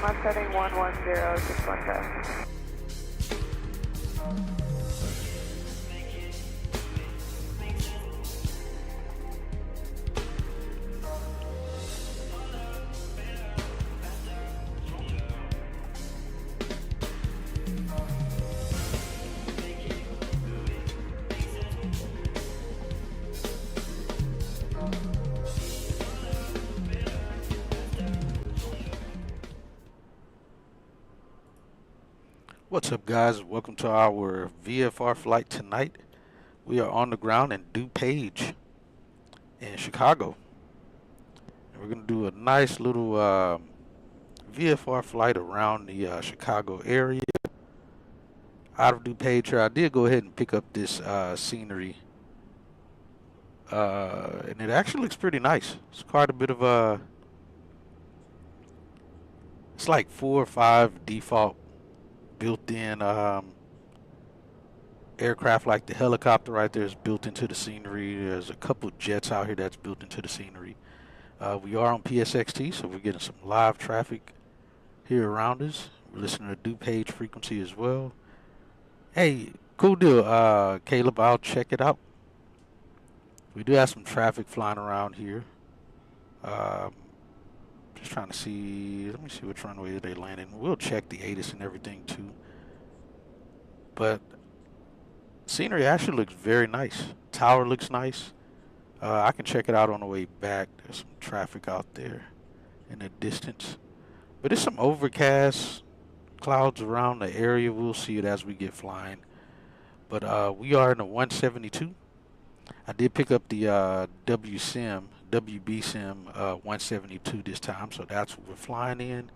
I'm setting 11061 traffic. What's up, guys? Welcome to our VFR flight tonight. We are on the ground in DuPage in Chicago. And we're going to do a nice little VFR flight around the Chicago area. Out of DuPage here, I did go ahead and pick up this scenery. And it actually looks pretty nice. It's quite a bit of it's like 4 or 5 default built-in aircraft, like the helicopter right there is built into the scenery. There's a couple jets out here that's built into the scenery. We are on PSXT, so we're getting some live traffic here around us. We're listening to DuPage frequency as well. Hey, cool deal, Caleb. I'll check it out. We do have some traffic flying around here. Just trying to see. Let me see which runway they landing. We'll check the ATIS and everything too. But scenery actually looks very nice. Tower looks nice. I can check it out on the way back. There's some traffic out there in the distance. But there's some overcast clouds around the area. We'll see it as we get flying. But we are in the 172. I did pick up the WB Sim 172 this time, so that's what we're flying in.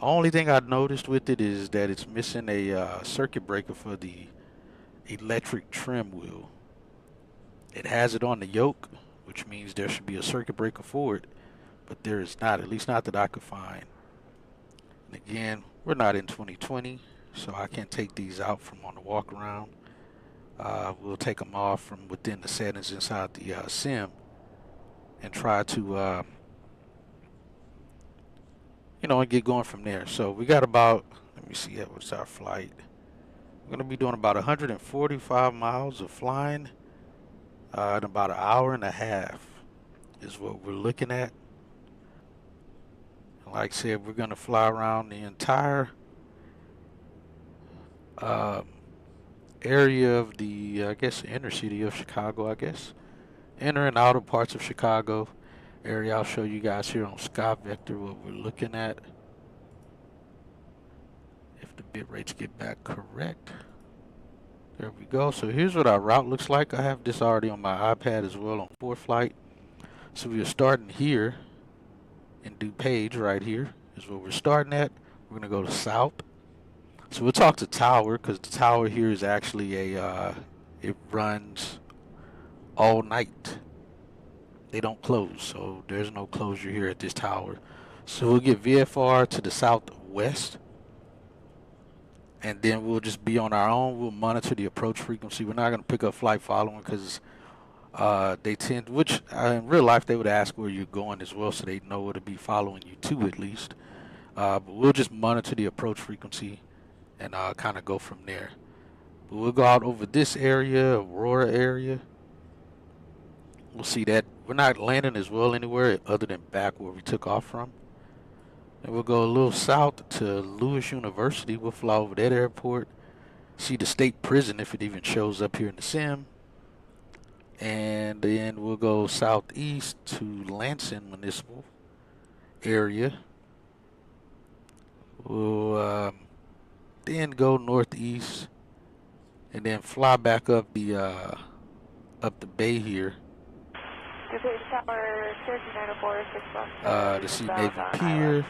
Only thing I noticed with it is that it's missing a circuit breaker for the electric trim wheel. It has it on the yoke, which means there should be a circuit breaker for it, but there is not, at least not that I could find. And again, we're not in 2020, so I can't take these out from on the walk around. We'll take them off from within the settings inside the sim and try to and get going from there. So we got about, let me see, what's our flight? We're going to be doing about 145 miles of flying in about an hour and a half is what we're looking at. Like I said, we're going to fly around the entire area of the, I guess, inner city of Chicago, I guess. Inner and outer parts of Chicago area. I'll show you guys here on Sky Vector what we're looking at. If the bit rates get back correct. There we go. So here's what our route looks like. I have this already on my iPad as well on ForeFlight. So we are starting here in DuPage right here is where we're starting at. We're going to go to south. So we'll talk to Tower because the Tower here is actually it runs all night. They don't close, so there's no closure here at this tower. So we'll get VFR to the southwest, and then we'll just be on our own. We'll monitor the approach frequency. We're not going to pick up flight following because they tend, which in real life they would ask where you're going as well, so they know where to be following you to at least. But we'll just monitor the approach frequency and kind of go from there. But we'll go out over this area, Aurora area. We'll see that we're not landing as well anywhere other than back where we took off from. And we'll go a little south to Lewis University. We'll fly over that airport, see the state prison if it even shows up here in the sim. And then we'll go southeast to Lansing Municipal area. We'll then go northeast and then fly back up the bay here. To see Navy Pier.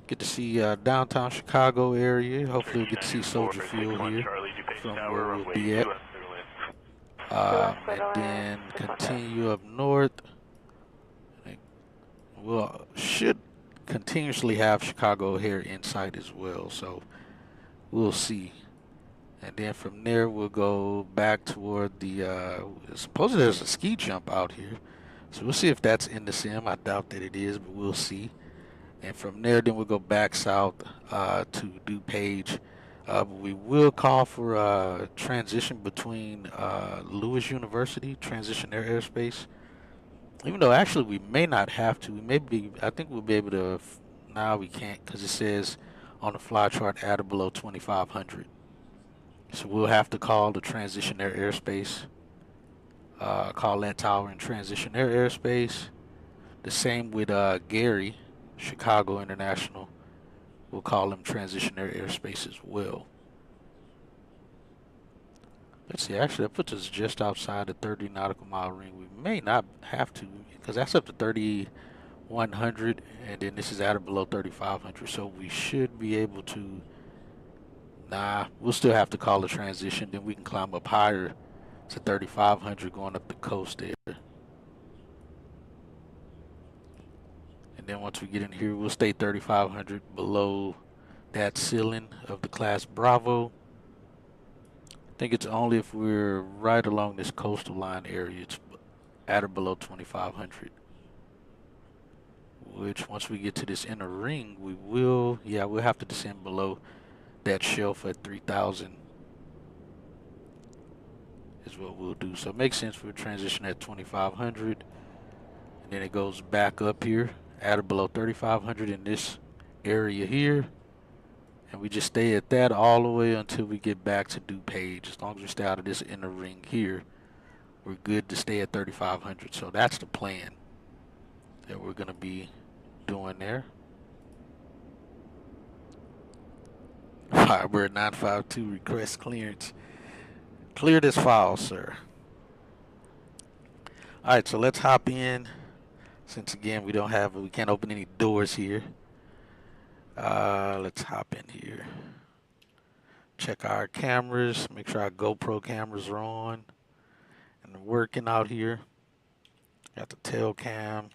Get to see downtown Chicago area. Hopefully we'll get to see Soldier Field here from where we'll be at. And then continue up north. We'll should continuously have Chicago O'Hare in sight as well, so we'll see. And then from there we'll go back toward the supposedly there's a ski jump out here, so we'll see if that's in the sim. I doubt that it is, but we'll see. And from there, then we'll go back south to DuPage. But we will call for transition between Lewis University, transition their airspace. Even though actually we may not have to, we may be. I think we'll be able to. Now we can't because it says on the fly chart at or below 2,500. So we'll have to call to transition their airspace. Call that tower and transition their airspace. The same with Gary, Chicago International. We'll call them transition their airspace as well. Let's see, actually that puts us just outside the 30 nautical mile ring. We may not have to because that's up to 3,100 and then this is at or below 3,500. So we should be able to, we'll still have to call a transition. Then we can climb up higher to 3,500 going up the coast there. And then once we get in here, we'll stay 3,500 below that ceiling of the class Bravo. I think it's only if we're right along this coastal line area, it's at or below 2,500. Which once we get to this inner ring, we'll have to descend below that shelf at 3,000 is what we'll do. So it makes sense for a transition at 2,500. And then it goes back up here at or below 3,500 in this area here. And we just stay at that all the way until we get back to DuPage. As long as we stay out of this inner ring here, we're good to stay at 3,500. So that's the plan that we're going to be doing there. Firebird 952 request clearance. Clear this file, sir. Alright, so let's hop in. Since again we can't open any doors here. Let's hop in here. Check our cameras, make sure our GoPro cameras are on and working out here. Got the tail cam,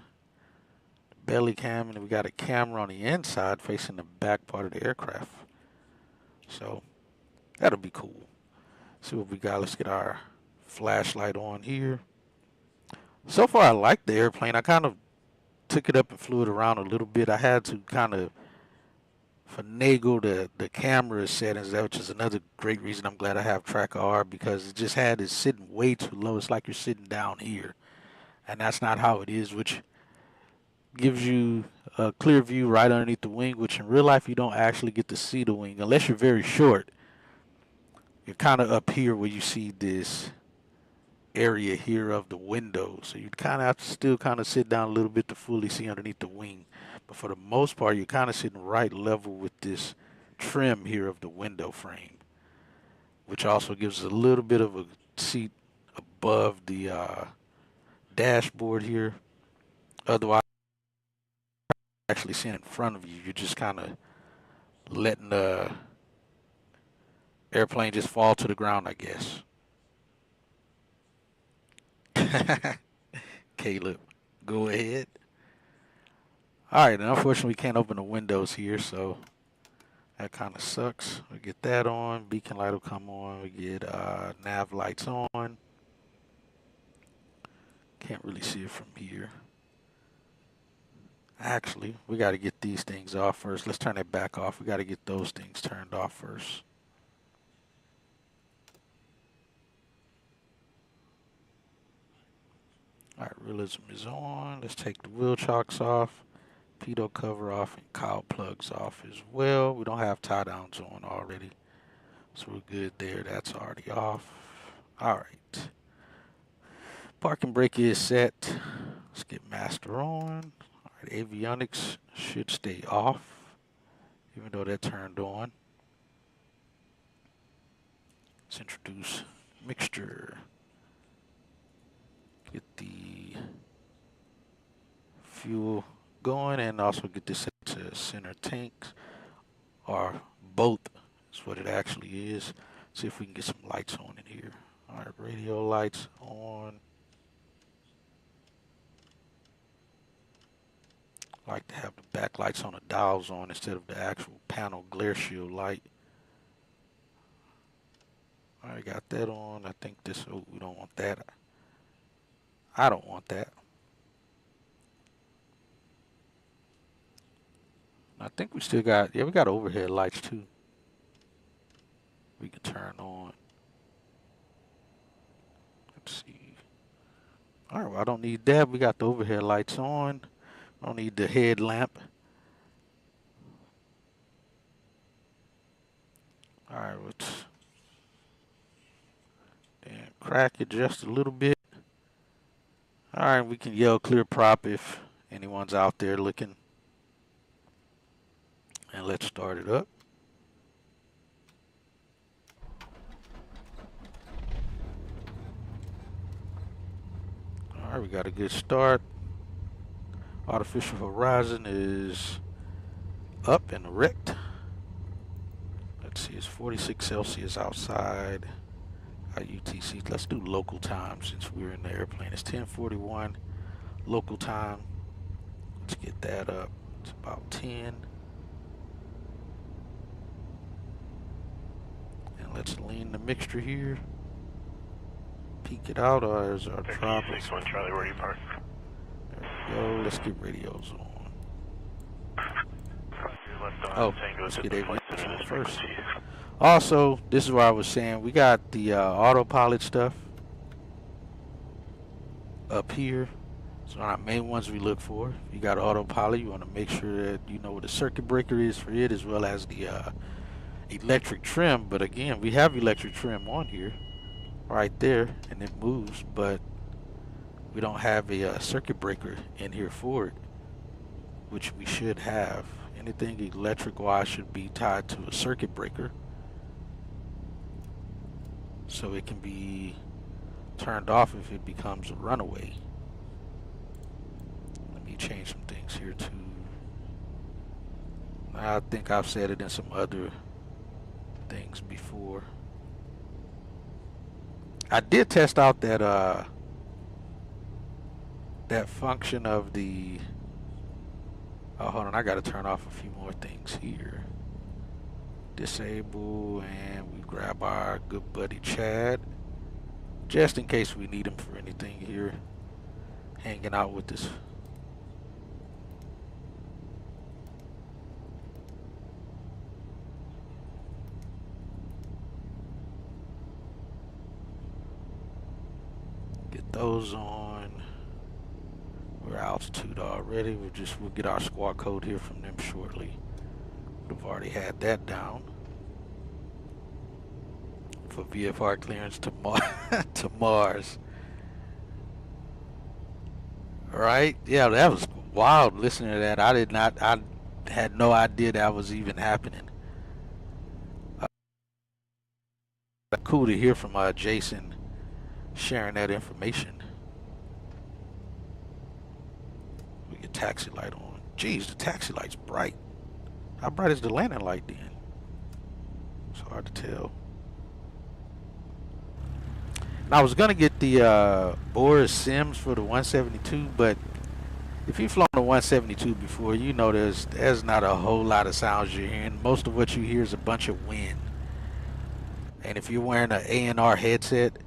the belly cam, and we got a camera on the inside facing the back part of the aircraft. So that'll be cool. See what we got. Let's get our flashlight on here. So far I like the airplane. I kind of took it up and flew it around a little bit. I had to kind of finagle the camera settings, which is another great reason I'm glad I have Tracker R, because it just had it sitting way too low. It's like you're sitting down here, and that's not how it is, which gives you a clear view right underneath the wing, which in real life you don't actually get to see the wing unless you're very short. You're kind of up here where you see this area here of the window, so you kind of have to still kind of sit down a little bit to fully see underneath the wing. But for the most part, you're kind of sitting right level with this trim here of the window frame, which also gives a little bit of a seat above the dashboard here. Otherwise, actually seeing in front of you, you're just kind of letting the airplane just fall to the ground, I guess. Caleb, go ahead. Alright, and unfortunately we can't open the windows here, so that kind of sucks. We get that on, beacon light will come on, we get nav lights on. Can't really see it from here. Actually, we got to get these things off first. Let's turn it back off. We got to get those things turned off first. Alright, realism is on. Let's take the wheel chocks off. Pitot cover off and cowl plugs off as well. We don't have tie downs on already, so we're good there. That's already off. Alright. Parking brake is set. Let's get master on. Alright, avionics should stay off, even though they're turned on. Let's introduce mixture. Get the fuel going and also get this set to center tanks, or both is what it actually is. See if we can get some lights on in here. Alright, radio lights on. I like to have the backlights on the dials on instead of the actual panel glare shield light. Alright, got that on. I think this, oh, we don't want that. I don't want that. I think we still got, yeah, we got overhead lights too. We can turn on. Let's see. All right, well, I don't need that. We got the overhead lights on. I don't need the headlamp. All right, let's then crack it just a little bit. All right, we can yell clear prop if anyone's out there looking. And let's start it up. All right, we got a good start. Artificial horizon is up and erect. Let's see, it's 46 Celsius outside. Our UTC. Let's do local time since we're in the airplane. It's 10:41 local time. Let's get that up. It's about 10. And let's lean the mixture here. Peek it out, or is our drop? 61 Charlie, where do you park? There we go. Let's get radios on. Oh, let's get avionics on first. Also, this is what I was saying. We got the autopilot stuff up here. So our main ones we look for. If you got autopilot, you want to make sure that you know what the circuit breaker is for it, as well as the electric trim. But again, we have electric trim on here, right there, and it moves, but we don't have a circuit breaker in here for it, which we should have. Anything electric wise should be tied to a circuit breaker, so it can be turned off if it becomes a runaway. Let me change some things here too. I think I've said it in some other things before. I did test out that that function of the hold on, I gotta turn off a few more things here. Disable, and we grab our good buddy Chad, just in case we need him for anything here, hanging out with us. Get those on. We're altitude already. We'll get our squad code here from them shortly. We've already had that down for VFR clearance to to Mars. All right, yeah, that was wild listening to that. I had no idea that was even happening. Cool to hear from Jason sharing that information. We get taxi light on. Geez, the taxi light's bright. How bright is the landing light then? It's hard to tell. And I was gonna get the Boris Sims for the 172, but if you've flown the 172 before, you know there's not a whole lot of sounds you're hearing. Most of what you hear is a bunch of wind. And if you're wearing an A&R headset,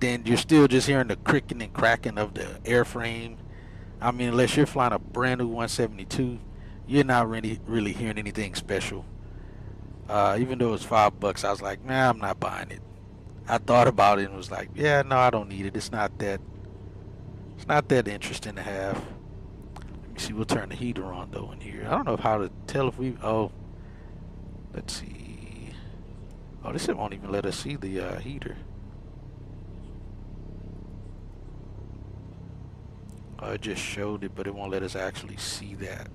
then you're still just hearing the cricking and cracking of the airframe. I mean, unless you're flying a brand new 172, you're not really hearing anything special. Even though it's $5, I was like, nah, I'm not buying it. I thought about it and was like, yeah, no, I don't need it. It's not that interesting to have. Let me see. We'll turn the heater on though in here. I don't know how to tell if we. Oh, let's see. Oh, this won't even let us see the heater. It just showed it, but it won't let us actually see that.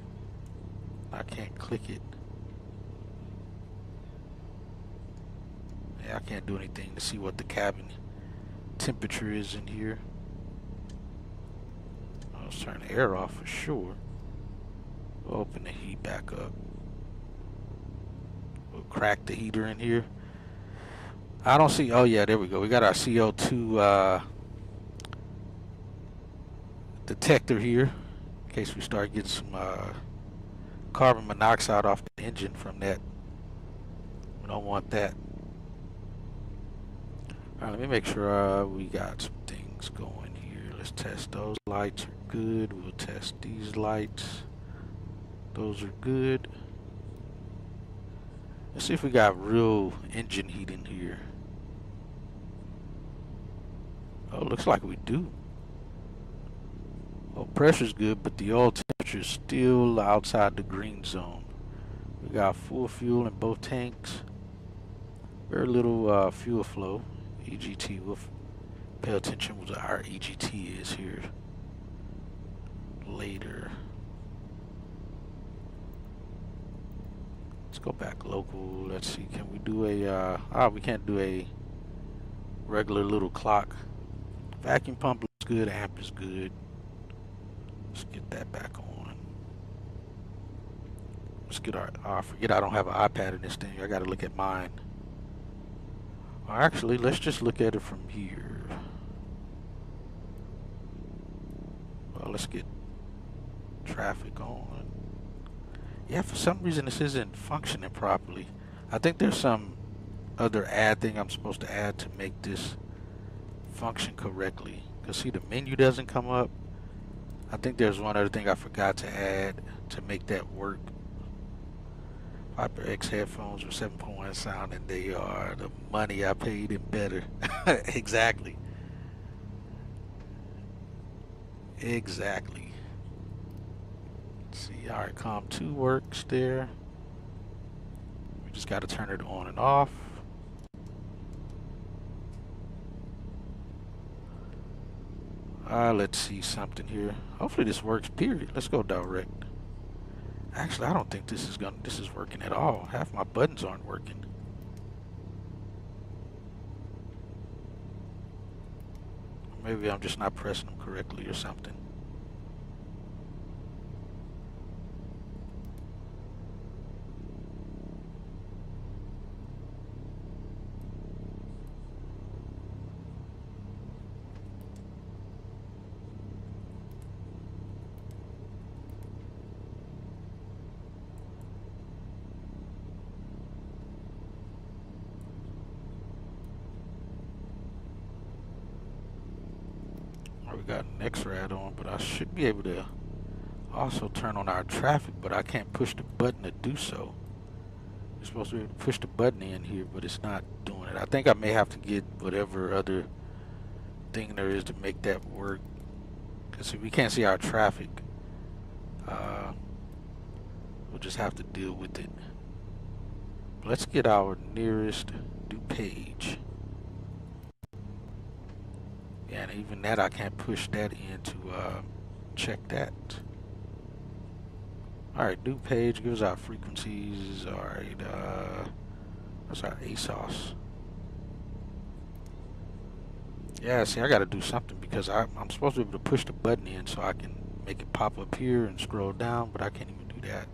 I can't click it. Yeah, I can't do anything to see what the cabin temperature is in here. Let's turn the air off for sure. We'll open the heat back up. We'll crack the heater in here. I don't see. Oh yeah, there we go. We got our CO2 detector here in case we start getting some carbon monoxide off the engine from that. We don't want that. All right, let me make sure we got some things going here. Let's Let's test those lights are good. We'll test these lights. Those are good. Let's see if we got real engine heat in here. Oh, looks like we do. Well, pressure's good, but the oil temperature is still outside the green zone. We got full fuel in both tanks. Very little fuel flow. EGT, we'll pay attention what our EGT is here later. Let's go back local. Let's see, can we do a, we can't do a regular little clock. Vacuum pump looks good, amp is good. Let's get that back on. Let's get our, I forget I don't have an iPad in this thing. I gotta look at mine. Or actually, let's just look at it from here. Well, let's get traffic on. Yeah, for some reason this isn't functioning properly. I think there's some other add thing I'm supposed to add to make this function correctly. Because see, the menu doesn't come up. I think there's one other thing I forgot to add to make that work. HyperX headphones are 7.1 sound, and they are the money I paid and better. Exactly. Exactly. Let's see, alright, COM2 works there. We just got to turn it on and off. Let's see something here. Hopefully this works, period. Let's go direct. Actually, I don't think this is working at all. Half my buttons aren't working. Maybe I'm just not pressing them correctly or something. We got an X-Rad on, but I should be able to also turn on our traffic, but I can't push the button to do so. You're supposed to be able to push the button in here, but it's not doing it. I think I may have to get whatever other thing there is to make that work. Because if we can't see our traffic, we'll just have to deal with it. Let's get our nearest due page. Yeah, and even that I can't push that in to check that. Alright, new page gives our frequencies. Alright, that's our ASOS. Yeah, see, I gotta do something because I'm supposed to be able to push the button in so I can make it pop up here and scroll down, but I can't even do that.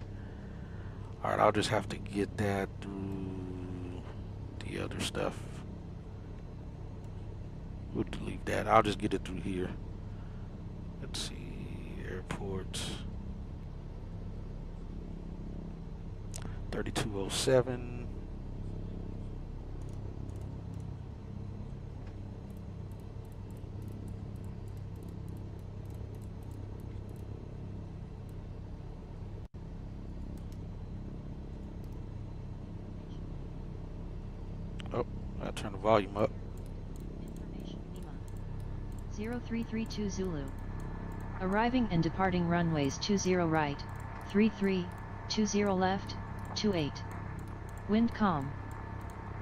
Alright, I'll just have to get that through the other stuff. We'll delete that. I'll just get it through here. Let's see, airports. 3207. Oh, I turn the volume up. 0332 Zulu. Arriving and departing runways 20 right, 33, 20 left, 28. Wind calm.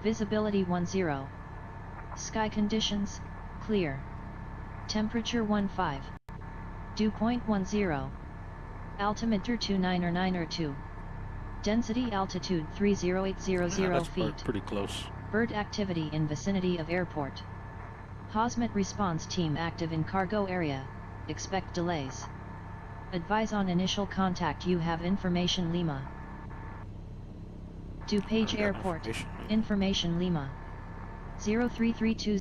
Visibility 10. Sky conditions, clear. Temperature 15. Dew point 10. Altimeter 29 or 9 or 2. Density altitude 30800 feet. Pretty close. Bird activity in vicinity of airport. Hazmat response team active in cargo area, expect delays. Advise on initial contact. You have information Lima. DuPage Airport, information Lima. 0332.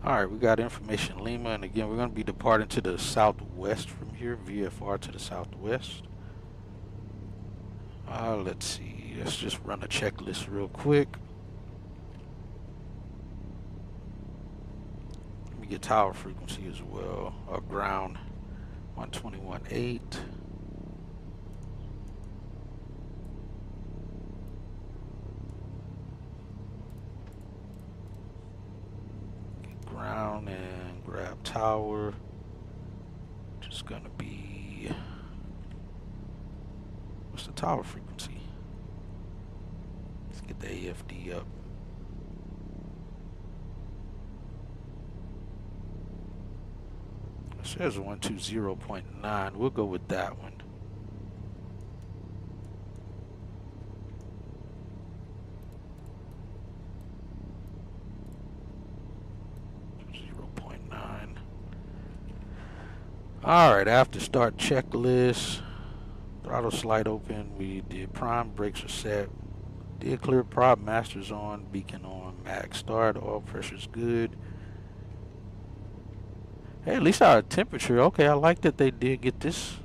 Alright, we got information Lima, and again we're going to be departing to the southwest from here, VFR to the southwest. Let's see, let's just run a checklist real quick. me get tower frequency as well, or ground, 121.8. Ground and grab tower. Just gonna be, what's the tower frequency? Let's get the AFD up. It says 120.9. We'll go with that one. Alright, after start checklist, throttle slide open, we did prime, brakes are set, did clear prop, masters on, beacon on, mag start, oil pressure's good. Hey, at least our temperature, okay, I like that they did get this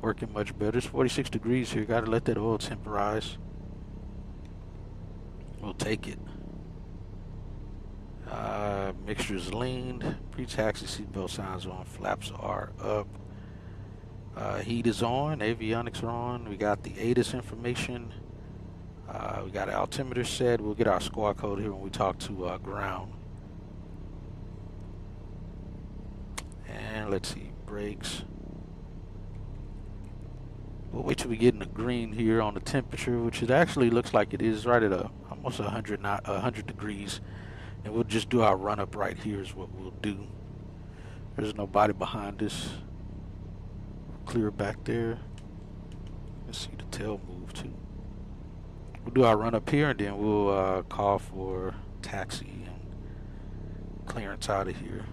working much better. It's 46 degrees here, gotta let that oil temp rise. We'll take it. Mixture is leaned, pre-taxi seatbelt signs on, flaps are up. Heat is on, avionics are on, we got the ATIS information, we got an altimeter set. We'll get our squawk code here when we talk to ground. And let's see, brakes. We'll wait till we get in the green here on the temperature, which it actually looks like it is right at almost 100 degrees. And we'll just do our run up right here is what we'll do. There's nobody behind us. Clear back there. Let's see the tail move too. We'll do our run up here and then we'll call for taxi and clearance out of here.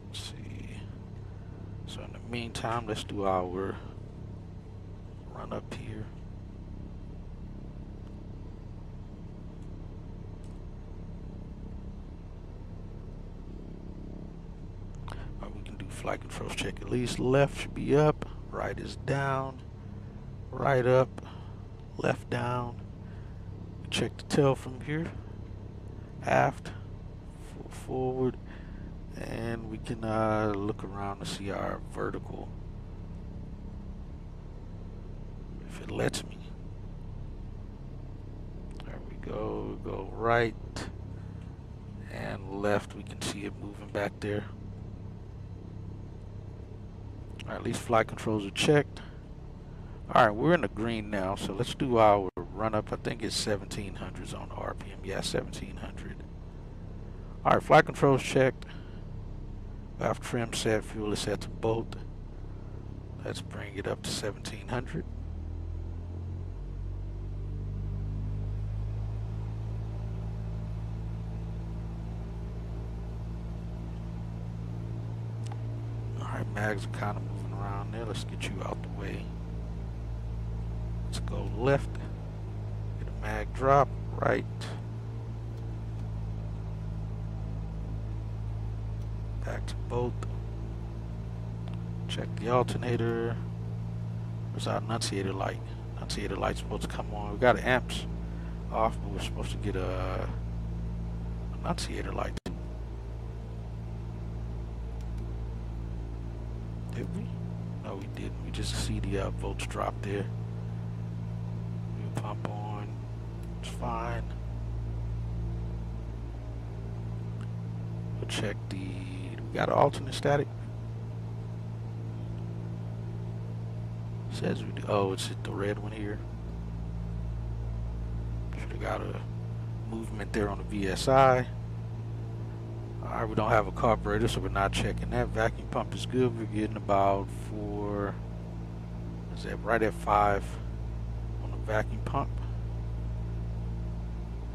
Let's see. So in the meantime, let's do our run up here. Flight controls check at least. Left should be up, right is down, right up, left down. Check the tail from here, aft, forward, and we can look around to see our vertical if it lets me. There we go. Go right and left. We can see it moving back there. Alright, at least flight controls are checked. Alright, we're in the green now, so let's do our run up. I think it's 1700s on RPM. Yeah, 1700. Alright, flight controls checked. Valve trim set, fuel is set to both. Let's bring it up to 1700. Alright, mags are kind of moving around there. Let's get you out the way. Let's go left. Get a mag drop. Right. Back to both. Check the alternator. Where's our annunciator light? Annunciator light's supposed to come on. We got the amps off, but we're supposed to get a annunciator light. Did we? No, we didn't. We just see the volts drop there. We'll pump on. It's fine. We'll check the. We got an alternate static. Says we do. Oh, it's the red one here. Should have got a movement there on the VSI. Alright, we don't have a carburetor, so we're not checking that. Vacuum pump is good. We're getting about 4. Is that right at 5 on the vacuum pump?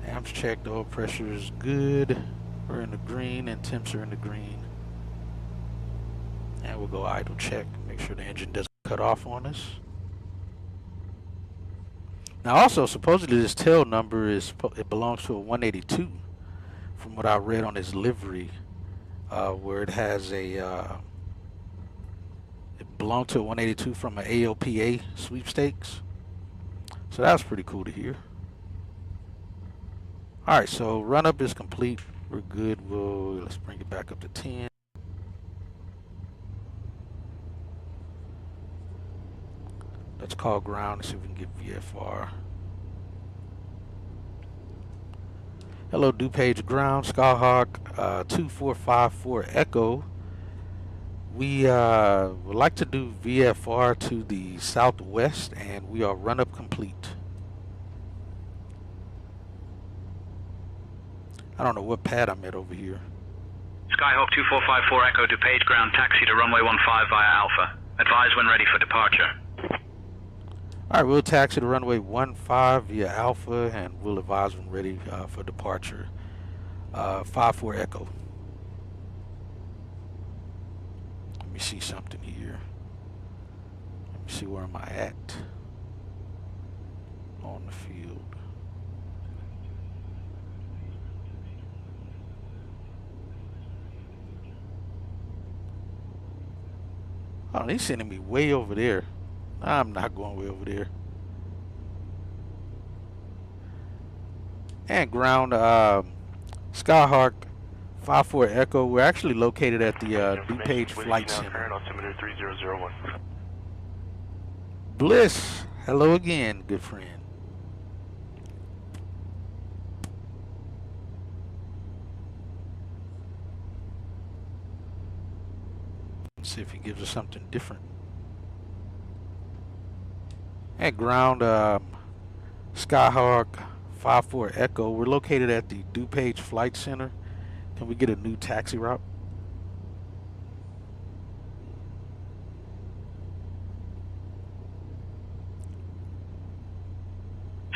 Amps checked. Oil pressure is good. We're in the green, and temps are in the green. And we'll go idle check. Make sure the engine doesn't cut off on us. Now, also, supposedly this tail number it belongs to a 182. From what I read on his livery, where it has a it belonged to a 182 from an AOPA sweepstakes. So that was pretty cool to hear. Alright, so run up is complete. We're good. Let's bring it back up to 10. Let's call ground and see if we can get VFR. Hello, DuPage ground, Skyhawk 2454 Echo. We would like to do VFR to the southwest, and we are run up complete. I don't know what pad I'm at over here. Skyhawk 2454 Echo, DuPage ground, taxi to runway 15 via Alpha. Advise when ready for departure. Alright, we'll taxi to runway 15 via Alpha, and we'll advise when ready for departure. 54 Echo. Let me see something here. Let me see where am I at on the field. Oh, they're sending me way over there. I'm not going way over there. And ground, Skyhawk 54 Echo. We're actually located at the DuPage Flight Center. Bliss, hello again, good friend. Let's see if he gives us something different. At ground, Skyhawk 54 Echo. We're located at the DuPage Flight Center. Can we get a new taxi route?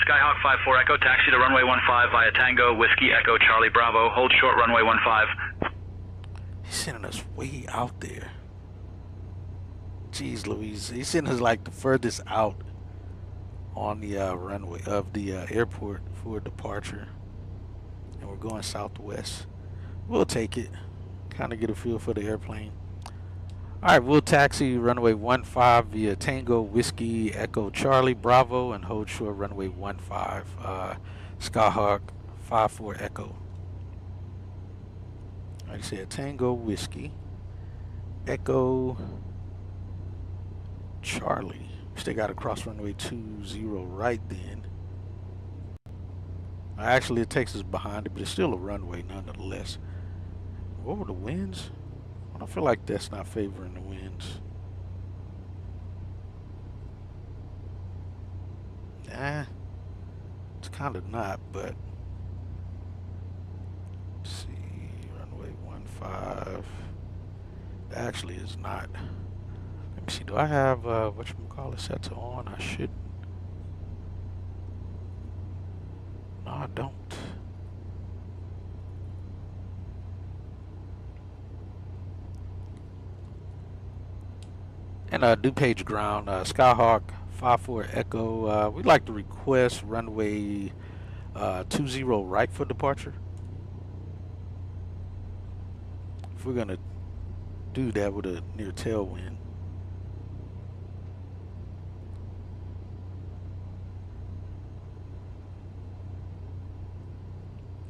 Skyhawk 54 Echo, taxi to runway 15 via Tango, Whiskey Echo, Charlie Bravo. Hold short runway 15. He's sending us way out there. Jeez Louise, he's sending us like the furthest out on the runway of the airport for departure, and we're going southwest. We'll take it, kind of get a feel for the airplane. Alright, we'll taxi runway 15 via Tango, Whiskey, Echo, Charlie, Bravo, and hold short runway 15, Skyhawk 54 Echo. Like I said, Tango, Whiskey, Echo, Charlie. They got to cross runway 20 right then. Actually, it takes us behind it, but it's still a runway nonetheless. What were the winds? I feel like that's not favoring the winds. Nah, it's kind of not, but let's see, runway 15. Actually, is not. Let me see. Do I have whatchamacallit set to on? I should. No, I don't. And DuPage ground, Skyhawk 54 Echo. We'd like to request runway 20 right for departure. If we're gonna do that with a near tailwind.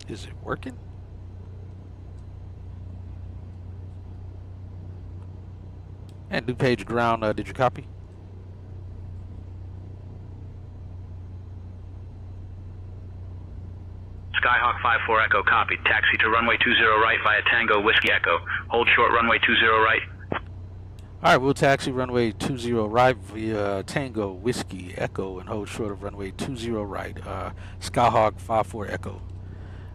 Is it working? And DuPage ground, did you copy? Skyhawk 54 Echo, copied. Taxi to runway 20 right via Tango, Whiskey Echo. Hold short runway 20 right. Alright, we'll taxi runway 20 right via Tango, Whiskey, Echo, and hold short of runway 20 right. Skyhawk 54 Echo.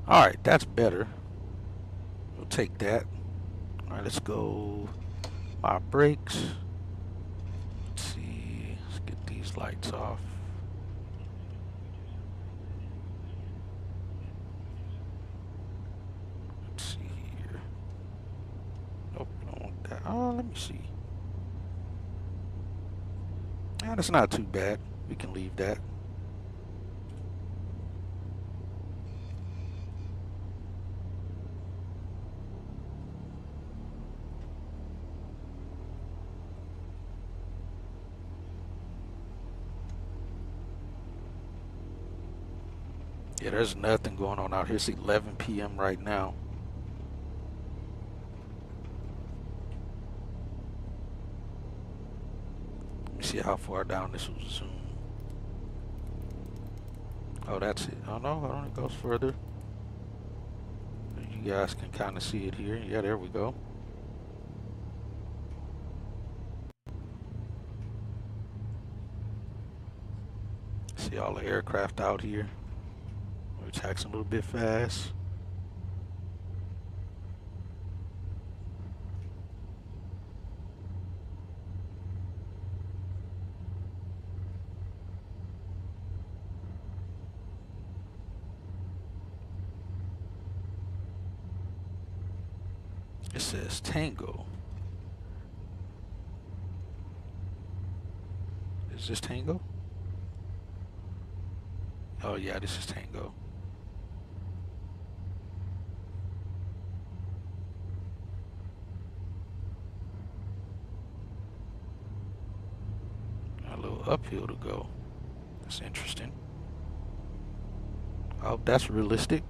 Alright, that's better. We'll take that. Alright, let's go. My brakes. Let's see. Let's get these lights off. Let's see here. Nope, I don't want that. Oh, let me see. Yeah, that's not too bad. We can leave that. Yeah, there's nothing going on out here. It's 11 p.m. right now. see how far down this will zoom. Oh, that's it. Oh no, I don't think it goes further. You guys can kind of see it here. Yeah, there we go. See all the aircraft out here. We're taxiing a little bit fast. It says Tango. Is this Tango? Oh yeah, this is Tango. A little uphill to go. That's interesting. I hope that's realistic.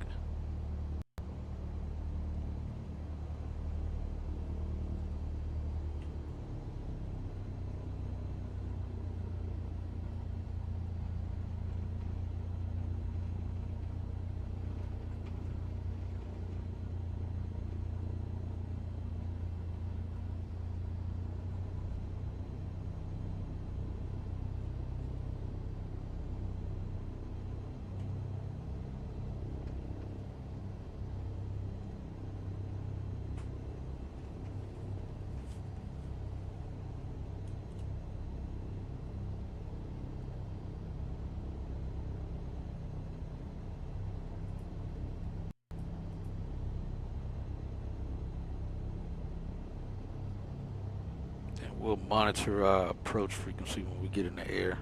We'll monitor approach frequency when we get in the air.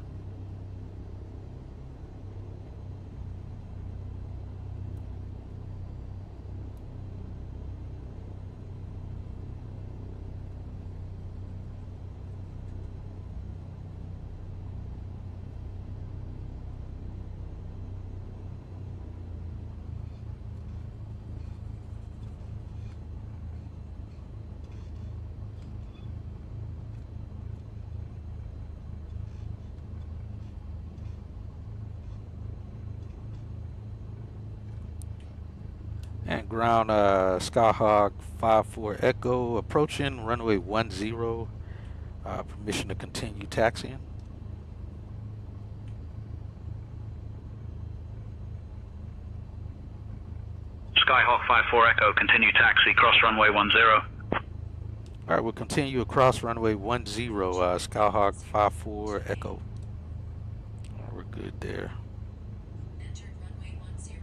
And ground Skyhawk 54 Echo approaching runway 10. Permission to continue taxiing. Skyhawk 54 Echo, continue taxi, cross runway 10. All right, we'll continue across runway 10, Skyhawk 54 Echo. We're good there. Entered runway 10,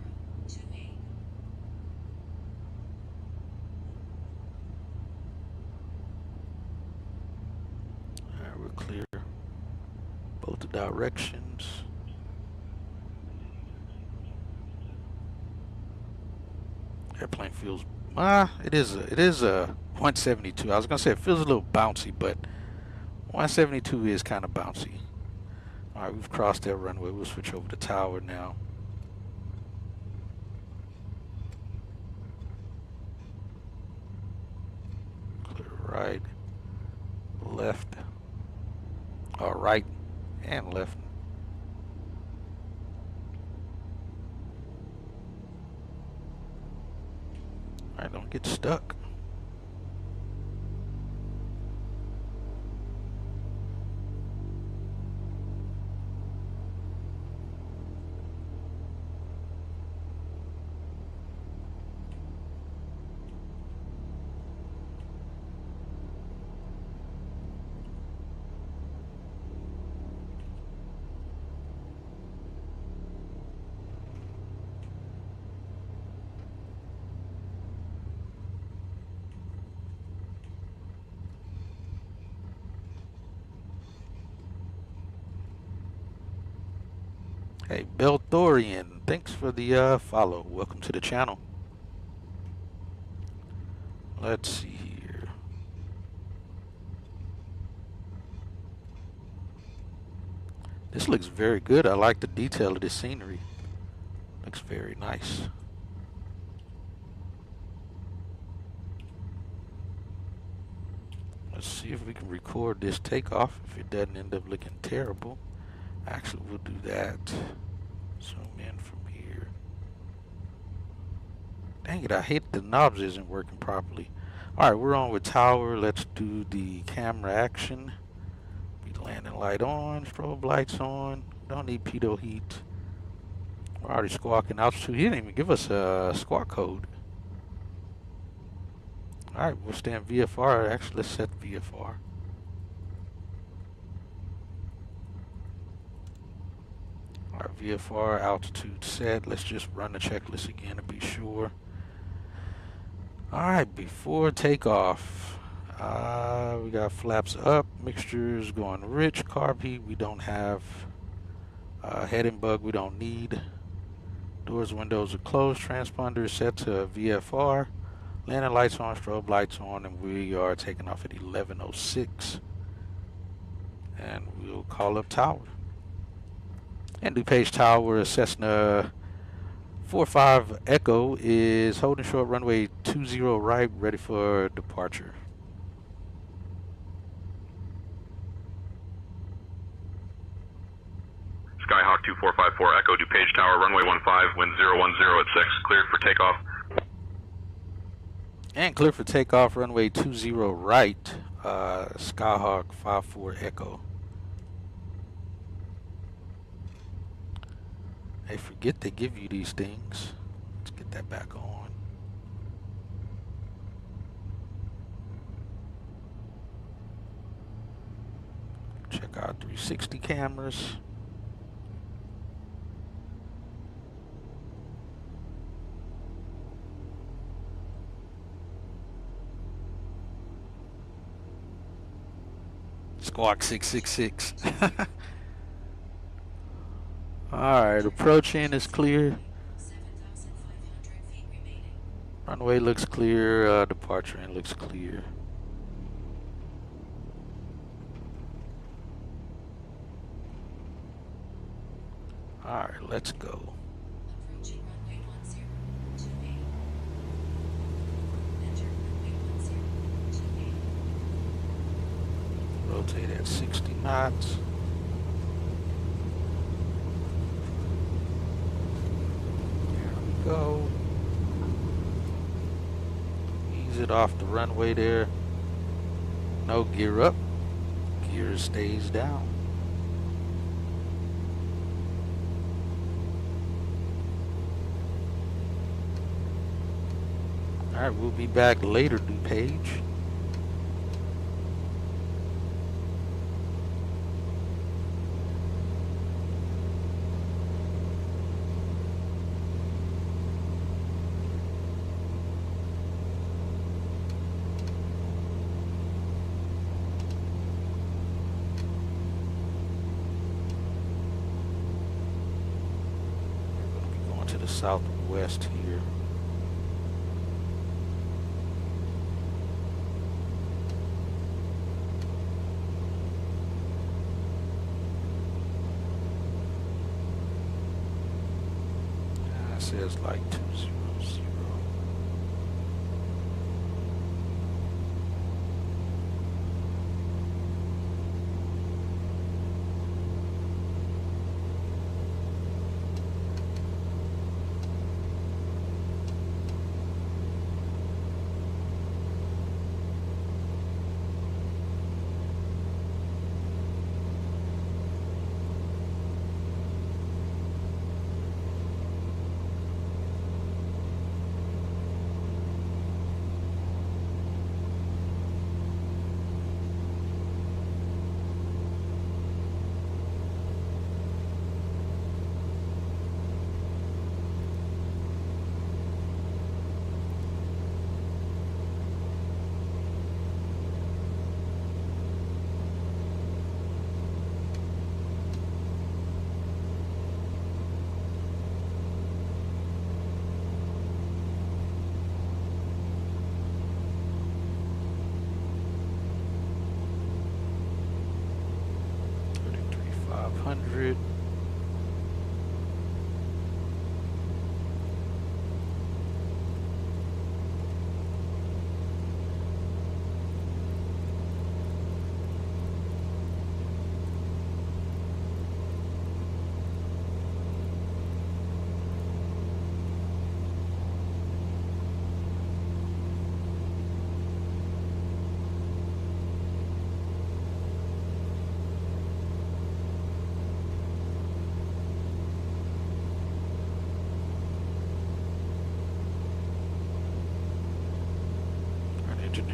28. All right, we're clear. Both the directions. Airplane feels, it is a 172. I was gonna say it feels a little bouncy, but 172 is kind of bouncy. All right, we've crossed that runway. We'll switch over to tower now. Clear right, left, right, and left. All right, don't get stuck. Hey, Belthorian, thanks for the follow. Welcome to the channel. Let's see here. This looks very good. I like the detail of this scenery. Looks very nice. Let's see see if we can record this takeoff if it doesn't end up looking terrible. Actually, we'll do that. Zoom in from here. Dang it, I hate the knobs isn't working properly. Alright, we're on with tower. Let's do the camera action. Be landing light on, strobe lights on. Don't need pitot heat. We're already squawking altitude. He didn't even give us a squawk code. Alright, we'll stay in VFR. Actually, let's set VFR. Alright, VFR altitude set. Let's just run the checklist again to be sure. Alright, before takeoff, we got flaps up, mixtures going rich, carb heat we don't have, head and bug we don't need, doors, windows are closed, transponder set to VFR, landing lights on, strobe lights on, and we are taking off at 11:06, and we'll call up tower. And DuPage Tower, Cessna 45 Echo is holding short runway 20 right, ready for departure. Skyhawk 2454 Echo, DuPage Tower, runway 15, wind 010 at 6, cleared for takeoff. And clear for takeoff, runway 20 right, Skyhawk 54 Echo. Hey, forget they give you these things. Let's get that back on. Check out 360 cameras. Squawk 666. Alright, approaching is clear. 7,500 feet remaining. Runway looks clear, departure in looks clear. Alright, let's go. Approaching runway 10, 28. Enter runway 10, 28. Rotate at 60 knots. Go. Ease it off the runway there. No gear up. Gear stays down. Alright, we'll be back later, DuPage. To the southwest here. It says like 200.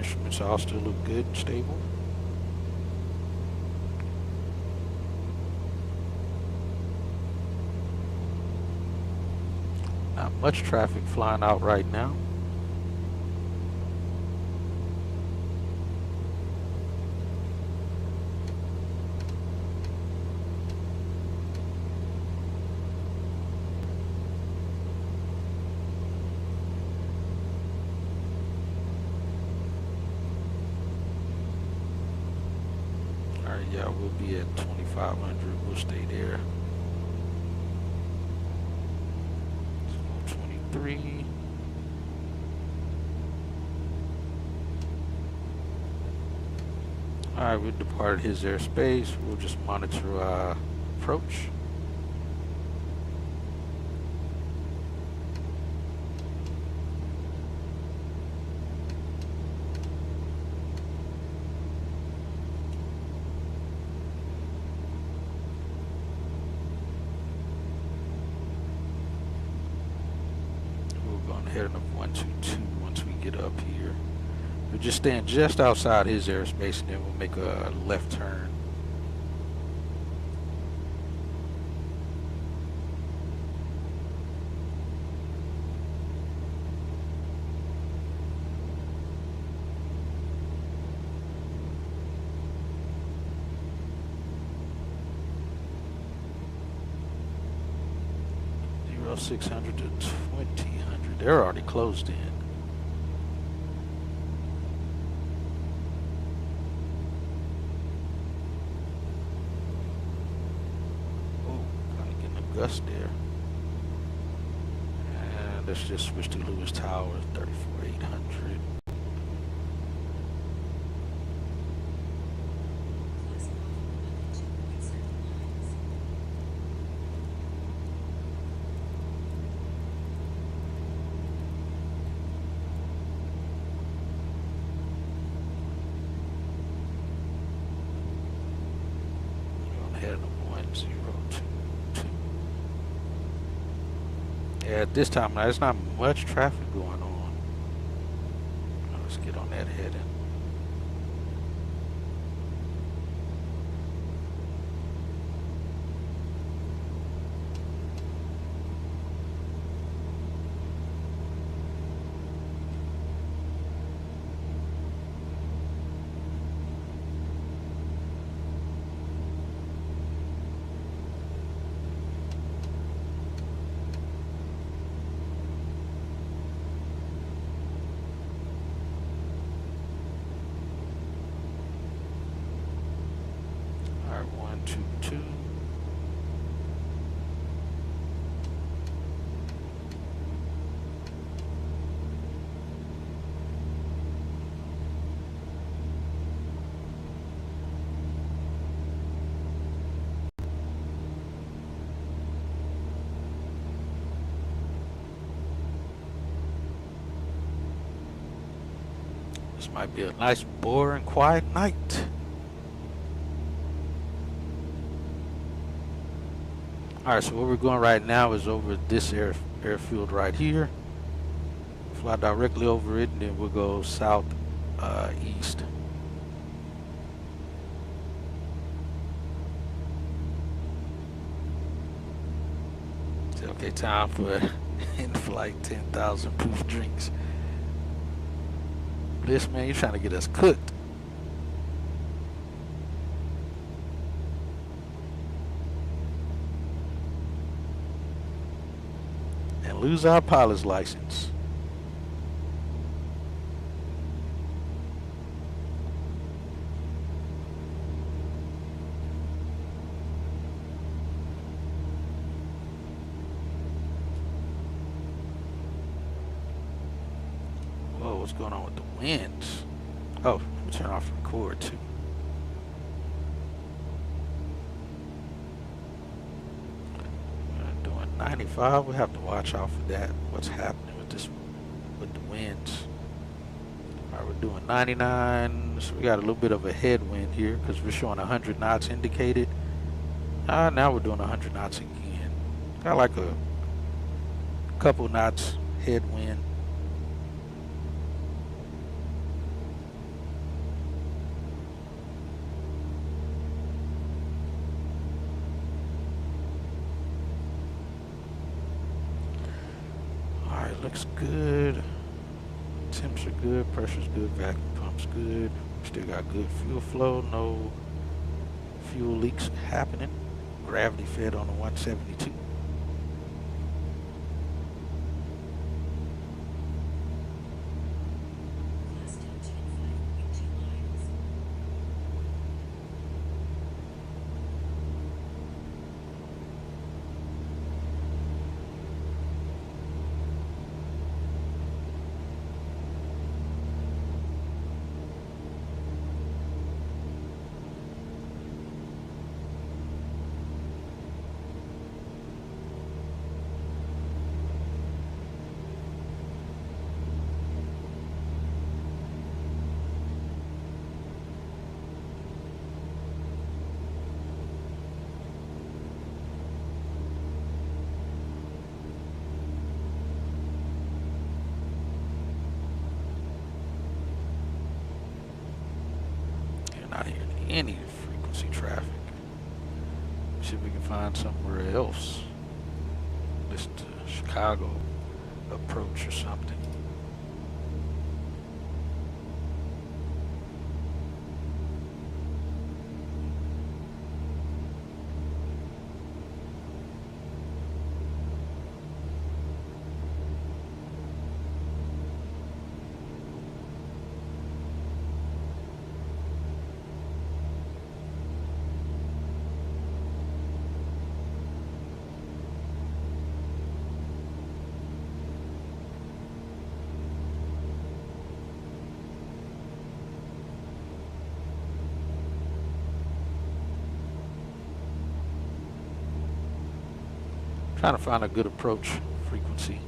Instruments all still look good and stable. Not much traffic flying out right now. Alright, yeah, we'll be at 2500. We'll stay there. 23. Alright, we departed his airspace. We'll just monitor our approach. Heading up 122 once we get up here. We're just staying just outside his airspace, and then we'll make a left turn. Zero 600 to 2000. They're already closed in. Oh, kind of getting a gust there. And let's just switch to Lewis Tower, 34,800. Close off on 2.7 miles. Heading up 1022. Yeah, at this time there's not much traffic going on. Let's get on that heading. Alright, 122. This might be a nice, boring, quiet night. Alright, so where we're going right now is over this airfield right here. Fly directly over it, and then we'll go south east. Okay, time for in-flight 10,000 proof drinks. Bliss, man, you're trying to get us cooked. And lose our pilot's license. Whoa, what's going on with the winds? Oh, let me turn off record too. Doing 95, we have to watch out for that. What's happening with this, with the winds? All right, we're doing 99, so we got a little bit of a headwind here because we're showing 100 knots indicated. Now we're doing 100 knots again. Got like a couple knots headwind. Tailback's good. Temps are good. Pressure's good. Vacuum pump's good. Still got good fuel flow. No fuel leaks happening. Gravity fed on the 172. Last touch at 5.2 miles. You're not hearing any frequency traffic. See if we can find somewhere else. Listen to Chicago approach or something. Trying to find a good approach frequency.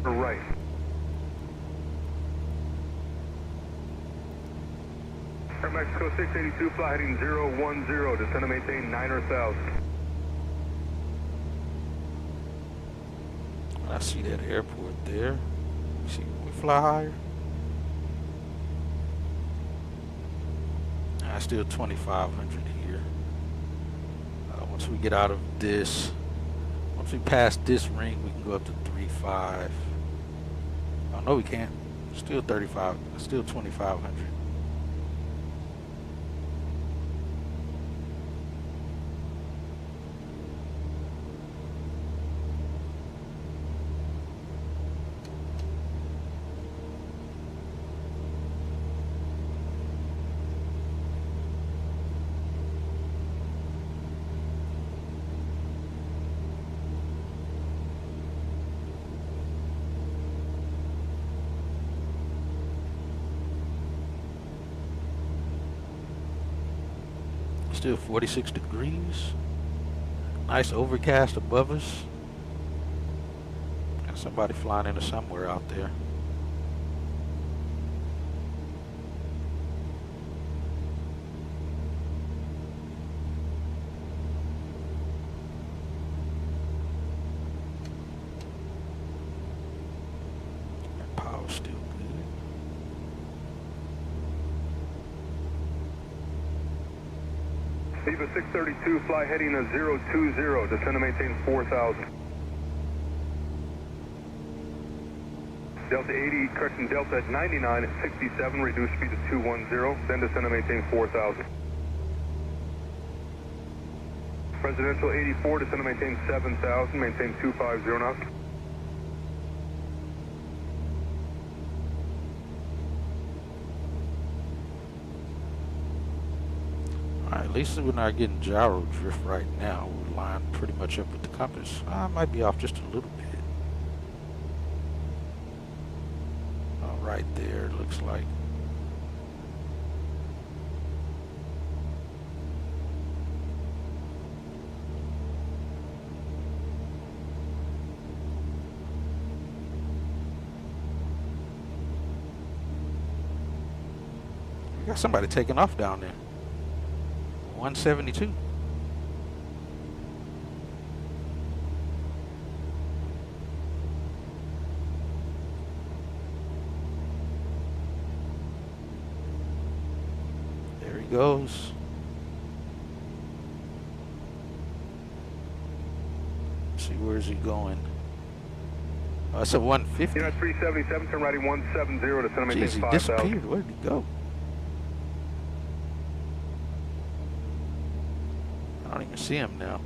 Right. Air Mexico 682, fly heading 010, descend to maintain 9,000. I see that airport there. See, we fly higher. Still 2,500 here. Once we get out of this, once we pass this ring, we can go up to 3.5. Oh no, we can't. Still 35. Still 2,500. Still 46 degrees. Nice overcast above us. Got somebody flying into somewhere out there. That power's still good. Viva 632, fly heading a 020, descend to maintain 4,000. Delta 80, correction, Delta at 99 at 67, reduce speed to 210, then descend to maintain 4,000. Presidential 84, descend to maintain 7,000, maintain 250 knots. Alright, at least we're not getting gyro drift right now. We're lined pretty much up with the compass. I might be off just a little bit. Right there, it looks like. We got somebody taking off down there. 172. There he goes. Let's see, where's he going? Oh, it's a 150. Unit 377, turn righty 170 to center maintain Jeez, he 5000. disappeared. Where did he go? I don't even see him now.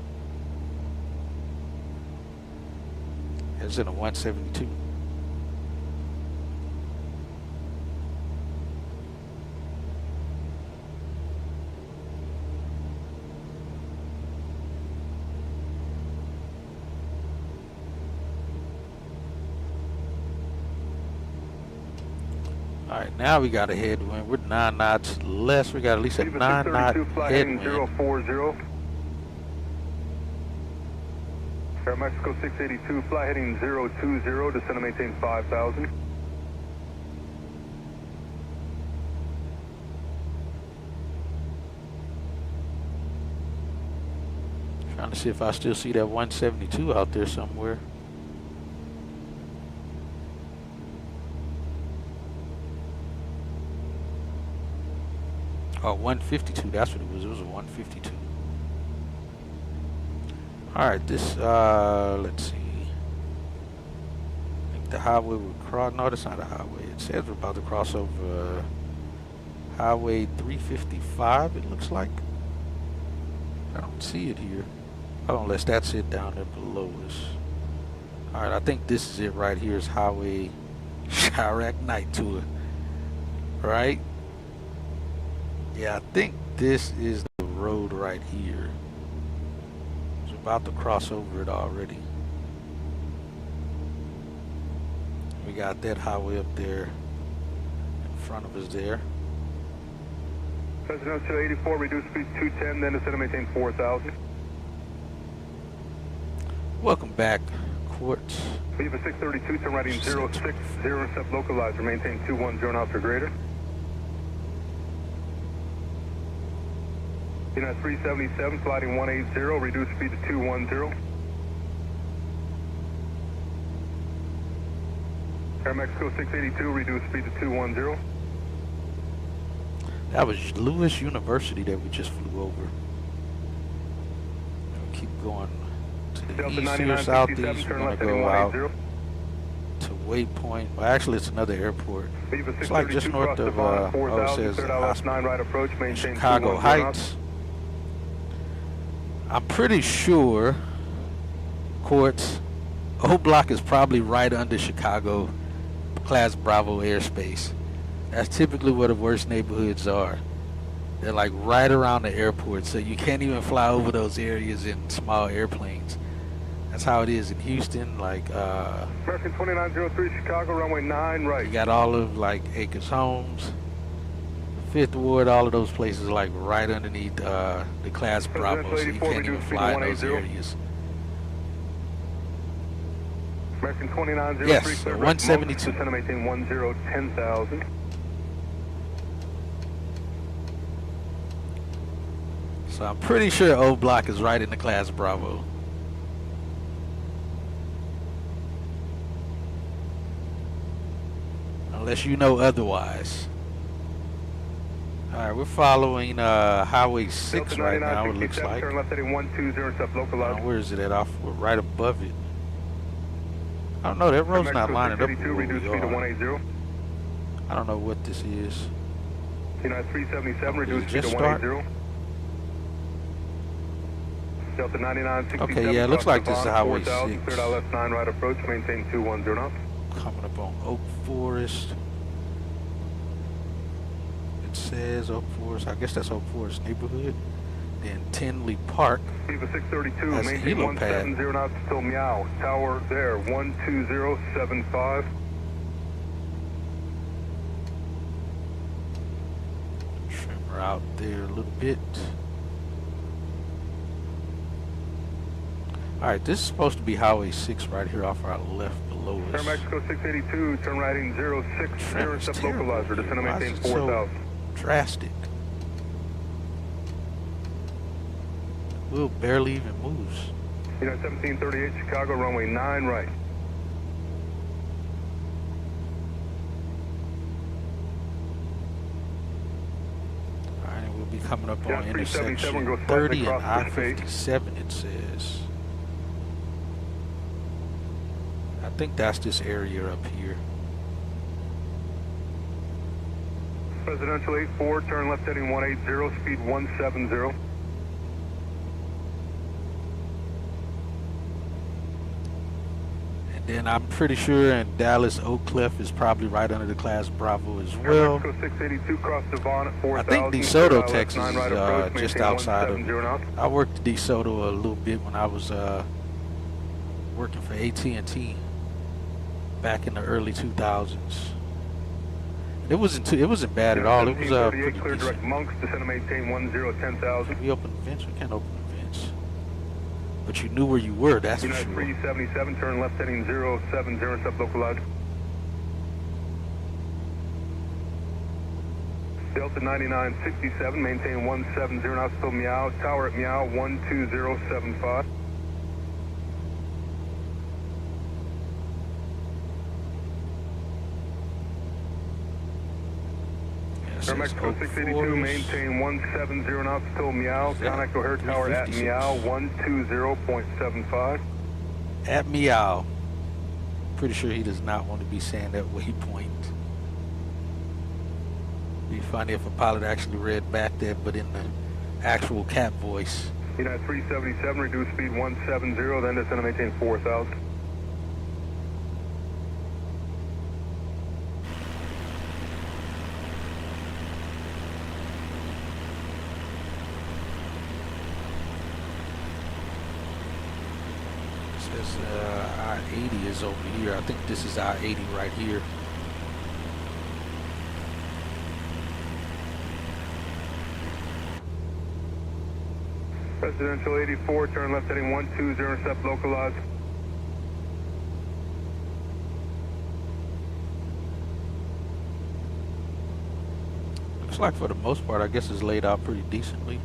It's in a 172. All right, now we got a headwind. We're 9 knots less. We got at least a 9 knot headwind. 040. Air Mexico 682, fly heading 020, descend and maintain 5000. Trying to see if I still see that 172 out there somewhere. Oh, 152, that's what it was. It was a 152. Alright, this, let's see. I think the highway we're crossing. No, that's not a highway. It says we're about to cross over Highway 355, it looks like. I don't see it here. Oh, unless that's it down there below us. Alright, I think this is it right here. Is Highway Chirac Night Tour. Right? Yeah, I think this is the road right here. It's about to cross over it already. We got that highway up there in front of us there. President 284, reduce speed 210, then descend and maintain 4000. Welcome back, Quartz. Viva 632, turn righting 060, intercept localizer, maintain 210 knots or greater. Unit 377, sliding 180, reduce speed to 210. Air Mexico 682, reduce speed to 210. That was Lewis University that we just flew over. And we keep going to the Delta east here, southeast. We're going to go out to Waypoint. Well, actually, it's another airport. It's like just north of, it says Chicago Heights. I'm pretty sure, Quartz, O Block is probably right under Chicago Class Bravo airspace. That's typically where the worst neighborhoods are. They're like right around the airport, so you can't even fly over those areas in small airplanes. That's how it is in Houston. Like, American 2903, Chicago, runway 9 right. You got all of like Acres Homes, Fifth Ward, all of those places like right underneath the Class Bravo, so you can't even fly in those areas. American 2903, yes, so 172. Descend and maintain 10,000. So I'm pretty sure O Block is right in the Class Bravo. Unless you know otherwise. Alright, we're following Highway 6 right now, it looks like. Turn left heading 120, intercept localizer. Where is it at? We're right above it. I don't know, that road's not lining up with where reduce we speed to are. 180. I don't know what this is. Unit 377, reduce speed to just start? 180. Delta 9967. Okay, yeah, it looks like this is Highway 6. Cleared out left 9 right approach, maintain 210 knots. Coming up on Oak Forest. It says Oak Forest, I guess that's Oak Forest neighborhood. Then Tinley Park. Viva 632, That's maintain helipad. 170 knots till Meow. Tower there, 12075. Trim her out there a little bit. Alright, this is supposed to be Highway 6 right here off our left below us. Air Mexico 682, turn righting 06, intercept localizer, descend and maintain 4000. drastic. Wheel barely even moves. United 1738 Chicago, runway 9 right. Alright, and we'll be coming up on Yeah, 377 intersection goes 30 and across the I-57, it says. I think that's this area up here. Presidential 84, turn left heading 180, speed 170. And then I'm pretty sure in Dallas, Oak Cliff is probably right under the class Bravo as well. Mexico 682, cross Devon at 4,000. I think DeSoto, Texas nine is right approach, just maintain outside of 170 knots. I worked at DeSoto a little bit when I was working for AT&T back in the early 2000s. It wasn't bad at all. It was pretty clear direct decent. Monks, descend and maintain 10,000. We opened the vents. We can't open the vents. But you knew where you were. That's for United sure. 377, turn left heading 070, step localized. Delta 9967, maintain 170 knots till Meow, tower at Meow 12075. Yeah, Mexico 682, maintain 170 knots till Meow, Connect O'Hare Tower at Meow 120.75. At Meow. Pretty sure he does not want to be saying that waypoint. Be funny if a pilot actually read back that, but in the actual cat voice. United 377, reduce speed 170, then descend and maintain 4,000. Says I-80 is over here. I think this is I-80 right here. Presidential 84, turn left heading 120, step localized. Looks like for the most part, I guess it's laid out pretty decently.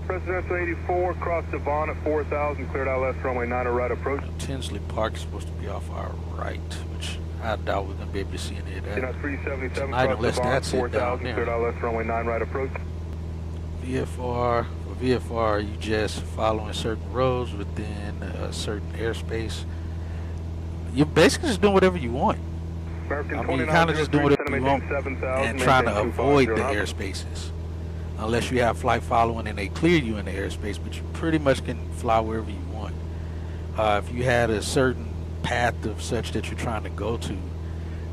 Presidential 84, cross Devon at 4,000, cleared out left runway 9 right approach. Tinsley Park is supposed to be off our right, which I doubt we're going to be able to see any of that. United 377, Tonight, cross unless Devon at that's it down 4,000, there. cleared out left runway 9 right approach. VFR, for VFR, you just following certain roads within a certain airspace. You're basically just doing whatever you want. American I mean, you kind of just doing whatever you want 7,000, and trying to maintain avoid the 250 airspaces. Unless you have flight following and they clear you in the airspace, but you pretty much can fly wherever you want. If you had a certain path of such that you're trying to go to,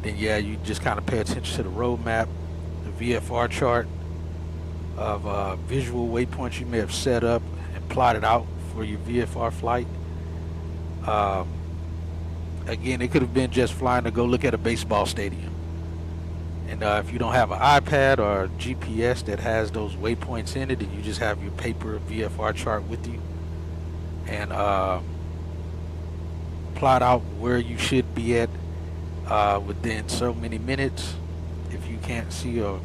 then yeah, you just kind of pay attention to the road map, the VFR chart of visual waypoints you may have set up and plotted out for your VFR flight. Again, it could have been just flying to go look at a baseball stadium. And if you don't have an iPad or GPS that has those waypoints in it, then you just have your paper VFR chart with you and plot out where you should be at within so many minutes if you can't see or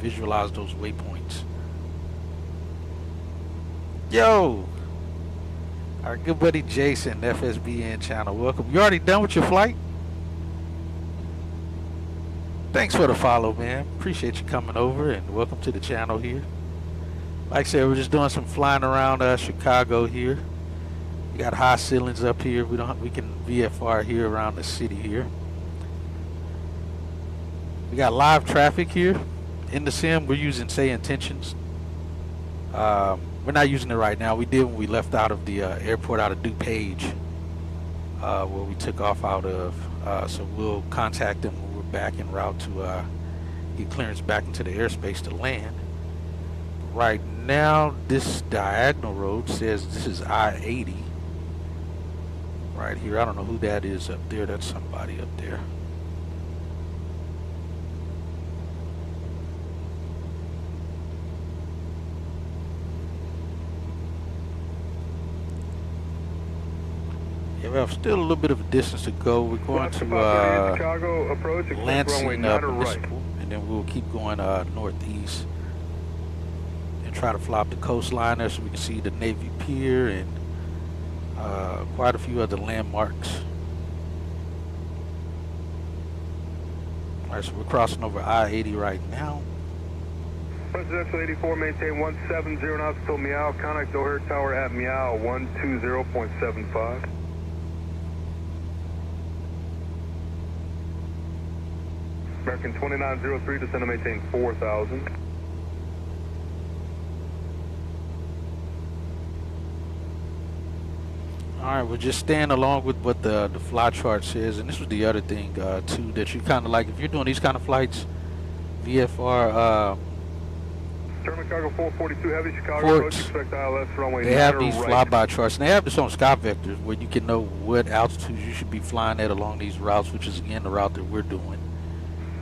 visualize those waypoints. Yo, our good buddy Jason, FSBN channel, welcome. You already done with your flight? Thanks for the follow, man. Appreciate you coming over and welcome to the channel here. Like I said, we're just doing some flying around Chicago here. We got high ceilings up here. We can VFR here around the city here. We got live traffic here in the sim. We're using say intentions. We're not using it right now. We did when we left out of the airport out of DuPage, where we took off out of. So we'll contact them when we're back en route to get clearance back into the airspace to land. Right now, this diagonal road says this is I-80. Right here, I don't know who that is up there. That's somebody up there. we have still a little bit of a distance to go. We're going Left to 538 Chicago approach, expect runway Lansing 9 or right. Municipal, and then we'll keep going northeast and try to fly up the coastline there so we can see the Navy Pier and quite a few other landmarks. All right, so we're crossing over I-80 right now. Presidential 84, maintain 170 knots till Meow. Contact O'Hare Tower at Meow 120.75. American 2903, descend to maintain 4,000. All right, we're just staying along with what the fly chart says, and this was the other thing too that you kind of like if you're doing these kind of flights, VFR. German cargo 442 heavy Chicago Ports, approach, expect ILS runway 9 they have or these right. flyby charts, and they have this on Sky Vectors where you can know what altitudes you should be flying at along these routes, which is again the route that we're doing.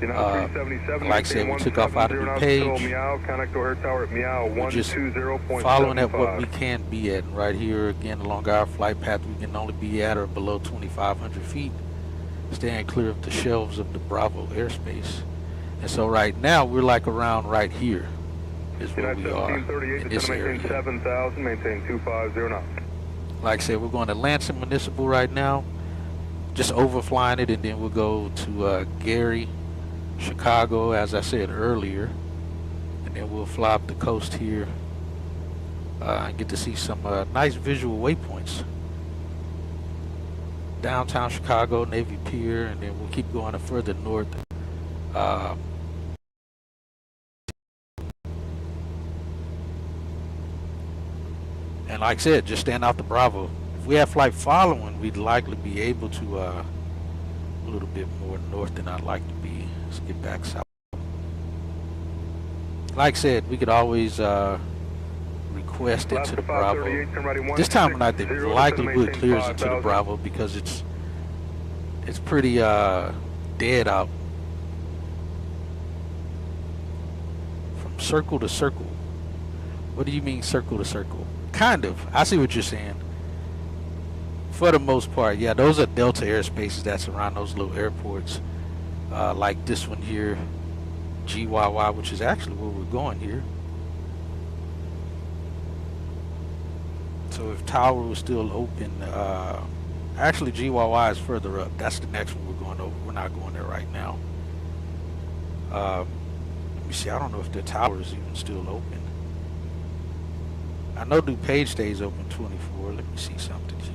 Like I said, we took off out of the page. We're just following at what we can be at. Right here, again, along our flight path, we can only be at or below 2,500 feet, staying clear of the shelves of the Bravo airspace. And so right now, we're like around right here is where we are in this area. 7,000, maintain 250 knots. Like I said, we're going to Lansing Municipal right now, just overflying it, and then we'll go to Gary, Chicago, as I said earlier, and then we'll fly up the coast here and get to see some nice visual waypoints. Downtown Chicago, Navy Pier, and then we'll keep going further north. And like I said, just stand out the Bravo. If we have flight following, we'd likely be able to a little bit more north than I'd like to be. Let's get back south. Like I said, we could always request into the Bravo. This time of night, the likelihood clears into the Bravo because it's pretty dead out. From circle to circle. What do you mean circle to circle? Kind of. I see what you're saying. For the most part, yeah, those are Delta airspaces that's around those little airports. Like this one here, GYY, which is actually where we're going here. So if Tower was still open, actually GYY is further up. That's the next one we're going over. We're not going there right now. Let me see, I don't know if the Tower is even still open. I know DuPage stays open 24. Let me see something here.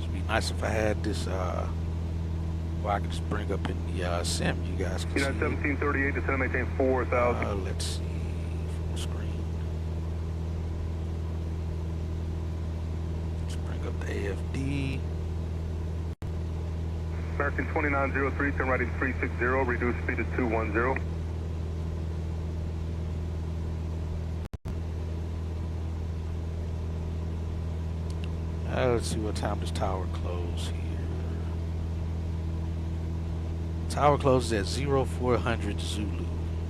It'd be nice if I had this, well, I could just bring up in the sim, you guys can see. 1738, descend maintain 4,000. Let's see, full screen. Let's bring up the AFD. American 2903, turn right in 360, reduce speed to 210. Let's see what time does Tower close here. Tower closes at 0400 Zulu,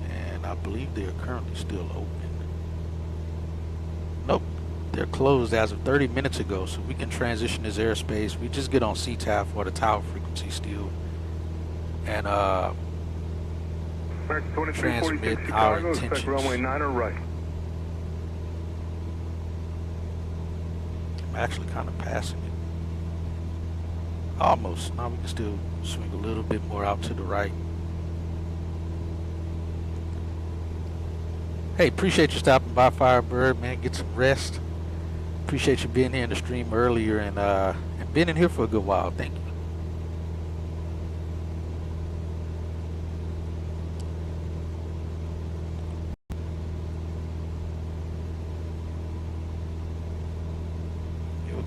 and I believe they are currently still open. Nope, they're closed as of 30 minutes ago, so we can transition this airspace. We just get on CTAF or the tower frequency still, and transmit our intentions. Runway 9 or right. I'm actually kind of passing it. Almost. Now we can still swing a little bit more out to the right. Hey, appreciate you stopping by, Firebird, man. Get some rest. Appreciate you being here in the stream earlier and being in here for a good while. Thank you.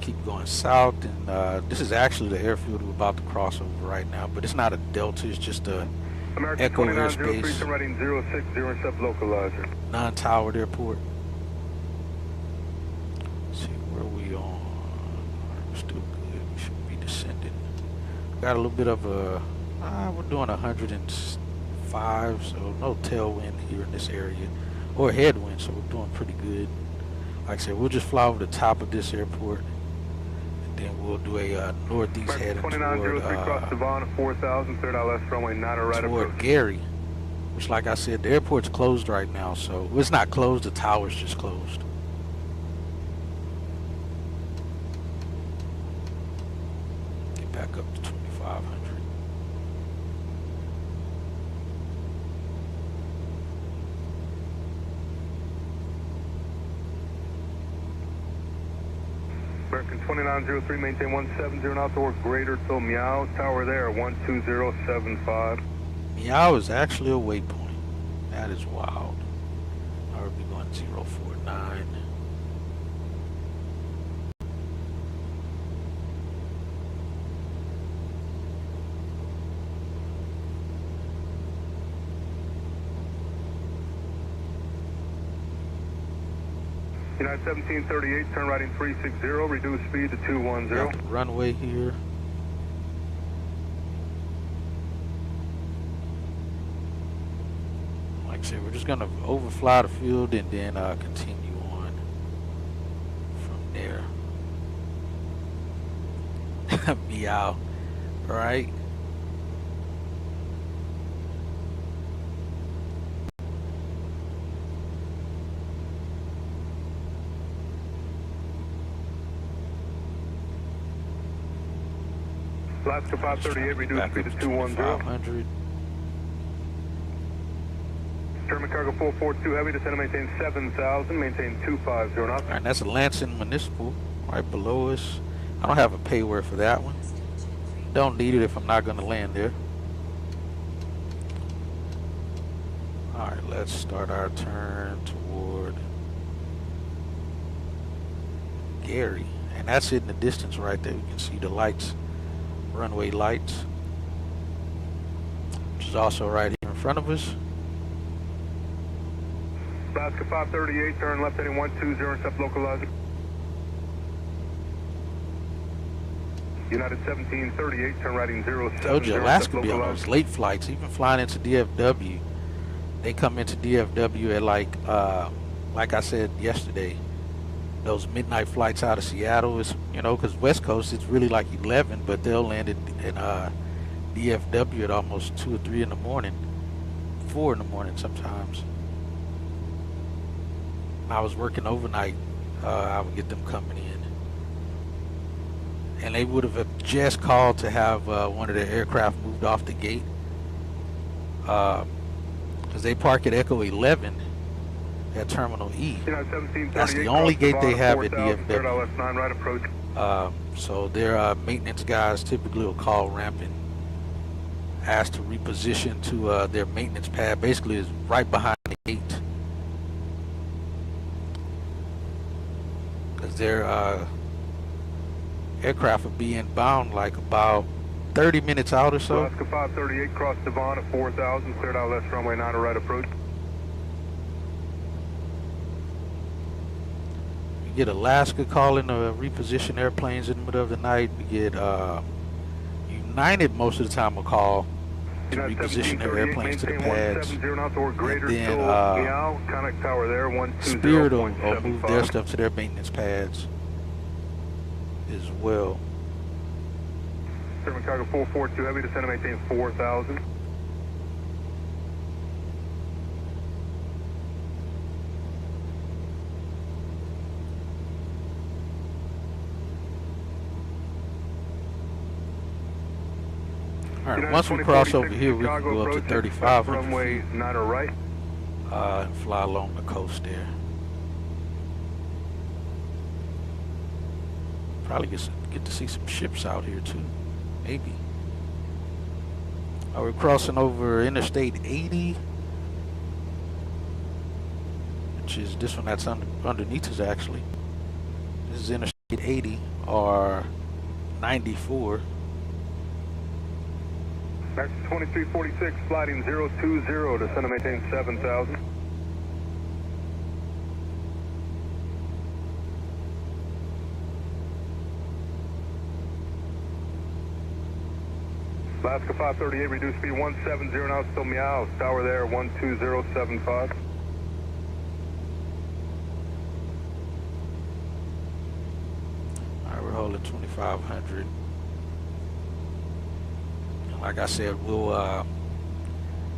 Keep going south, and this is actually the airfield we're about to cross over right now, but it's not a Delta, it's just a American Echo 2903, airspace, turn right in 060, intercept localizer. non-towered airport. Let's see, where are we on? We're still good, we should be descending. Got a little bit of a, we're doing 105, so no tailwind here in this area, or headwind, so we're doing pretty good. Like I said, we'll just fly over the top of this airport then we'll do a northeast heading toward 2903 cross Devon, 4000, cleared out left runway 9 right toward approach. Gary, which, like I said, the airport's closed right now, so it's not closed, the tower's just closed. Get back up to 2500. American 2903, maintain 170 out toward Greater till Meow, tower there, 12075. Meow is actually a waypoint. That is wild. Now we'll be going 049. United 1738, turn right in 360, reduce speed to 210. Got the runway here. Like I said, we're just gonna overfly the field and then continue on from there. Meow, right? Alaska 538, reduce speed to 210. 500. German cargo 442 heavy, descend and maintain 7000, maintain 250 knots. All right, that's a Lansing Municipal right below us. I don't have a pay word for that one. Don't need it if I'm not going to land there. All right, let's start our turn toward Gary. And that's it in the distance right there. You can see the lights, runway lights, which is also right here in front of us. Alaska 538, turn left heading 120, intercept localizer. United 1738, turn right in 07. Told you Alaska be on those late flights, even flying into DFW. They come into DFW at like I said yesterday, those midnight flights out of Seattle is, you know, because West Coast it's really like 11, but they'll land in DFW at almost 2 or 3 in the morning, 4 in the morning sometimes. When I was working overnight, I would get them coming in. And they would have just called to have one of their aircraft moved off the gate. Because they park at Echo 11 at Terminal E. That's the only gate they have at DFW. So their maintenance guys typically will call ramp and ask to reposition to their maintenance pad. Basically, is right behind the gate. Because their aircraft will be inbound like about 30 minutes out or so. Alaska 538, cross Devon at 4000, cleared out left runway 9 right approach. We get Alaska calling to reposition airplanes in the middle of the night. We get United most of the time will call to reposition their airplanes to the pads. And then Spirit will move their stuff to their maintenance pads as well. German cargo 442 heavy, descend and maintain 4000. All right, once we cross over here, we can go up to 3,500 runway 9 right. And fly along the coast there. Probably get to see some ships out here too, maybe. We're crossing over Interstate 80, which is this one that's underneath us actually. This is Interstate 80 or 94. Max 2346, sliding 020, descend and maintain 7000. Alaska 538, reduce speed 170 now, still Meow, tower there, 12075. Alright, we're holding 2500. And like I said, we'll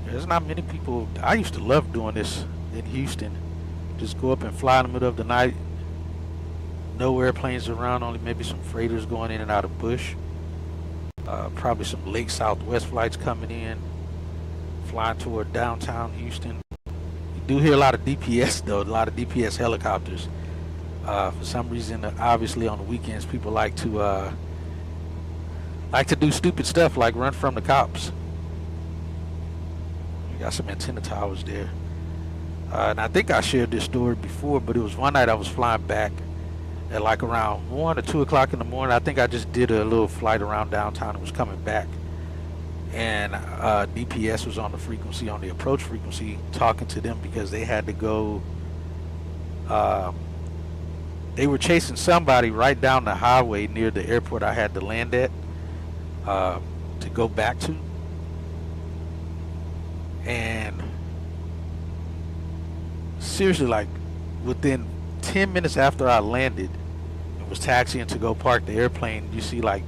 there's not many people. I used to love doing this in Houston. Just go up and fly in the middle of the night. No airplanes around, only maybe some freighters going in and out of Bush. Probably some Lake Southwest flights coming in, flying toward downtown Houston. You do hear a lot of DPS though, a lot of DPS helicopters. For some reason, obviously on the weekends, people like to do stupid stuff like run from the cops. We got some antenna towers there. And I think I shared this story before, but it was one night I was flying back at like around 1 or 2 o'clock in the morning. I think I just did a little flight around downtown and was coming back. And DPS was on the frequency, on the approach frequency, talking to them because they had to go. They were chasing somebody right down the highway near the airport I had to land at to go back to. And seriously, like within 10 minutes after I landed and was taxiing to go park the airplane, you see like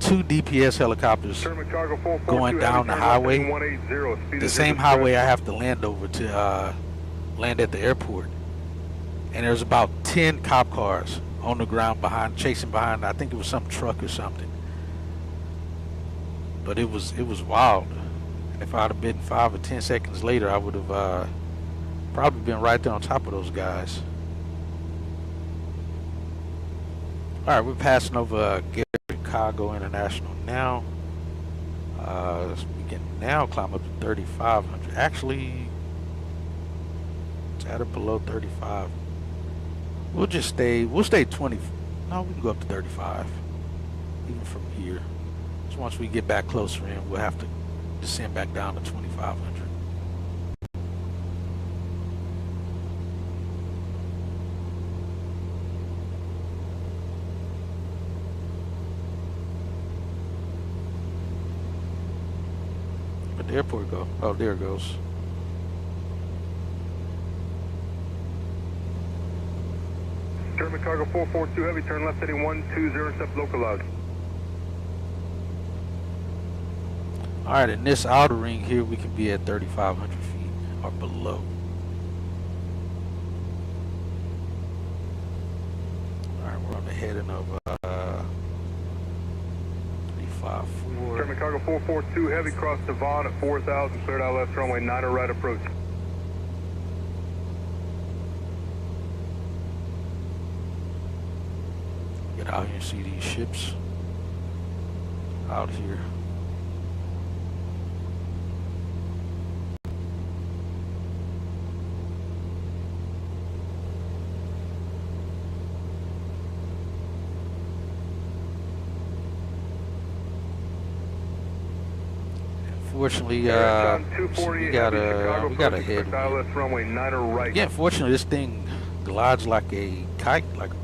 2 DPS helicopters going down the highway, the same highway I have to land over to land at the airport. And there's about 10 cop cars on the ground behind, chasing behind. I think it was some truck or something. But it was wild. And if I'd have been 5 or 10 seconds later, I would have probably been right there on top of those guys. All right, we're passing over Chicago International now. We can now climb up to 3,500. Actually, it's at or below 35. We'll stay 20. No, we can go up to 35, even from here. So once we get back closer in, we'll have to descend back down to 2,500. Where'd the airport go? Oh, there it goes. German cargo 442 heavy, turn left heading 120, step localized. Alright, in this outer ring here, we can be at 3,500 feet or below. Alright, we're on the heading of 354. German cargo 442 heavy, cross Devon at 4,000, cleared out left runway 9 right approach. Get out here and see these ships out here. Unfortunately, we got a headwind. Yeah, unfortunately, this thing glides like a kite, like a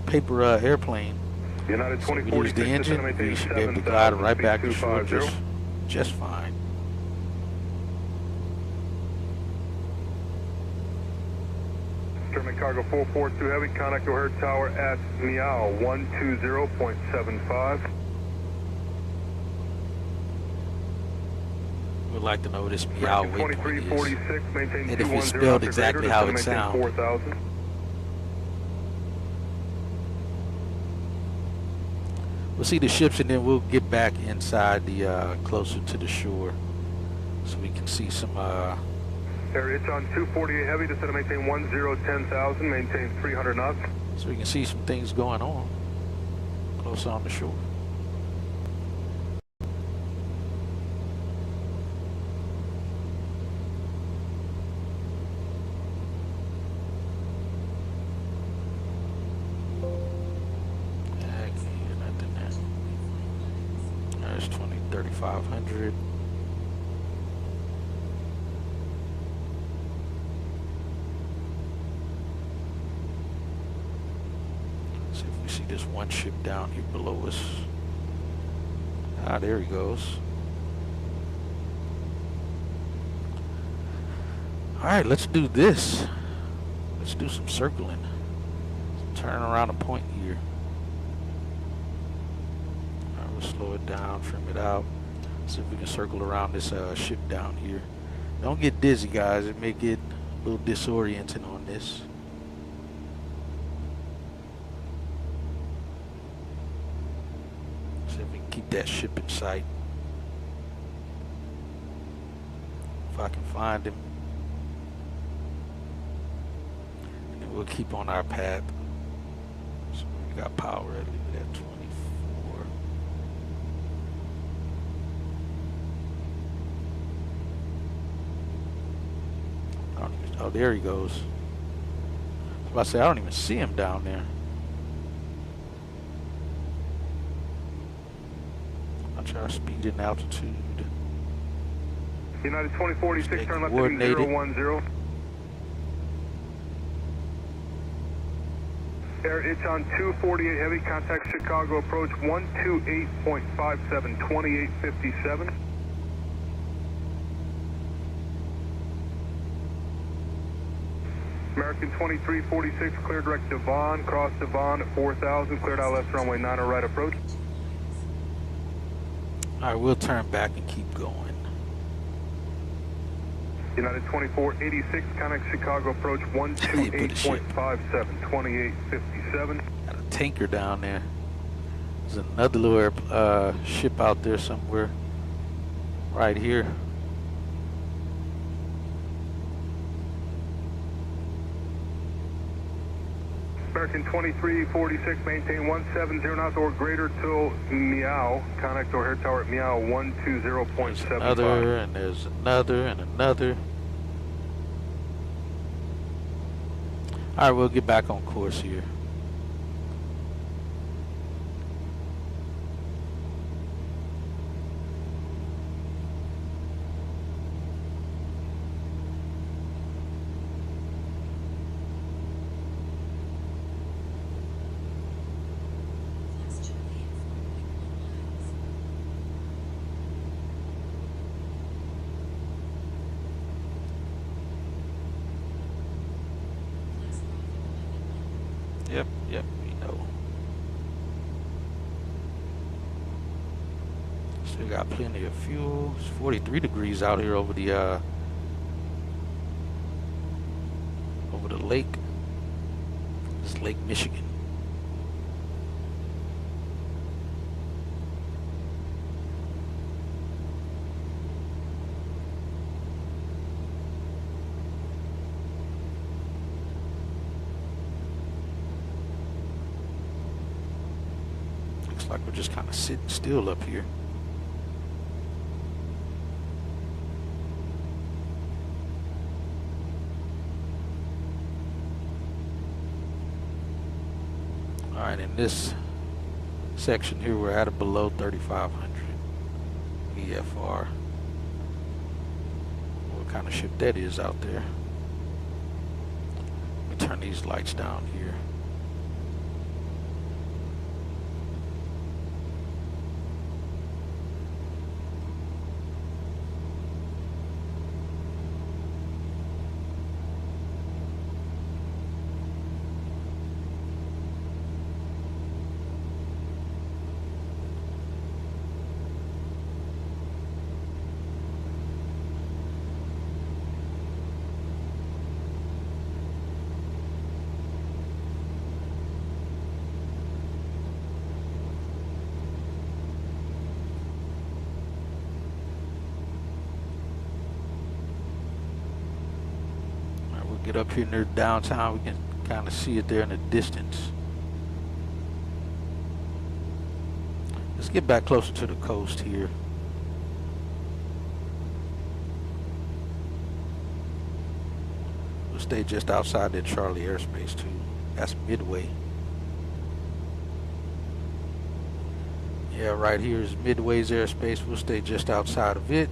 paper airplane. United So we use the engine, we should be able to glide right back to shore just fine. German cargo 442 heavy, contact O'Hare Tower at Meow 120.75. We'd like to know what this meow waypoint is, 2346, maintain and if it's spelled exactly how it sounds. 4,000. We'll see the ships and then we'll get back inside the closer to the shore, so we can see some. It's on 248 heavy, descend to maintain 10,000, maintain 300 knots. So we can see some things going on close on the shore. There's 3,500. See if we see this one ship down here below us. Ah, there he goes. Alright, let's do this. Let's do some circling. Turn around a point here. slow it down, trim it out. See if we can circle around this ship down here. Don't get dizzy, guys. It may get a little disorienting on this. See if we can keep that ship in sight. If I can find him. And then we'll keep on our path. So we got power at leave it at 24. Oh, there he goes. I was about to say, I don't even see him down there. I'll try to speed in altitude. United 2046, Stay turn left coordinated. heading 010. Air, it's on 248 heavy, contact Chicago approach 128.57, 2857. American 2346, clear direct Devon, cross Devon at 4000, cleared out left runway 90 right approach. Alright, we'll turn back and keep going. United 2486, contact Chicago approach 128.57, 2857. Got a tanker down there. There's another little ship out there somewhere. Right here. American 2346, maintain 170 knots or greater till Meow. Contact O'Hare Tower at Meow 120.75. Another, and there's another, and another. Alright, we'll get back on course here. Flex Charlie at 4.1 miles. Flex Bravo 11 miles. Yep, we know. Still got plenty of fuel. It's 43 degrees out here over the lake. It's Lake Michigan. Looks like we're just kind of sitting still up here. Alright, in this section here, we're at a below 3,500 VFR. What kind of ship that is out there. Let me turn these lights down here. Get up here near downtown, we can kind of see it there in the distance. Let's get back closer to the coast here. We'll stay just outside that Charlie airspace too. That's Midway. Yeah, right here is Midway's airspace. We'll stay just outside of it.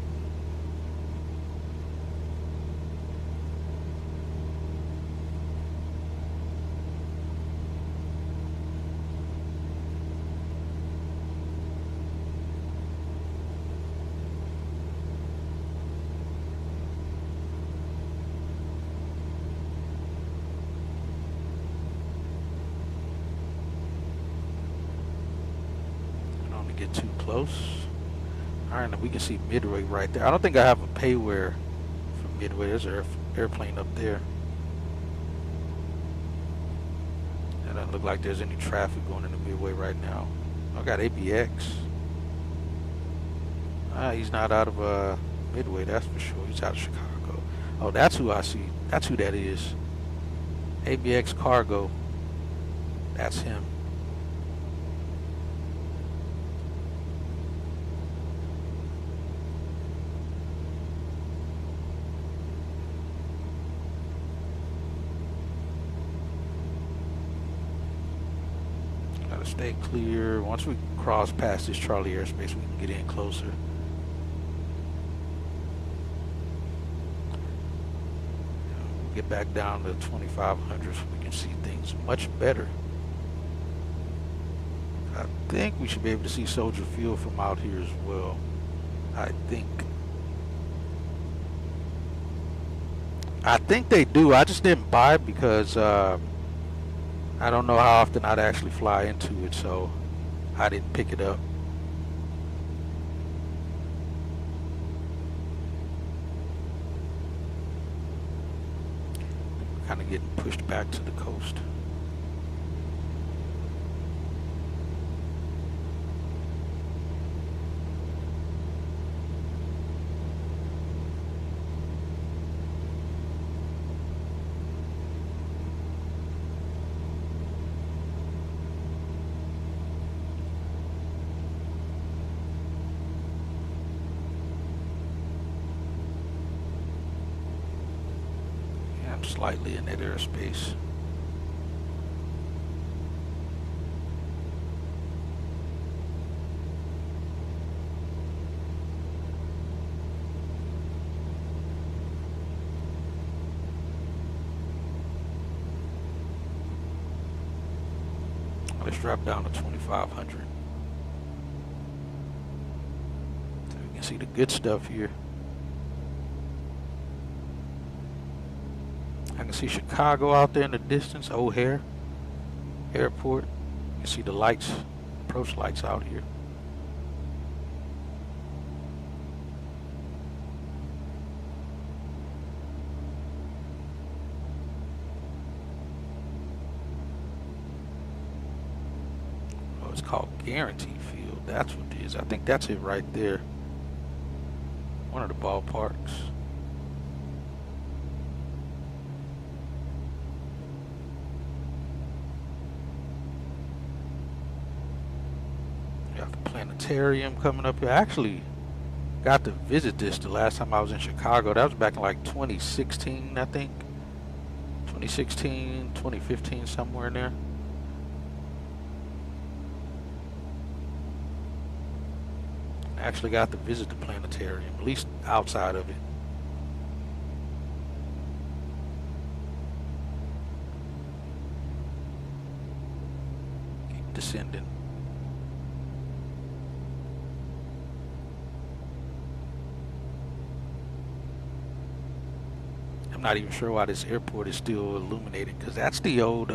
Get too close. close. Alright, now we can see Midway right there. I don't think I have a payware for Midway. There's an airplane up there. It doesn't look like there's any traffic going into Midway right now. I got ABX. He's not out of Midway, that's for sure. He's out of Chicago. Oh, that's who I see. That's who that is. ABX Cargo. That's him. Gotta stay clear. Once we cross past this Charlie airspace, we can get in closer. Get back down to 2500 so we can see things much better. I think we should be able to see Soldier Field from out here as well. I think they do. I just didn't buy it because I don't know how often I'd actually fly into it, so I didn't pick it up. Kind of getting pushed back to the coast. Slightly in that airspace. Let's drop down to 2500. So we can see the good stuff here. I can see Chicago out there in the distance, O'Hare Airport. You can see the lights, approach lights out here. Oh, it's called Guarantee Field. That's what it is. I think that's it right there. One of the ballparks. Planetarium coming up here. I actually got to visit this the last time I was in Chicago. That was back in like 2016, I think. 2016, 2015, somewhere in there. I actually got to visit the planetarium, at least outside of it. Keep descending. Not even sure why this airport is still illuminated, because that's the old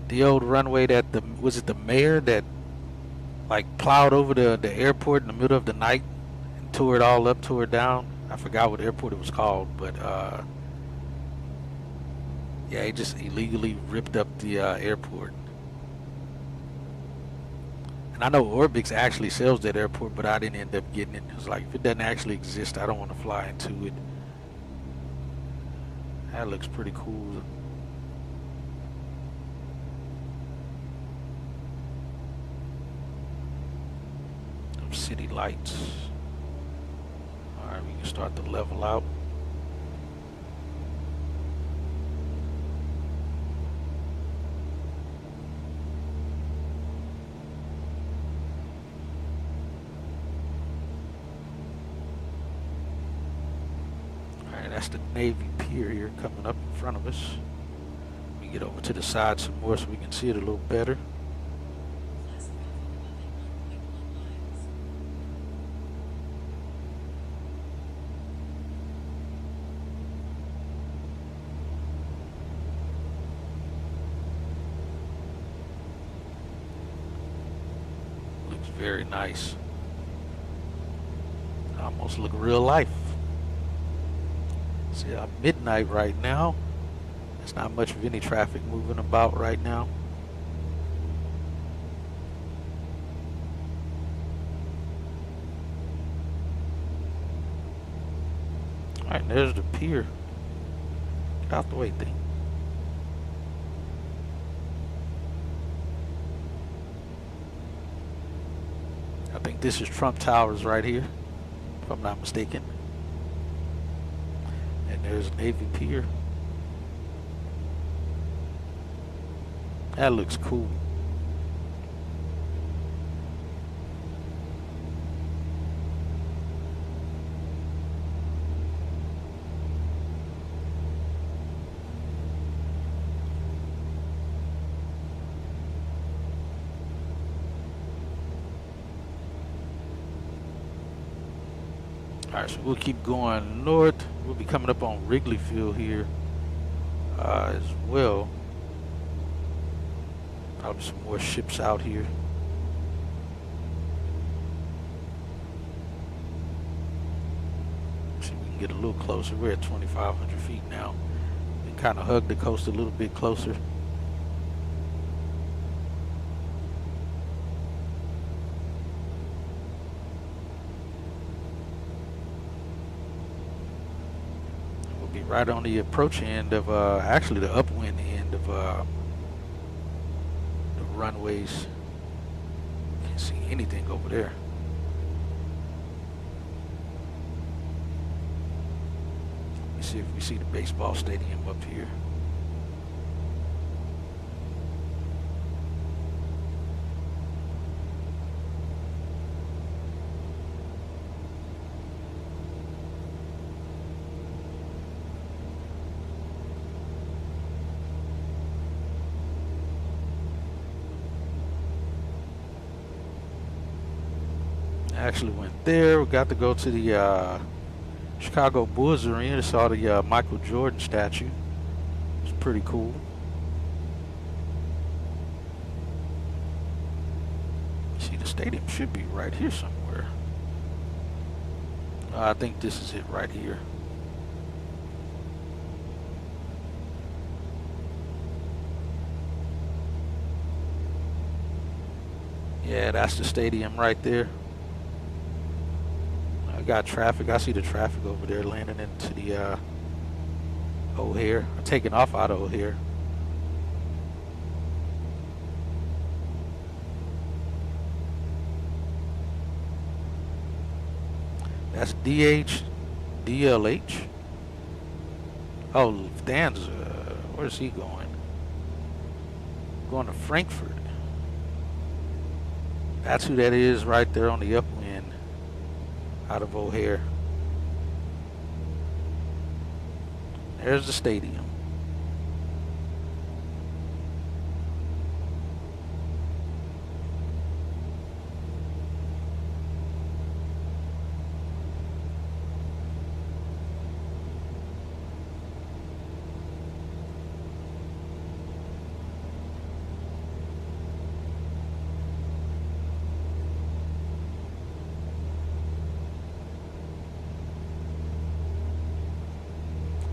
runway that was it the mayor that like plowed over the airport in the middle of the night and tore it all up, tore it down. I forgot what airport it was called, but yeah, he just illegally ripped up the airport. And I know Orbix actually sells that airport, but I didn't end up getting it. It's like, if it doesn't actually exist, I don't want to fly into it. That looks pretty cool. Some city lights. Alright, we can start to level out. That's the Navy pier here coming up in front of us. We get over to the side some more so we can see it a little better. Very nice. Almost look real life. See, midnight right now. There's not much of any traffic moving about right now. Alright, there's the pier. Get out the way, thing. I think this is Trump Towers right here, if I'm not mistaken. And there's Navy Pier. That looks cool. Alright, so we'll keep going north. We'll be coming up on Wrigley Field here as well. Probably some more ships out here. See if we can get a little closer. We're at 2,500 feet now. We kind of hug the coast a little bit closer. We'll be right on the approach end of, actually the upwind end of the runways. Can't see anything over there. Let me see if we see the baseball stadium up here. Actually went there. We got to go to the Chicago Bulls Arena. Saw the Michael Jordan statue. It's pretty cool. See, the stadium should be right here somewhere. I think this is it right here. Yeah, that's the stadium right there. I got traffic. I see the traffic over there landing into the O'Hare. I'm taking off out of O'Hare. That's DLH. Oh, Lufthansa. Where's he going? Going to Frankfurt. That's who that is right there on the upwind out of O'Hare. There's the stadium.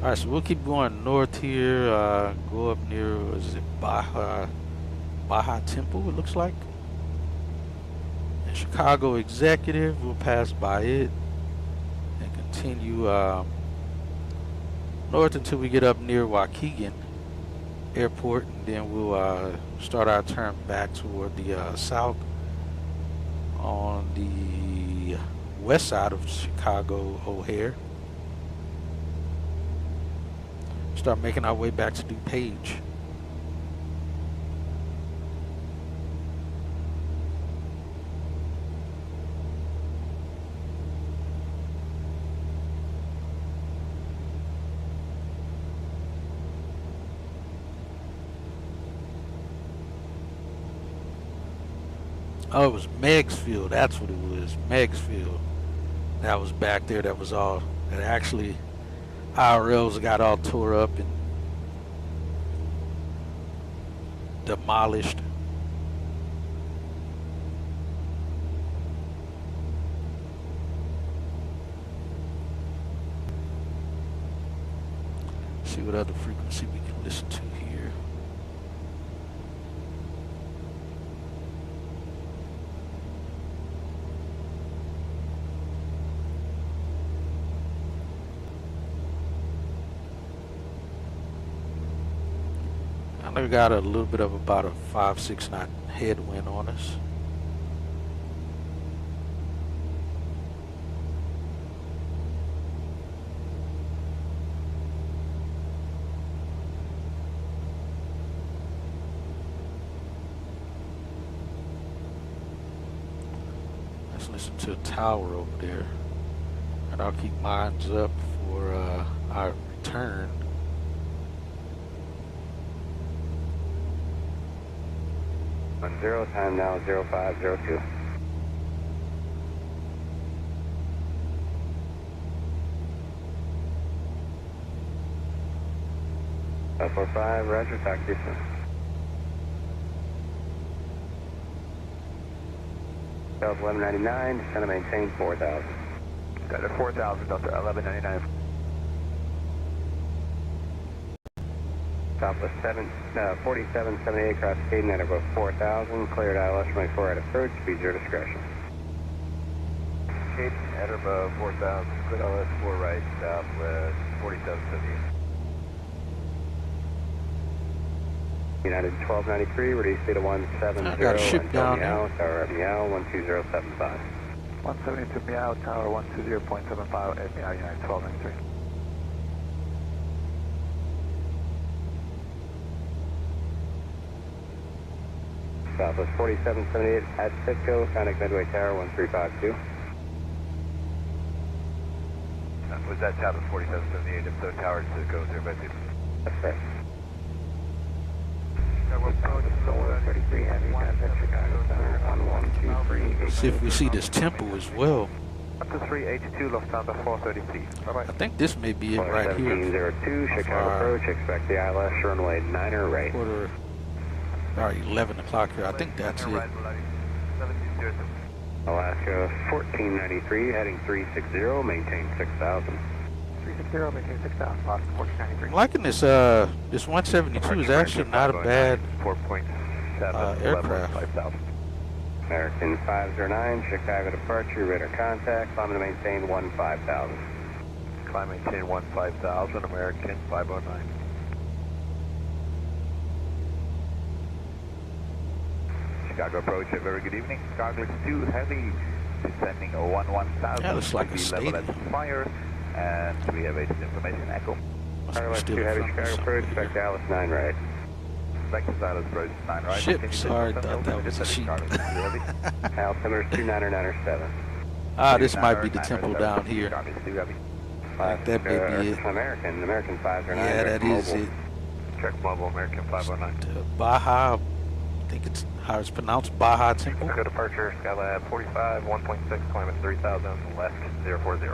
Alright, so we'll keep going north here, go up near, what is it, Baja Temple, it looks like. And Chicago Executive, we'll pass by it and continue north until we get up near Waukegan Airport, and then we'll start our turn back toward the south on the west side of Chicago O'Hare. Start making our way back to DuPage. Oh, it was Meigs Field. That's what it was. Meigs Field. That was back there. That was all. That actually IRLs got all tore up and demolished. see what other frequency we can listen to here. I know we got a little bit of about a 5-6 knot headwind on us. Let's listen to a tower over there, and I'll keep mines up for our return. Zero, time now 0502. Up 45, roger, talk to you soon. Delta 1199, descend to maintain 4000. Delta 4000, Delta 1199. Southwest 4778 across Caden at above 4000, cleared ILS 24 at approach, speed your discretion. Caden at above 4000, cleared ILS 4 right, Southwest 4778. United 1293, reduce speed to 170. I got a ship down Meow, here. tower at Meow, 12075. 172 Meow, tower 120.75 at Meow, United 1293. Southwest 4778 at Cisco, contact Midway Tower 1352. Was that Southwest 4778, if so, tower Cisco 052? That's right. See if we see this temple as well. Up to 382, Lufthansa 430, please. Bye-bye. I think this may be it right here. 1702, Chicago approach, expect the ILS runway 9er right. Quarter, or 11 o'clock here. I think that's it. Alaska 1493, heading 360, maintain 6000. 360, maintain 6000, Alaska 1493. I'm liking this. This 172 is actually not a bad 4.7 aircraft. 5000. American 509, Chicago departure, radar contact, climb to maintain 15,000. Climb maintain 15,000, American 509. Chicago approach, a very good evening. Skyglitch 2 heavy, descending 11,000. Yeah, looks like a level stadium. at fire, and we have a information echo. Must be ILS 2 still heavy, from Chicago somewhere approach, here. expect Dallas 9 right. Vector Silas approach 9 right. Ship, Continue sorry, to thought that was a sheep. Altimeter 2997. Ah, this might be the temple down here. Alaska, That may be it. American 509. Yeah, that is it. Check mobile, American 509. The Baja, I think it's how it's pronounced, Baja Temple. Chicago departure, Skylab 45, 1.6, climb at 3,000, left 040.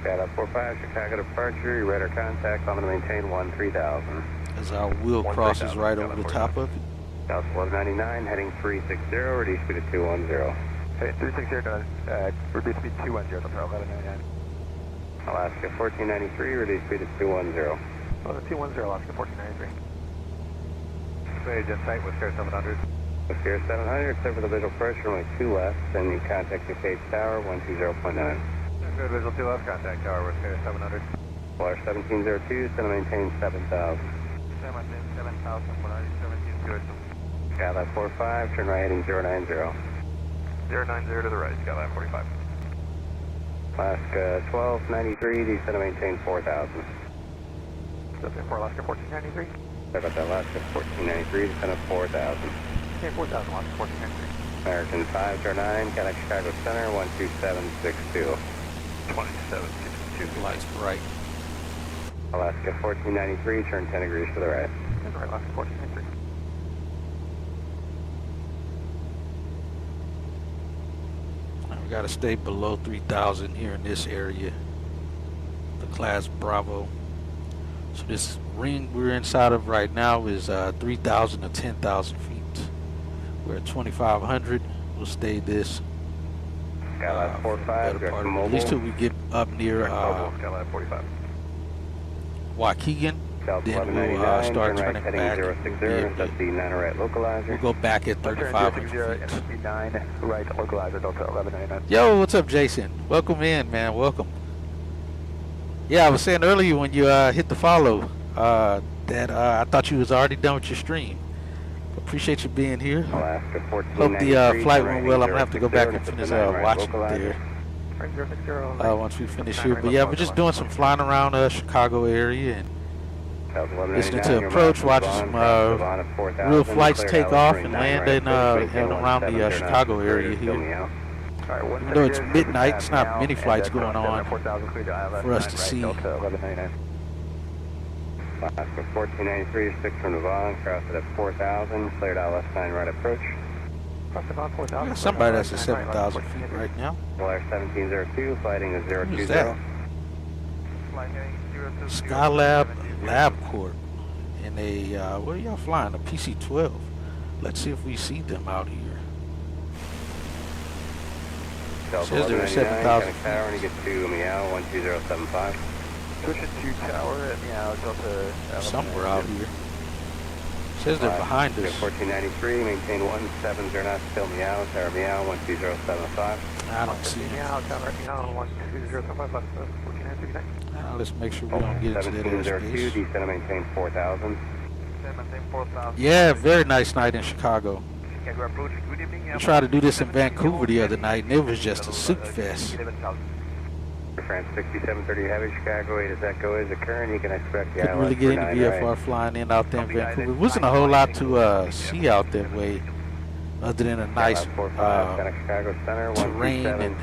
Skylab 45, Chicago departure, your radar contact, I'm going to maintain 3000. As our wheel crosses right over the top of it. South 1199, heading 360, reduce speed to 210. Hey, 360, reduce speed 210, November 1199. Alaska 1493, reduce speed to 210. Oh, the 210, Alaska 1493. Stage in sight with Sierra 700. With Sierra 700, except for the visual pressure, only 2 left, then you contact your page tower, 120.9. Good, visual 2 left, contact tower with Sierra 700. Flyer 1702, going to maintain 7,000. 7,000, 17, good. Skylab 45, turn right heading 090. 090 to the right, Skylab 45. Alaska 1293, descend to maintain 4,000. Subject for Alaska 1493. Sorry about that, Alaska 1493, descend to 4,000. Okay, 4,000, Alaska 1493. American 509, contact Chicago Center, 12762. 2762. Lights bright. Alaska 1493, turn 10 degrees to the right. That's right, Alaska 1493. We got to stay below 3,000 here in this area, the class Bravo. So this ring we're inside of right now is 3,000 to 10,000 feet. We're at 2,500. We'll stay this Skylab for the 45, better direct part to of, mobile. at least till we get up near Skylab 45. Waukegan. South then we'll 1199, start turn right turning heading back. 060, intercept the 9 right localizer. We'll go back at 3,500 feet. NSC 9, right localizer, Delta 1199. Yo, what's up, Jason? Welcome in, man. Welcome. Yeah, I was saying earlier when you hit the follow that I thought you was already done with your stream. Appreciate you being here. Alaska Hope 1493, the flight turn went right well. I'm heading gonna have to go back and 060, finish intercept the 9 right watching localizer. there once we finish here. But yeah, we're just doing some flying around Chicago area and South 1199, listening to your approach, miles watching some Savannah 4000, real flights cleared take Alice off Marine and 9 land right in approach, and around the 1709, Chicago area still here. meow. Even though it's midnight, it's not many flights going on for us to see. Alaska 1493, 6 from Nevada, cross it at 4000, cleared out left 9 right approach. I got somebody that's at 7,000 feet right now. Flyer 1702, fighting is Who's 020. that? Skylab LabCorp in a what are y'all flying? A PC-12. Let's see if we see them out here. Says they're at 7,000 feet. Tower, and you get to Meow 12075. Switching to tower at Meow, Delta Somewhere out here. Says they're behind us. 1493, maintain 170 knots, still Meow, Tower Meow 12075. I don't see them. Meow, tower Meow, 12075, left 1493. Let's make sure we don't get into that 1702, airspace. descend and maintain 4000. Maintain 4000. Yeah, very nice night in Chicago. We tried to do this in Vancouver the other night, and it was just a soup fest. France 6730 Heavy, Chicago 8 as Echo is occurring. You can expect the Couldn't really get any VFR flying in out there in Vancouver. It wasn't a whole lot to see out that way, other than a nice terrain and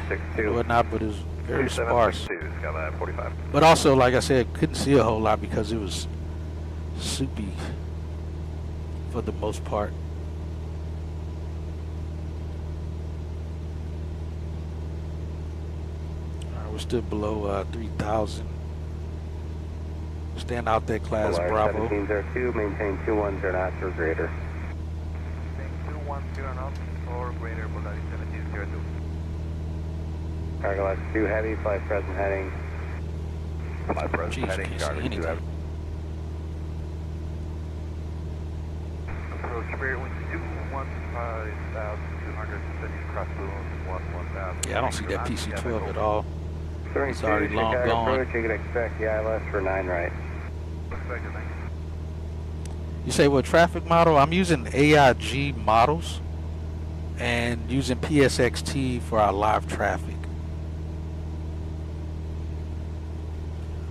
whatnot, but it was very sparse. But also, like I said, couldn't see a whole lot because it was soupy for the most part. We're still below 3,000. Stand out that class Bravo. 1702, maintain 210 knots or greater. Maintain 210 knots or greater, Bulgari 1702. Cargo Alaska 2 Heavy, flight present heading. Flight present Jeez, heading, can't see Cargo 2 anything. Heavy. Approach Spirit wind 215,200, steady cross boom 1000. Yeah, I don't see that PC-12 at all. During It's already long Chicago gone. approach, you can expect the ILS for 9 right. You say what traffic model? I'm using AIG models and using PSXT for our live traffic.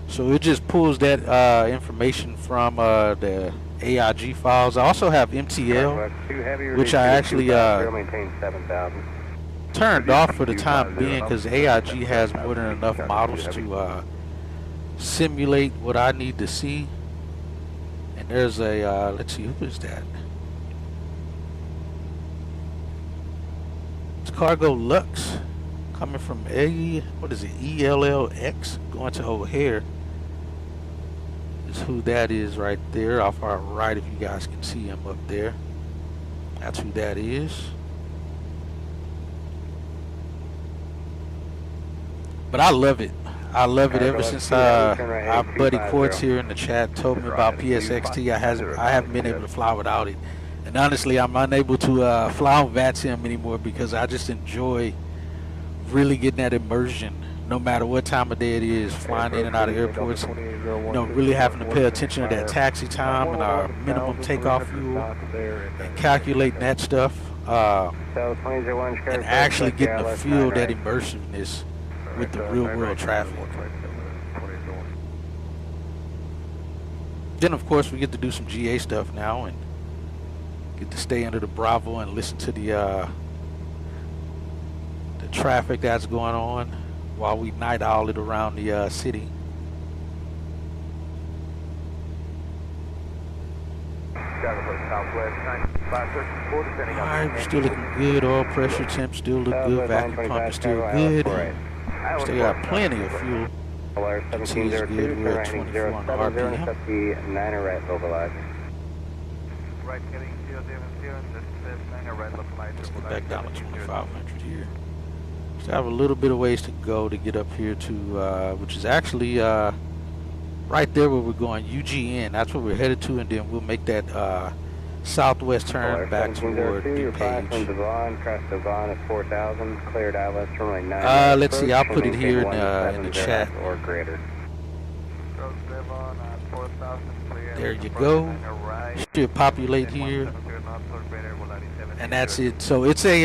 So it just pulls that information from the AIG files. I also have MTL, which I actually maintain 7,000. turned off for the time being because AIG has more than enough models to simulate what I need to see. And there's a let's see, who is that? It's Cargo Lux coming from what is it, ELLX going to O'Hare is who that is right there off our right, if you guys can see him up there. That's who that is. But I love it. I love it ever since our buddy Quartz here in the chat told me about PSXT. I haven't been able to fly without it. And honestly, I'm unable to fly on VATSIM anymore because I just enjoy really getting that immersion no matter what time of day it is, flying in and out of airports. And, you know, really having to pay attention to that taxi time and our minimum takeoff fuel and calculating that stuff. And actually getting to feel that immersiveness with the real world traffic. Then of course we get to do some GA stuff now and get to stay under the Bravo and listen to the traffic that's going on while we night owl it around the city. Alright, we're still looking good. Oil pressure temp still look good. Vacuum pump is still good. Still got plenty of fuel. See it's good. We're at 24 on the RPM. Let's get back down to 2,500 here. Still have a little bit of ways to go to get up here to, which is actually right there where we're going, UGN. That's where we're headed to, and then we'll make that southwest turn back toward Your flight from DuPage. Devon, crest Devon at 4,000, cleared ILS runway 9. Let's see, I'll put it here in the chat. Or greater. Cross Devon at 4,000, clear. There you go. Right. Should populate here, 170 knots or greater, Volaris 70. and that's it. So it's a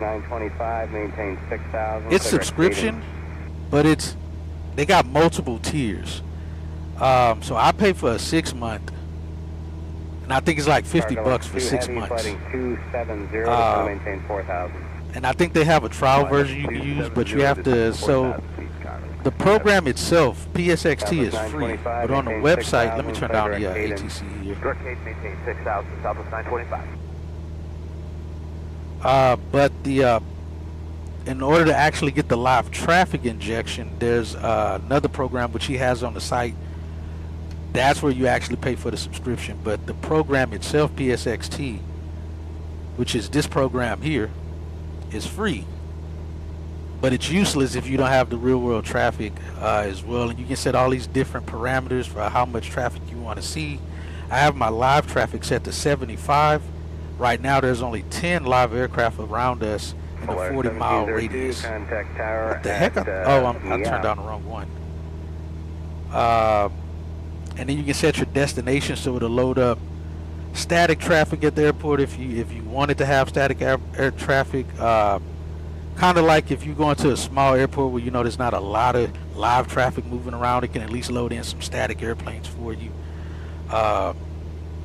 925, maintain 6,000. it's subscription, but they got multiple tiers. So I pay for a 6 month, and I think it's like $50 for 6 months. Fighting 270, maintain 4,000. And I think they have a trial version you can use, but you have to. So the program itself, PSXT, is free, but on the website, let me turn down the ATC here. Direct gauge, maintain 6,000, Southwest 925. But in order to actually get the live traffic injection, there's another program which he has on the site. That's where you actually pay for the subscription. But the program itself, PSXT, which is this program here, is free. But it's useless if you don't have the real world traffic as well. And you can set all these different parameters for how much traffic you want to see. I have my live traffic set to 75. Right now there's only 10 live aircraft around us in a 40-mile radius. Contact tower What the heck? I turned down the wrong one. And then you can set your destination so it'll load up static traffic at the airport if you wanted to have static air traffic. Kind of like if you go into a small airport where you know there's not a lot of live traffic moving around, it can at least load in some static airplanes for you.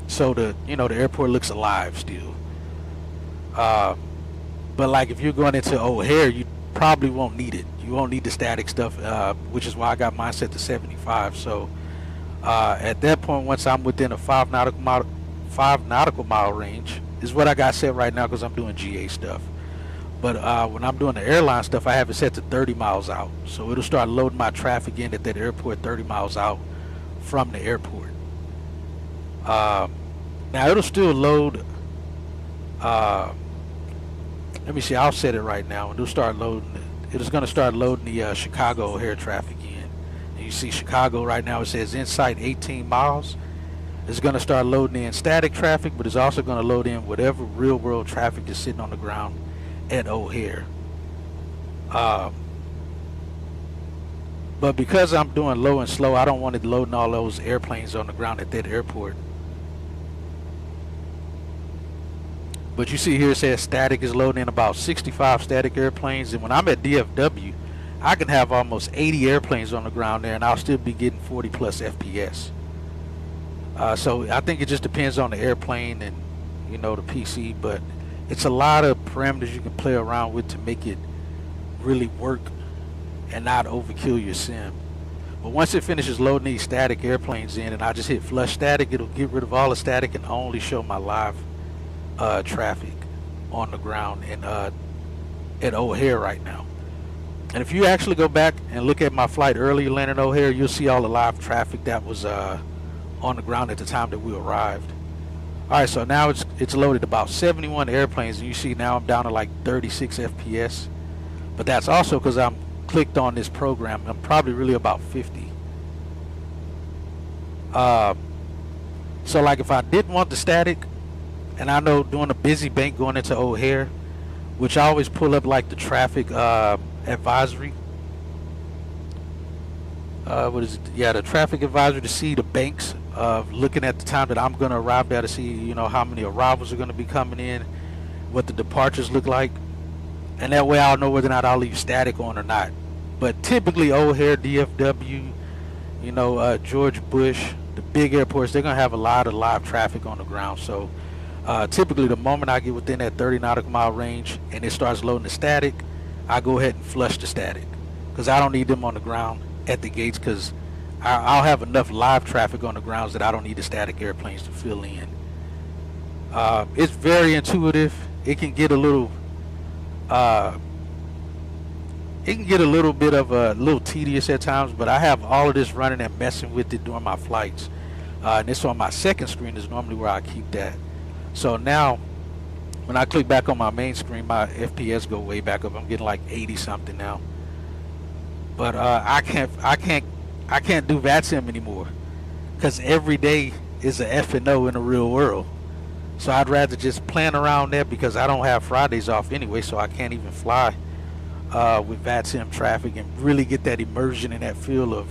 So the airport looks alive still. But like if you're going into O'Hare, you probably won't need it. You won't need the static stuff, which is why I got mine set to 75. So at that point, once I'm within a 5 nautical mile range, is what I got set right now because I'm doing GA stuff. But when I'm doing the airline stuff, I have it set to 30 miles out. So it'll start loading my traffic in at that airport 30 miles out from the airport. Now it'll still load. Let me see. I'll set it right now, and it'll start loading. It is going to start loading the Chicago O'Hare traffic in. And you see Chicago right now. It says inside 18 miles. It's going to start loading in static traffic, but it's also going to load in whatever real-world traffic is sitting on the ground at O'Hare. But because I'm doing low and slow, I don't want it loading all those airplanes on the ground at that airport. But you see here it says static is loading in about 65 static airplanes, and when I'm at DFW, I can have almost 80 airplanes on the ground there, and I'll still be getting 40 plus FPS. So I think it just depends on the airplane and the PC, but it's a lot of parameters you can play around with to make it really work and not overkill your sim. But once it finishes loading these static airplanes in and I just hit flush static, it'll get rid of all the static and only show my live traffic on the ground and at O'Hare right now. And if you actually go back and look at my flight earlier landing at O'Hare, you'll see all the live traffic that was on the ground at the time that we arrived. Alright, so now it's loaded about 71 airplanes, and you see now I'm down to like 36 FPS. But that's also because I'm clicked on this program. I'm probably really about 50. So like if I didn't want the static, and I know doing a busy bank going into O'Hare, which I always pull up like the traffic advisory. What is it? Yeah, the traffic advisory to see the banks of looking at the time that I'm going to arrive there to see, how many arrivals are going to be coming in, what the departures look like. And that way I'll know whether or not I'll leave static on or not. But typically O'Hare, DFW, George Bush, the big airports, they're going to have a lot of live traffic on the ground. So typically the moment I get within that 30 nautical mile range and it starts loading the static, I go ahead and flush the static because I don't need them on the ground at the gates, because I'll have enough live traffic on the grounds that I don't need the static airplanes to fill in. It's very intuitive. It can get a little bit of a little tedious at times, but I have all of this running and messing with it during my flights. And it's on my second screen is normally where I keep that. So now when I click back on my main screen, my FPS go way back up. I'm getting like 80 something now. But I I can't do VATSIM anymore because every day is a F&O in the real world. So I'd rather just plan around that because I don't have Fridays off anyway, so I can't even fly with VATSIM traffic and really get that immersion and that feel of,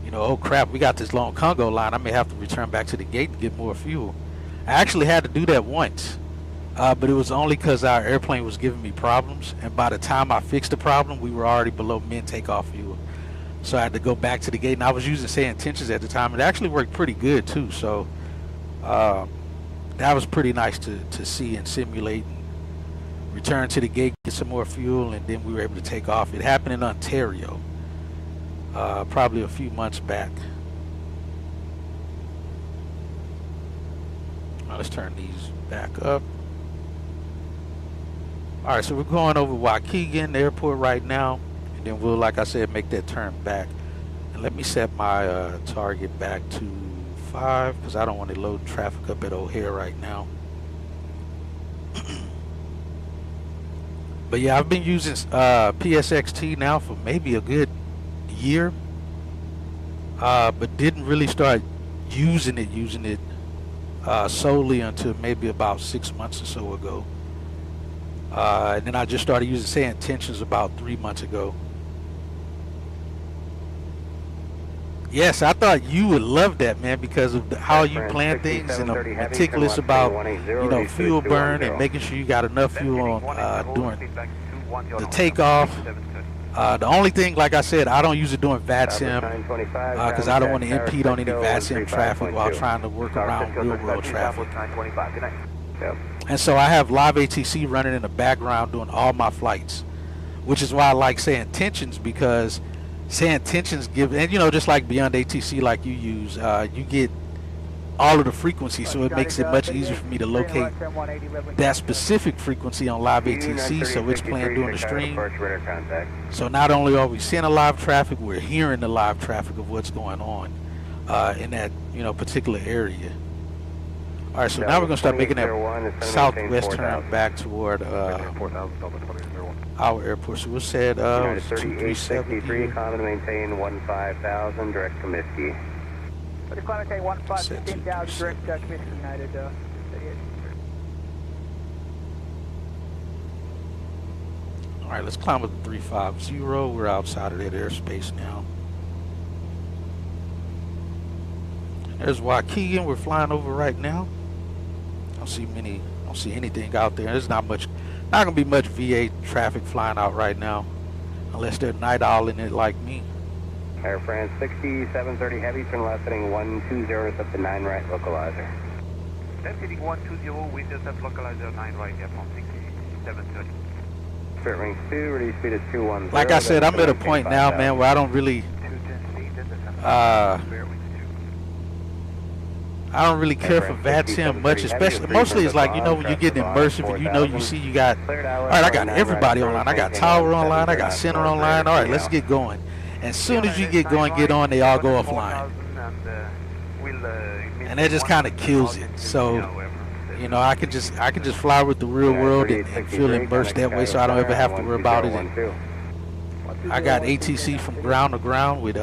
you know, oh crap, we got this long Congo line. I may have to return back to the gate and get more fuel. I actually had to do that once, but it was only because our airplane was giving me problems, and by the time I fixed the problem, we were already below min takeoff fuel. So I had to go back to the gate, and I was using say intentions at the time. It actually worked pretty good too, so that was pretty nice to see and simulate and return to the gate, get some more fuel, and then we were able to take off. It happened in Ontario, probably a few months back. Now let's turn these back up. All right, so we're going over Waukegan Airport right now, and then we'll, like I said, make that turn back. And let me set my target back to 5 because I don't want to load traffic up at O'Hare right now. But yeah, I've been using PSXT now for maybe a good year, but didn't really start using it solely until maybe about 6 months or so ago. And then I just started using say intentions about 3 months ago. Yes, I thought you would love that, man, because of how you plan things and are meticulous about, you know, fuel burn and making sure you got enough fuel on during the takeoff. The only thing, like I said, I don't use it during VATSIM because I don't want to impede on any VATSIM traffic while trying to work around real world traffic. And so I have live ATC running in the background doing all my flights, which is why I like say intentions, because say intentions give, and you know, just like beyond ATC like you use, you get all of the frequency, so it makes it much easier for me to locate that specific frequency on live ATC, so it's playing during the stream. So not only are we seeing a live traffic, we're hearing the live traffic of what's going on in that, you know, particular area. All right, so now we're going to start making that southwest turn back toward our airport. So we'll set 237 here. Common maintain 15,000 direct Comiskey. Climate 15,000 direct Comiskey United. All right, let's climb with the 350. We're outside of that airspace now. There's Waukegan we're flying over right now. Don't see anything out there. There's not gonna be much VA traffic flying out right now, unless they're night owling it like me. Air France 6730 heavy, turn left heading 120, up to 9 right localizer. Left heading 120 with intercept localizer 9 right, Air France 6730. Spirit range 2, release speed is 210. Like I said, I'm at a point now, man, where I don't really care for VATSIM much, especially mostly it's like, you know, when you get immersive and you know, you see you got, all right, I got everybody online, I got Tower online, I got Center online, all right, let's get going. As soon as you get going, get on, they all go offline, and that just kind of kills it. So, you know, I can just fly with the real world and feel immersed that way, so I don't ever have to worry about it. And I got ATC from ground to ground with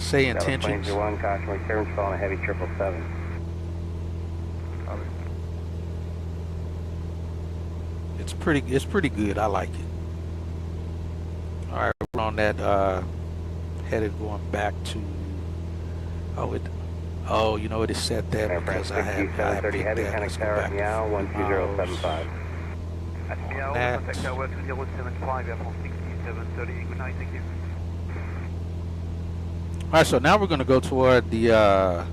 say intentions. Heavy 777. It's pretty good. I like it. All right, we're on that headed going back to. Oh, you know, it is set that because I have picked that. Let's go back Meow 12075. At Meow, contact tower 2075, Air France 6730. Good night, thank you. All right, so now we're going to go toward the.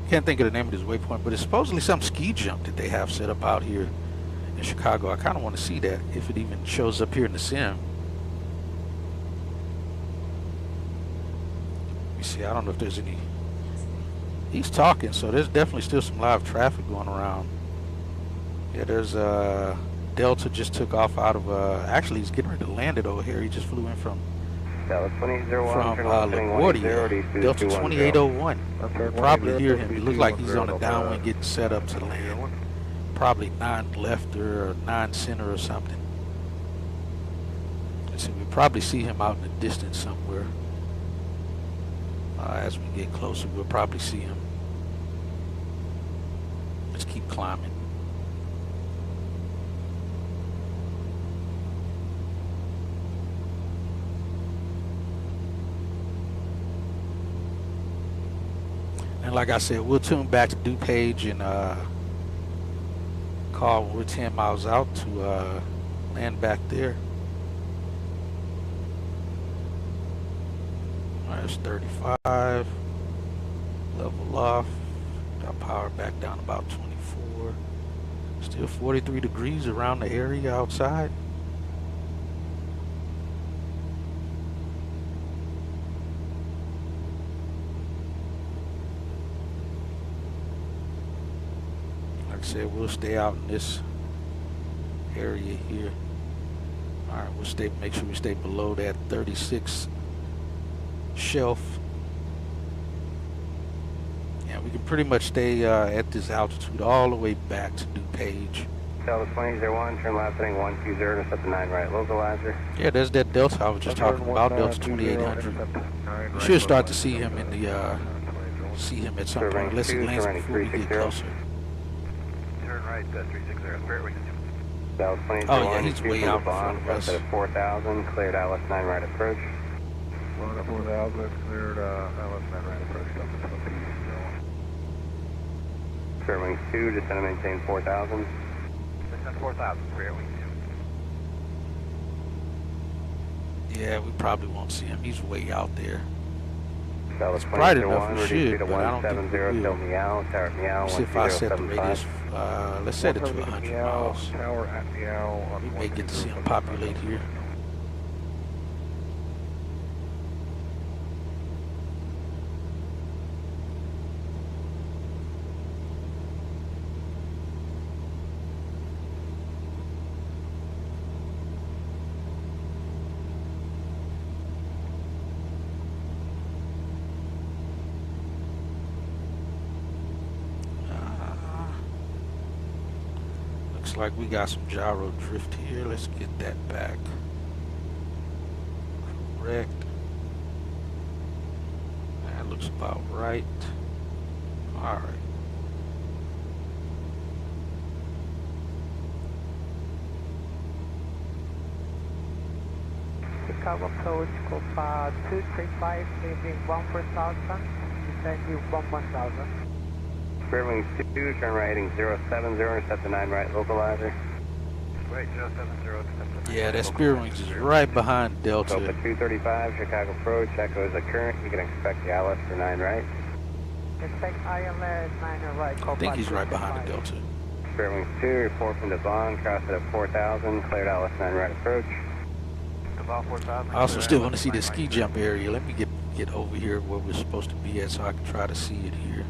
Can't think of the name of this waypoint, but it's supposedly some ski jump that they have set up out here in Chicago. I kind of want to see that if it even shows up here in the sim. Let me see. I don't know if there's any. He's talking, so there's definitely still some live traffic going around. Yeah, there's Delta just took off out of. Actually, he's getting ready to land it over here. He just flew in from LaGuardia, Delta 2801. You can probably hear him. He looks like he's on a downwind getting set up to land. Probably 9 left or 9 center or something. And so we probably see him out in the distance somewhere. As we get closer, we'll probably see him. Let's keep climbing. And like I said, we'll tune back to DuPage and call when we're 10 miles out to land back there. Alright, it's 35. Level off. Got power back down about 24. Still 43 degrees around the area outside. Like I said, we'll stay out in this area here. Alright, we'll make sure we stay below that 36 shelf. We can pretty much stay at this altitude all the way back to DuPage. Delta 2001, turn left heading 120 to set the 9 right localizer. Yeah, there's that Delta I was just talking about, Delta 2800. We should start to see him in the at some point. Let's see lanes before we get closer. Turn right, 360, Spirit Wings. Delta 2001, oh yeah, he's way out in front of us. At 4,000, cleared Alice 9 right approach. 4,000, cleared Alice 9 right approach. Spirit Wings 2, descend and maintain 4,000. Descend 4,000, Spirit Wings 2. Yeah, we probably won't see him. He's way out there. It's bright enough we should, but I don't think we will. Let's see if I set the radius, let's set it to 100 miles. Tower at Meow. We may get to see him populate here. Like we got some gyro drift here. Let's get that back correct. That looks about right. All right. Chicago approach, Copa 235, leaving 1,000, descend you 1,000. Spirit Wings 2, turn right heading 070, intercept the 9 right localizer. Right, 070, intercept the 9 yeah, that Spirit Wings is right behind Delta. Copa 235, Chicago approach, echo is a current, you can expect the Alice for 9 right. Expect ILS 9 right, Copa I think he's right behind the Delta. Spirit Wings 2, report from Devon, cross it at 4,000, cleared Alice 9 right approach. Devon 4,000. I also still want to see the ski jump area. Let me get over here where we're supposed to be at so I can try to see it here.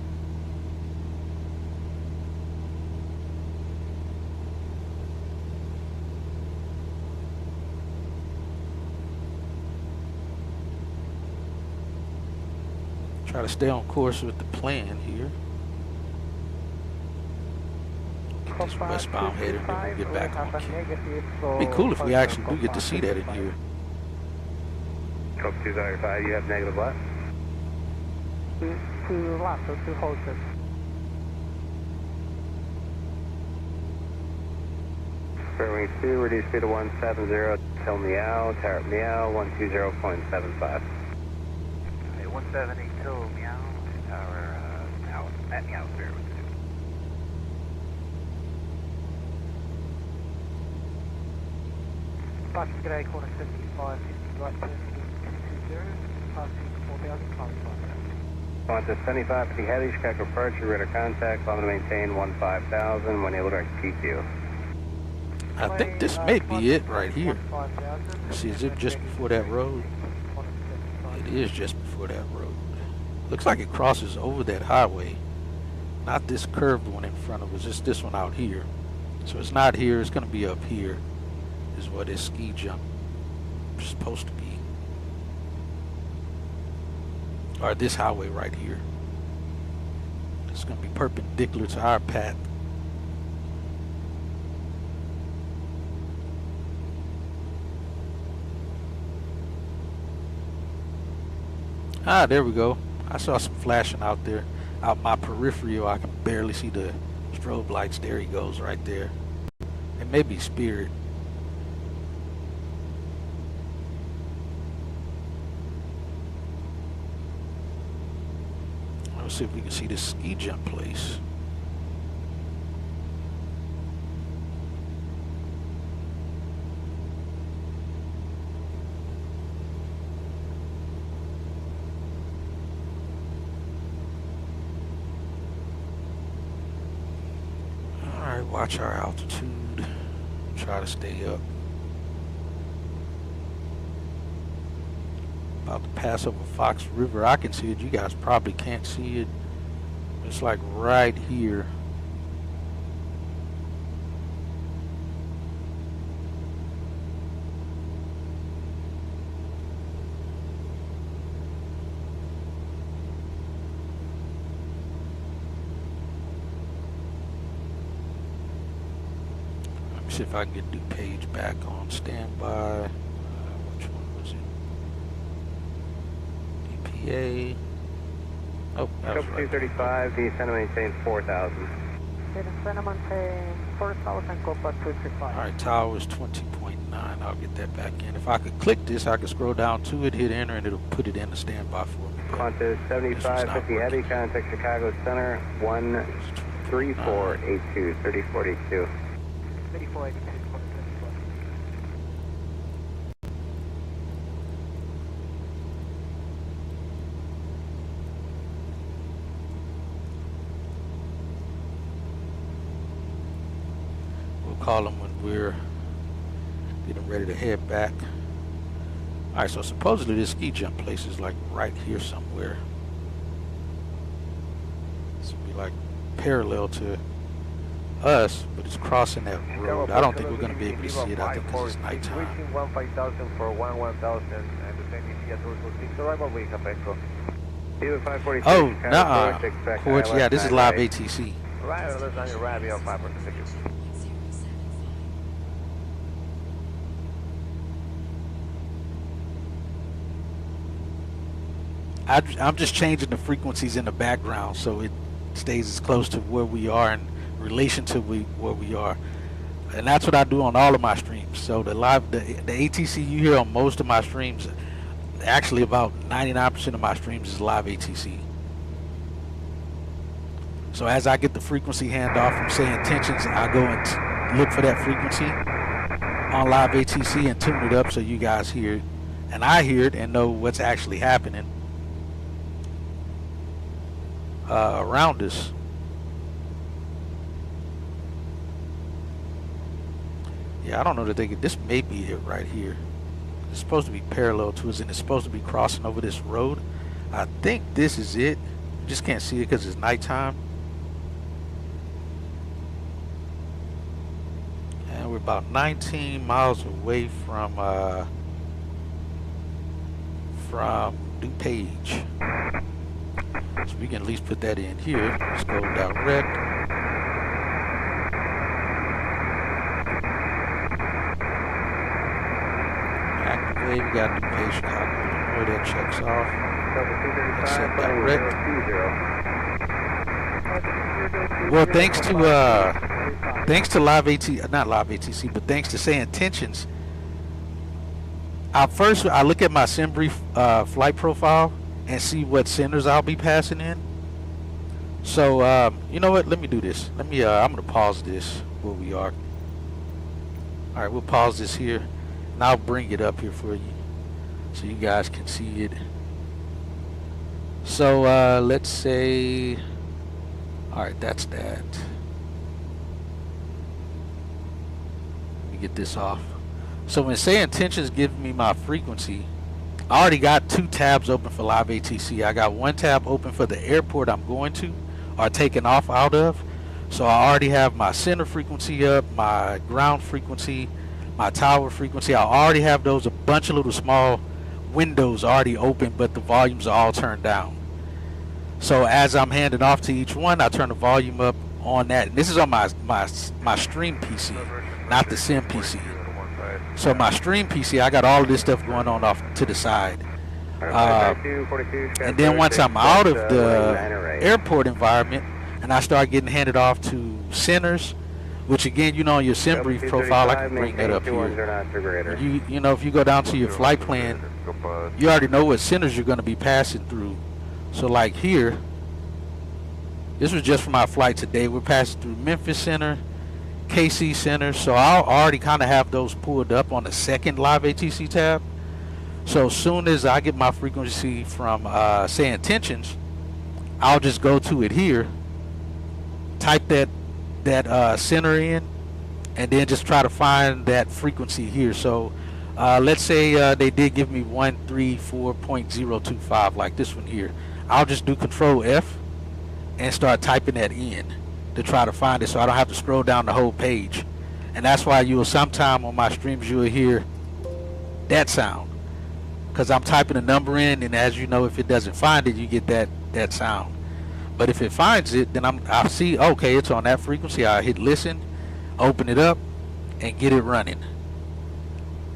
Try to stay on course with the plan here. Get this westbound header and then we'll get back on cue. It'd be cool if we actually do get to see that in here. Copa 235, you have negative what? To left, so 2 horses. Spirit Wings 2, reduce speed to 170, till Meow, tower at Meow, 120.75. 170 till Meow, tower at Meow, Spirit Wings 2. Passing grade corner 55, 50 right turn, 220, passing 4,000, climbing 5,000. On to 75 50 heavy, Chicago approach, radar contact, climb to maintain 15,000, when able to execute you. I think this may be it right here. See, is it just before that road? It is just before that road. Looks like it crosses over that highway. Not this curved one in front of us, it's this one out here. So it's not here, it's going to be up here, is what this ski jump is supposed to be. Or this highway right here. It's going to be perpendicular to our path. Ah, there we go. I saw some flashing out there. Out my peripheral, I can barely see the strobe lights. There he goes right there. It may be Spirit. Let's see if we can see this ski jump place. Alright, watch our altitude. Try to stay up. About to pass over Fox River. I can see it. You guys probably can't see it. It's like right here. Let me see if I can get DuPage back on standby. Which one was it? DPA. Oh, that was right. 235, descend and maintain 4,000. Descend and maintain 4,000, Copa 235. Alright, tower is 20.9. I'll get that back in. If I could click this, I could scroll down to it, hit enter, and it'll put it in the standby for me. Qantas 7550 heavy, contact Chicago Center 13482, 3482. 3482. Call them when we're getting ready to head back. Alright, so supposedly this ski jump place is like right here somewhere. This would be like parallel to us, but it's crossing that road. I don't think we're going to be able to see it, I think, because it's nighttime. Reaching 15,000 for 1000 and the same is here to 6 arrival with Capeco. Oh, nah. Quartz, yeah, this is live ATC. Right, let's on your right, we are 5%. Thank you. 075. I'm just changing the frequencies in the background so it stays as close to where we are in relation to where we are, and that's what I do on all of my streams. So the ATC you hear on most of my streams, actually about 99% of my streams is live ATC. So as I get the frequency handoff from say intentions, I go and look for that frequency on live ATC and tune it up so you guys hear it, and I hear it and know what's actually happening around us. Yeah, I don't know that they could. This may be it right here. It's supposed to be parallel to us, and it's supposed to be crossing over this road. I think this is it. You just can't see it because it's nighttime. And we're about 19 miles away from DuPage. So we can at least put that in here. Let's go direct. Activate. We got DuPage, Chicago, Illinois. That checks off. Set direct. Well, thanks to live ATC, not live ATC, but thanks to say intentions. I look at my SimBrief flight profile and see what centers I'll be passing in. So you know what? Let me do this. I'm gonna pause this where we are. All right, we'll pause this here, and I'll bring it up here for you so you guys can see it. So let's say, all right, that's that. Let me get this off. So when say intentions give me my frequency, I already got 2 tabs open for live ATC. I got 1 tab open for the airport I'm going to or taking off out of. So I already have my center frequency up, my ground frequency, my tower frequency. I already have those, a bunch of little small windows already open, but the volumes are all turned down. So as I'm handing off to each one, I turn the volume up on that. And this is on my stream PC, not the sim PC. So my stream PC, I got all of this stuff going on off to the side. And then once I'm out of the airport environment and I start getting handed off to centers, which again, you know, on your sim brief profile, I can bring that up here. You know, if you go down to your flight plan, you already know what centers you're going to be passing through. So like here, this was just for my flight today. We're passing through Memphis Center, KC Center. So I'll already kind of have those pulled up on the second live ATC tab. So as soon as I get my frequency from say intentions, I'll just go to it here, type that center in, and then just try to find that frequency here. So let's say they did give me 134.025 like this one here. I'll just do Control F and start typing that in to try to find it, so I don't have to scroll down the whole page. And that's why you will sometime on my streams you will hear that sound, because I'm typing a number in, and as you know, if it doesn't find it, you get that sound. But if it finds it, then I'll see, okay, it's on that frequency. I hit listen, open it up, and get it running.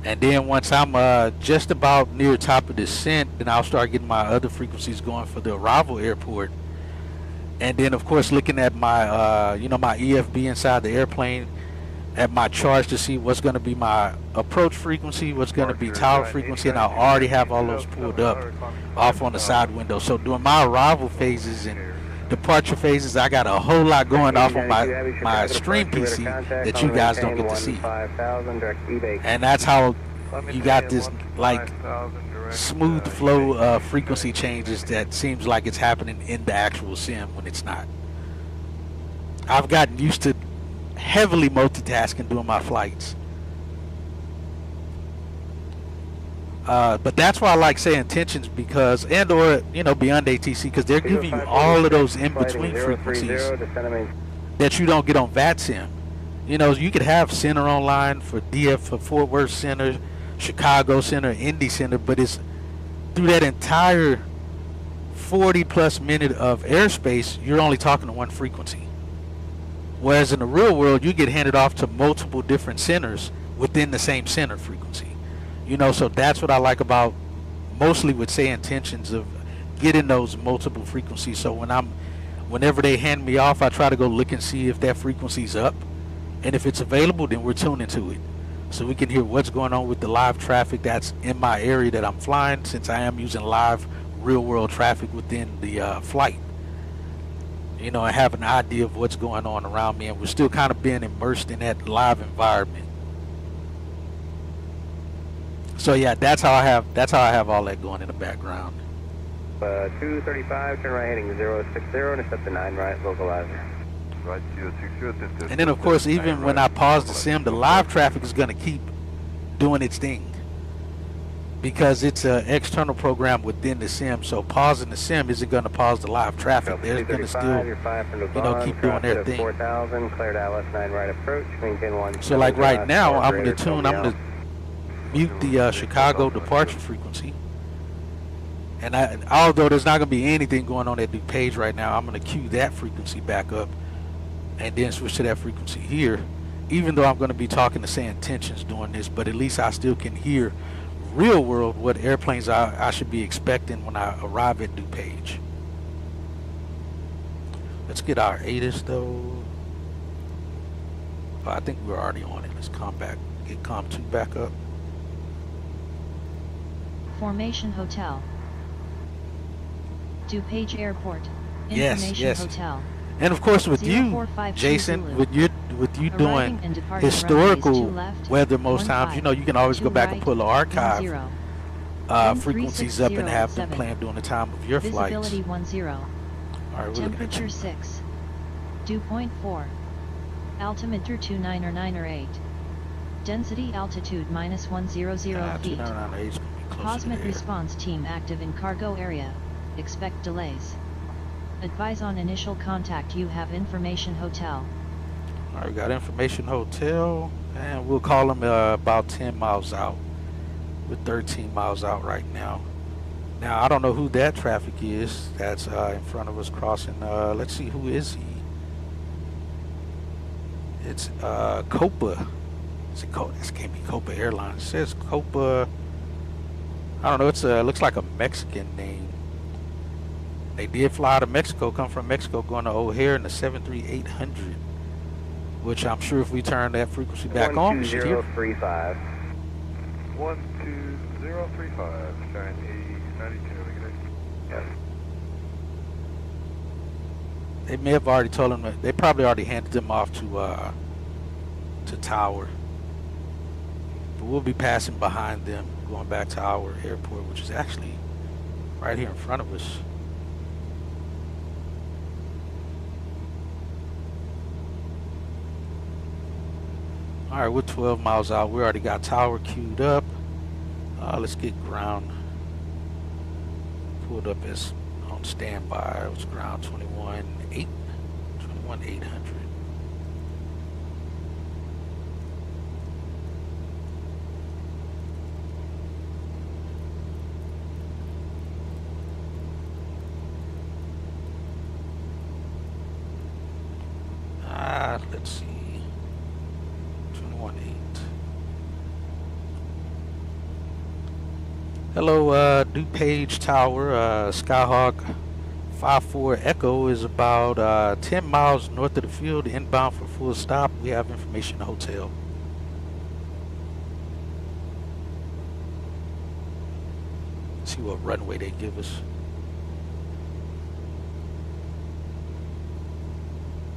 And then once I'm just about near top of descent, then I'll start getting my other frequencies going for the arrival airport. And then of course looking at my you know, my EFB inside the airplane, at my charts to see what's going to be my approach frequency, what's going to be tower frequency, and I already have all those pulled up off on the side window. So during my arrival phases and departure phases, I got a whole lot going off on my stream PC that you guys don't get to see. And that's how you got this like smooth flow of frequency changes that seems like it's happening in the actual sim when it's not. I've gotten used to heavily multitasking during my flights. But that's why I like say intentions, because, and or, you know, beyond ATC, because they're giving you all of those in-between frequencies that you don't get on VATSIM. You know, you could have center online for DF, for Fort Worth Center, Chicago Center, Indy Center, but it's through that entire 40 plus minute of airspace, you're only talking to one frequency. Whereas in the real world, you get handed off to multiple different centers within the same center frequency. You know, so that's what I like about mostly with say intentions of getting those multiple frequencies. So whenever they hand me off, I try to go look and see if that frequency's up, and if it's available, then we're tuning to it, so we can hear what's going on with the live traffic that's in my area that I'm flying, since I am using live real world traffic within the flight. You know, and have an idea of what's going on around me, and we're still kind of being immersed in that live environment. So yeah, that's how I have all that going in the background. 235, turn right heading 060 and accept the 9 right localizer. Right 060. And then of course, even when I pause the sim, the live traffic is going to keep doing its thing, because it's an external program within the sim. So pausing the sim isn't going to pause the live traffic. They're going to still, you know, keep doing their thing. 4000, clear Dallas 9 right approach, maintain 1. So like right now, I'm going to mute the Chicago departure frequency. And although there's not going to be anything going on at the page right now, I'm going to cue that frequency back up and then switch to that frequency here, even though I'm going to be talking to say intentions doing this, but at least I still can hear real world what airplanes I should be expecting when I arrive at DuPage. Let's get our ATIS though. Oh, I think we're already on it. Let's get COM2 back up. Formation Hotel. DuPage Airport. Yes, Information yes. Hotel. And of course with you, Jason, with you doing historical weather most times, you know, you can always go back and pull the archive frequencies up and have them playing during the time of your flights. Visibility 10. All right, Temperature 6. Dew point 4. Altimeter 29 or 9 or 8. Density altitude -100 feet. Cosmet response team active in cargo area. Expect delays. Advise on initial contact. You have information hotel. All right, we got information hotel, and we'll call them about 10 miles out. We're 13 miles out right now. Now, I don't know who that traffic is that's in front of us crossing. Let's see, who is he? It's Copa. Is it Copa? This can't be Copa Airlines. It says Copa. I don't know. It's looks like a Mexican name. They did fly out of Mexico, come from Mexico, going to O'Hare in the 73800, which I'm sure if we turn that frequency back on, we should hear. 12035. 12035, shine 92 negative. Yes. They may have already told them that they probably already handed them off to Tower. But we'll be passing behind them, going back to our airport, which is actually right here in front of us. All right, we're 12 miles out. We already got Tower queued up. Let's get ground pulled up as on standby. It's ground 21,800. Let's see. 21.8. Hello, DuPage Tower. Skyhawk 54 Echo is about 10 miles north of the field, inbound for full stop. We have information in the hotel. Let's see what runway they give us.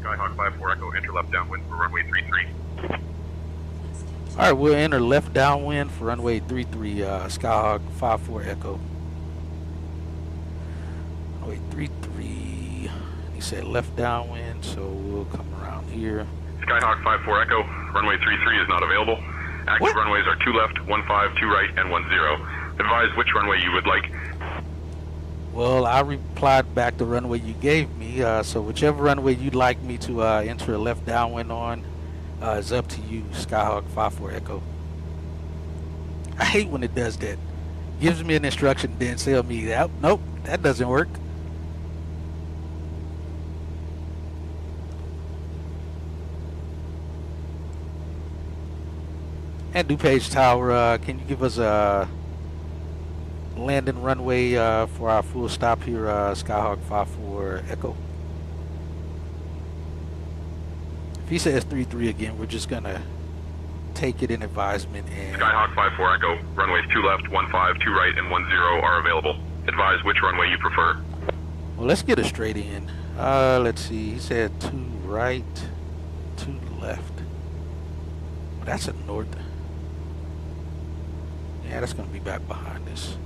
Skyhawk 54 Echo, enter left downwind for runway 33. All right, we'll enter left downwind for runway 33, Skyhawk 54 Echo. Runway 33, he said left downwind, so we'll come around here. Skyhawk 54 Echo, runway 33 is not available. Active What? runways are 2 left, 15, 2 right, and 10. Advise which runway you would like. Well, I replied back the runway you gave me, so whichever runway you'd like me to enter a left downwind on is up to you, Skyhawk 54 Echo. I hate when it does that. Gives me an instruction, then tell me that, nope, that doesn't work. And DuPage Tower, can you give us a landing runway for our full stop here, Skyhawk 54 Echo? If he says 33 again, we're just gonna take it in advisement. And Skyhawk 54 Echo, runways 2 left, 15, 2 right, and 10 are available. Advise which runway you prefer. well, let's get it straight in. Let's see. He said 2 right, 2 left. Well, that's a north. Yeah, that's gonna be back behind us.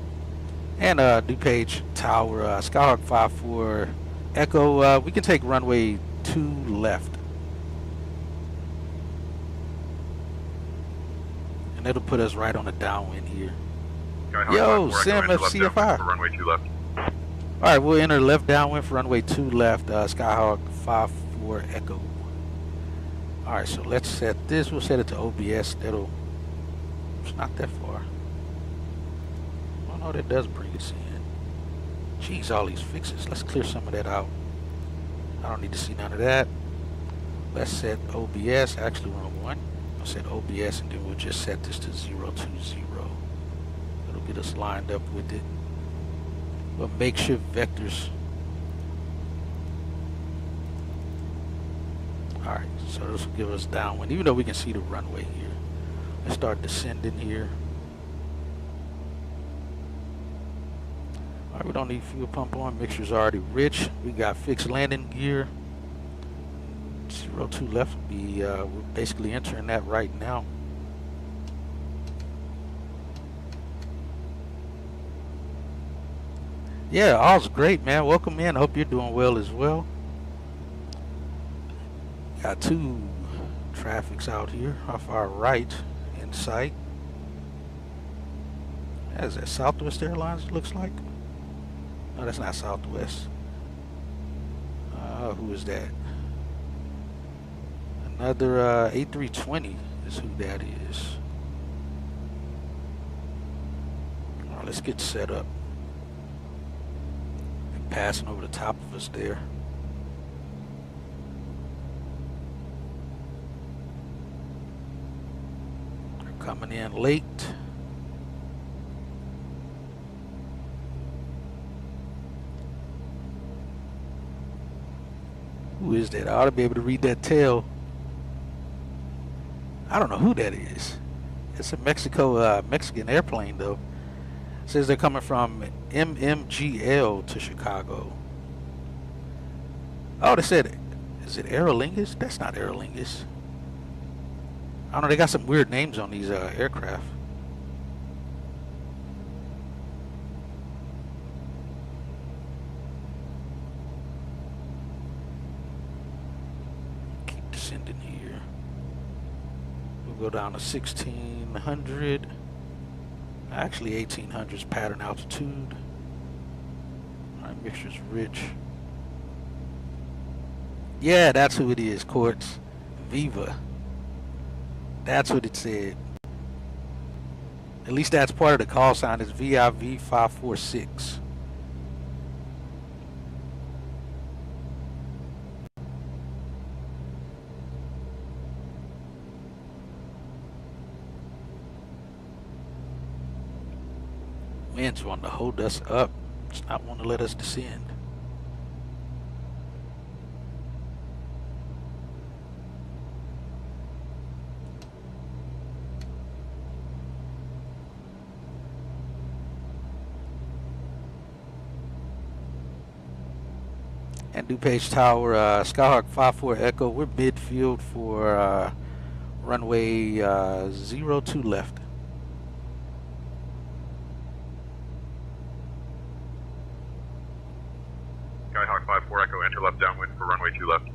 And DuPage Tower, Skyhawk 54 Echo, we can take runway 2 left. And it'll put us right on the downwind here. Skyhawk Yo, 54 Sim Echo, enter left FCFI. downwind for runway 2 left. Alright, we'll enter left downwind for runway 2 left, Skyhawk 54 Echo. Alright, so let's set this. We'll set it to OBS. It's not that far. Oh, that does bring us in. Jeez, all these fixes. Let's clear some of that out. I don't need to see none of that. Let's set OBS. Actually, wrong one. I'll set OBS, and then we'll just set this to 020. It'll get us lined up with it. But makeshift vectors. Alright, so this will give us downwind, even though we can see the runway here. Let's start descending here. Alright, we don't need fuel pump on. Mixture's already rich. We got fixed landing gear. 02 left will be, we're basically entering that right now. Yeah, all's great, man. Welcome in. Hope you're doing well as well. Got 2 traffics out here off our right in sight. Is that Southwest Airlines, it looks like? No, that's not Southwest. Who is that? Another A320 is who that is. All right, let's get set up. And passing over the top of us there. They're coming in late. Who is that? I ought to be able to read that tail. I don't know who that is. It's a Mexican airplane though. It says they're coming from MMGL to Chicago. Oh, they said, is it Aer Lingus? That's not Aer Lingus. I don't know, they got some weird names on these aircraft. Keep descending here. We'll go down to 1600. Actually 1800's pattern altitude. Alright, mixture's rich. Yeah, that's who it is, Quartz. Viva. That's what it said. At least that's part of the call sign. It's VIV 546. Winds want to hold us up. It's not want to let us descend. And DuPage Tower, Skyhawk 54 Echo. We're midfield for runway 02 left. Skyhawk 54 Echo, enter left downwind for runway 2 left.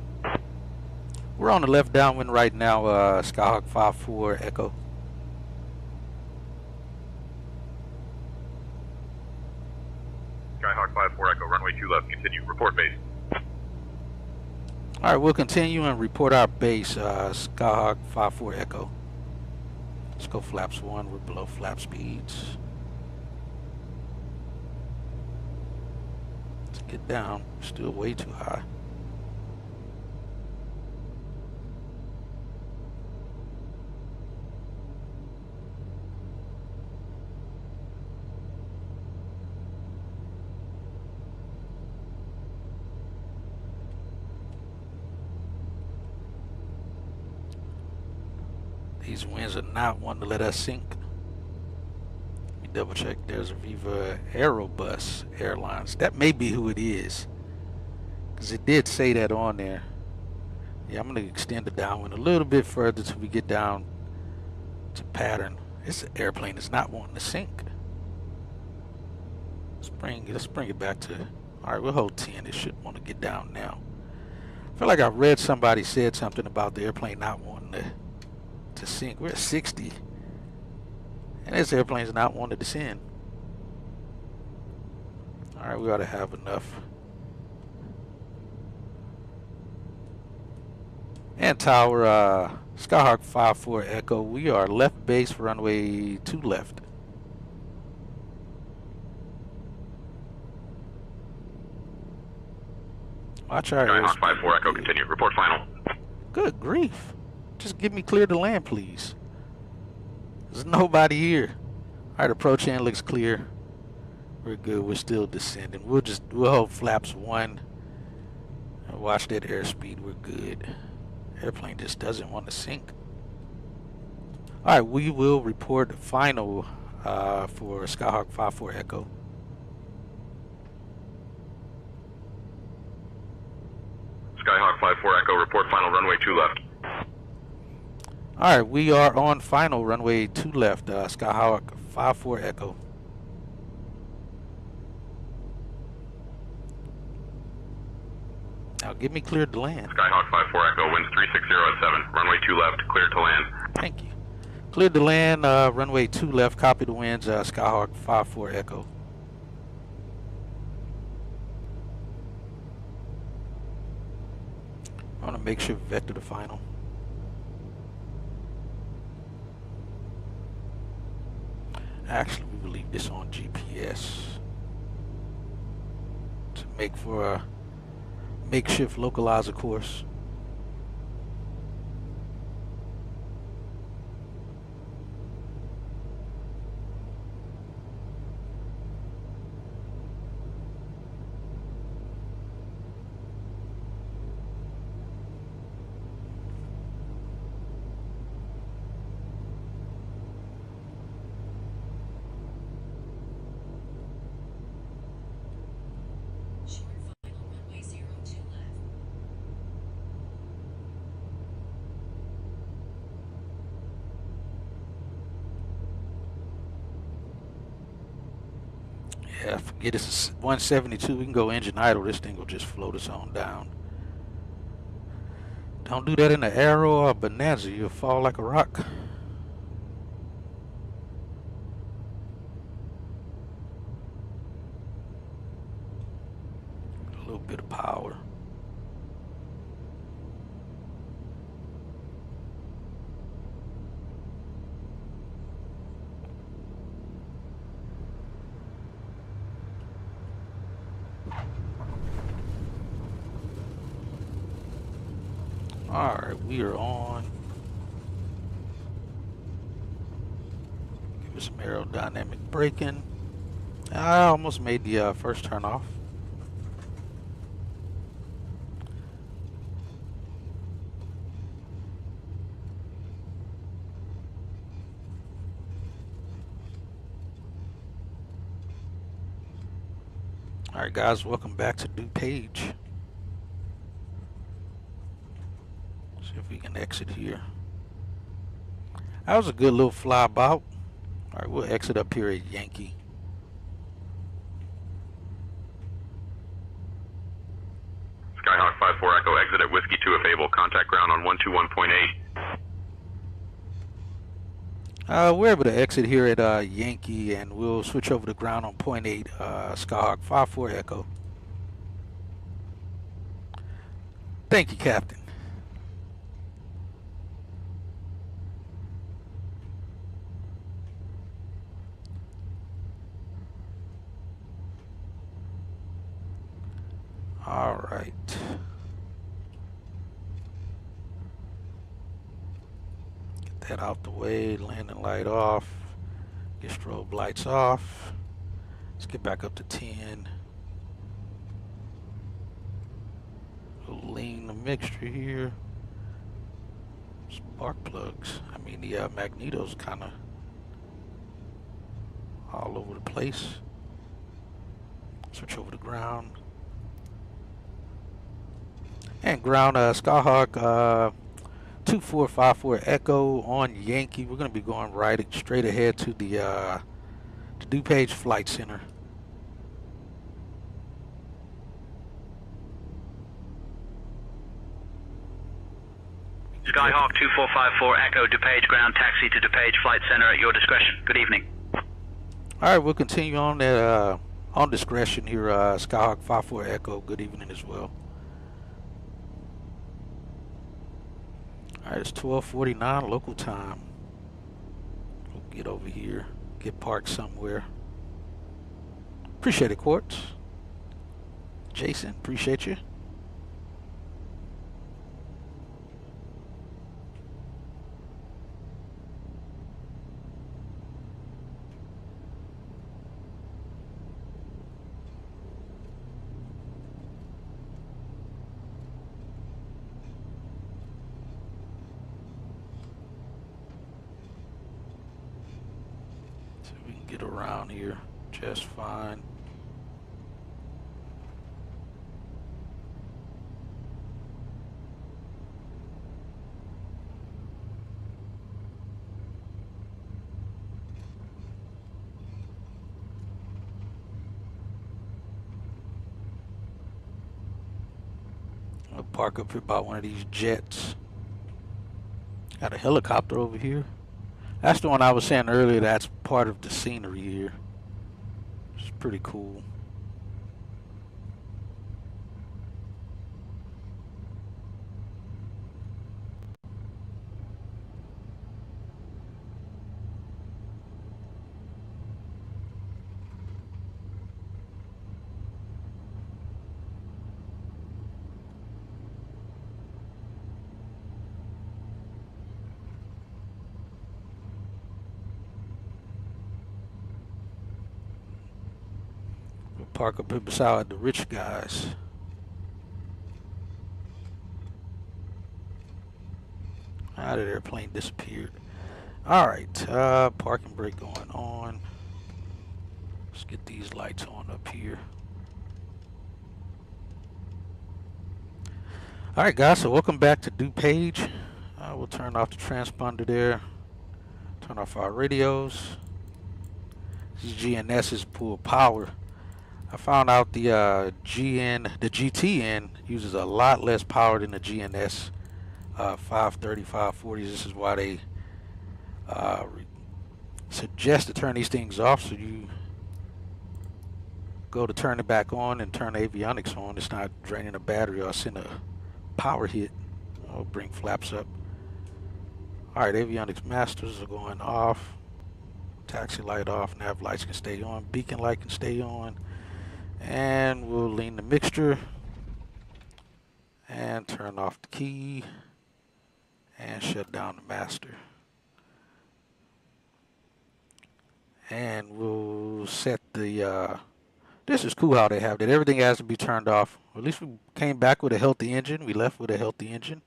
We're on the left downwind right now, Skyhawk 54 Echo. Skyhawk 54 Echo, runway 2 left, continue, report base. Alright, we'll continue and report our base, Skyhawk 54 Echo. Let's go flaps 1, we're below flap speeds. Let's get down, still way too high. These winds are not wanting to let us sink. Let me double check. There's a Viva Aerobus Airlines. That may be who it is, because it did say that on there. Yeah, I'm going to extend the downwind a little bit further till we get down to pattern. This airplane is not wanting to sink. Let's bring it back to, all right, we'll hold 10. It should want to get down now. I feel like I read somebody said something about the airplane not wanting to sink. We're at 60, and this airplane's not wanting to descend. All right, we ought to have enough. And tower, Skyhawk 54 Echo. We are left base for runway 2 left. Watch our Skyhawk 54 Echo, continue, report final. Good grief. Just give me clear to land, please. There's nobody here. Alright, approach end looks clear. We're good. We're still descending. We'll hold flaps 1 and watch that airspeed. We're good. Airplane just doesn't want to sink. Alright, we will report final for Skyhawk 54 Echo. Skyhawk 54 Echo, report final, runway 2 left. Alright, we are on final, runway 2 left, Skyhawk 54 Echo. Now give me cleared to land. Skyhawk 54 Echo, winds 360 at 7, runway 2 left, cleared to land. Thank you. Cleared to land, runway 2 left, copy the winds, Skyhawk 54 Echo. I want to make sure vector to final. Actually, we will leave this on GPS to make for a makeshift localizer course. Yeah, forget it's 172. We can go engine idle. This thing will just float us on down. Don't do that in the Arrow or Bonanza. You'll fall like a rock. A little bit of power. Alright, we are on. Give us some aerodynamic braking. I almost made the first turn off. Alright guys, welcome back to DuPage. See if we can exit here. That was a good little flybout. Alright, we'll exit up here at Yankee. Skyhawk 54 Echo, exit at Whiskey 2 if able. Contact ground on 121.8. We're able to exit here at Yankee, and we'll switch over to ground on 0.8, Skyhawk 54 Echo. Thank you, Captain. All right. Get that out the way. Landing light off. Get strobe lights off. Let's get back up to 10. We'll lean the mixture here. Spark plugs. I mean, the magneto's kind of all over the place. Switch over to ground. And ground Skyhawk 2454 Echo on Yankee. We're going to be going right straight ahead to the DuPage Flight Center. Skyhawk 2454 Echo, DuPage ground, taxi to DuPage Flight Center at your discretion. Good evening. All right, we'll continue on that on discretion here. Skyhawk 54 Echo. Good evening as well. All right, it's 12:49 local time. We'll get over here, get parked somewhere. Appreciate it, Quartz. Jason, appreciate you. Get around here just fine. I'll park up here by one of these jets. Got a helicopter over here. That's the one I was saying earlier. That's part of the scenery here. It's pretty cool. Park up here beside the rich guys. How did the airplane disappeared? Alright, parking brake going on. Let's get these lights on up here. Alright guys, so welcome back to DuPage. We'll turn off the transponder there. Turn off our radios. These GNSs pull power. I found out the the GTN uses a lot less power than the GNS 530, 540s. This is why they suggest to turn these things off, so you go to turn it back on and turn the avionics on. It's not draining the battery or send a power hit. I'll bring flaps up. Alright, avionics masters are going off. Taxi light off, nav lights can stay on, beacon light can stay on. And we'll lean the mixture and turn off the key and shut down the master. And we'll set the, this is cool how they have that. Everything has to be turned off. At least we came back with a healthy engine. We left with a healthy engine.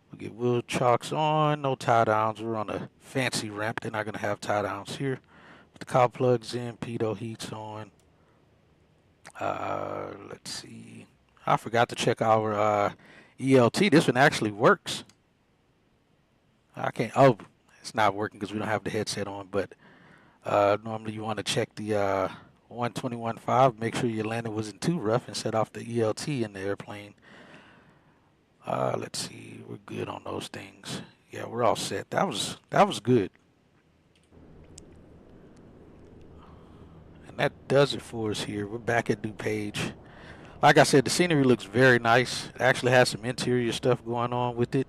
We'll get wheel chocks on, no tie downs. We're on a fancy ramp. They're not going to have tie downs here. Put the cowl plugs in, pitot heats on. Let's see. I forgot to check our ELT. This one actually works. I can't. Oh, it's not working because we don't have the headset on. But normally you want to check the 121.5. Make sure your landing wasn't too rough and set off the ELT in the airplane. Let's see. We're good on those things. Yeah, we're all set. That was good. And that does it for us here. We're back at DuPage. Like I said, the scenery looks very nice. It actually has some interior stuff going on with it.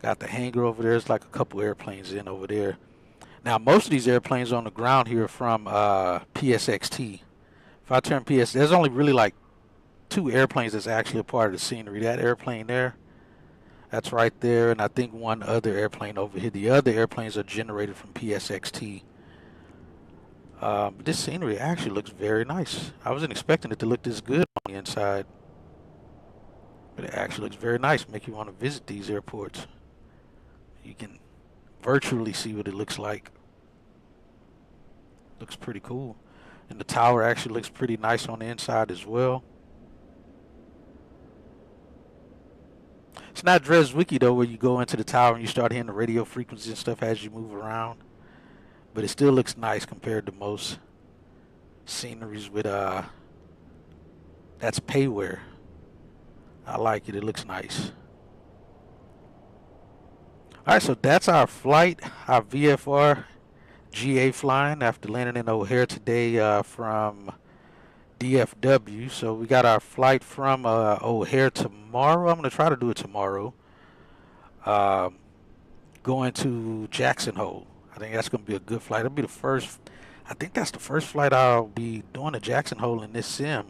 Got the hangar over there. There's like a couple airplanes in over there. Now, most of these airplanes on the ground here are from PSXT. If I turn there's only really like 2 airplanes that's actually a part of the scenery. That airplane there, that's right there, and I think one other airplane over here. The other airplanes are generated from PSXT. This scenery actually looks very nice. I wasn't expecting it to look this good on the inside, but it actually looks very nice. Make you want to visit these airports. You can virtually see what it looks like. Looks pretty cool. And the tower actually looks pretty nice on the inside as well. It's not Dreswiki though, where you go into the tower and you start hearing the radio frequencies and stuff as you move around. But it still looks nice compared to most sceneries with that's payware. I like it. It looks nice. Alright, so that's our flight, our VFR GA flying after landing in O'Hare today from DFW. So we got our flight from O'Hare tomorrow. I'm going to try to do it tomorrow. Going to Jackson Hole. I think that's going to be a good flight. It'll be the first, I think that's the first flight I'll be doing to Jackson Hole in this sim.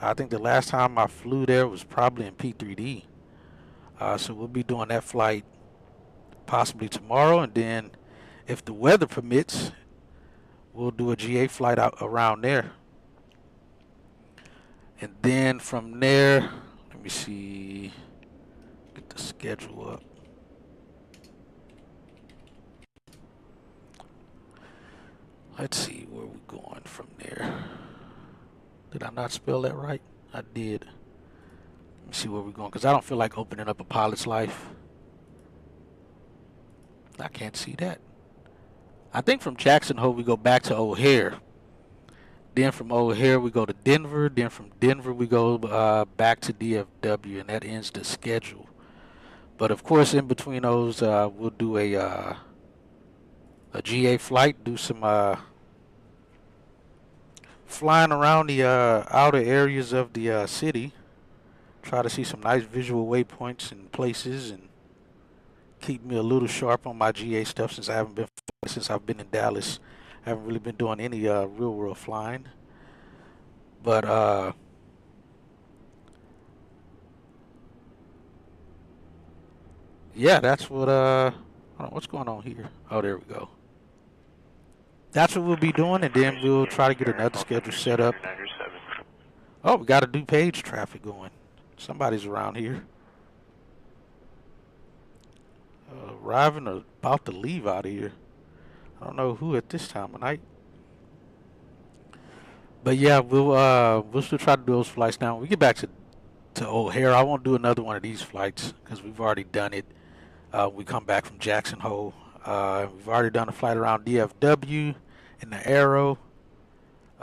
I think the last time I flew there was probably in P3D. So we'll be doing that flight possibly tomorrow, and then if the weather permits, we'll do a GA flight out around there. And then from there, let me see, get the schedule up. Let's see where we're going from there. Did I not spell that right? I did. Let me see where we're going, because I don't feel like opening up a pilot's life. I can't see that. I think from Jackson Hole we go back to O'Hare. Then from O'Hare we go to Denver. Then from Denver we go back to DFW, and that ends the schedule. But of course, in between those, we'll do a GA flight, do some flying around the outer areas of the city. Try to see some nice visual waypoints and places, and keep me a little sharp on my GA stuff since I've been in Dallas. I haven't really been doing any real world flying. But yeah, that's what hold on, what's going on here? Oh, there we go. That's what we'll be doing, and then we'll try to get another schedule set up. Oh, we got a DuPage traffic going. Somebody's around here. Arriving or about to leave out of here. I don't know who at this time of night. But yeah, we'll still try to do those flights now. When we get back to O'Hare, I won't do another one of these flights because we've already done it. We come back from Jackson Hole. We've already done a flight around DFW in the Arrow.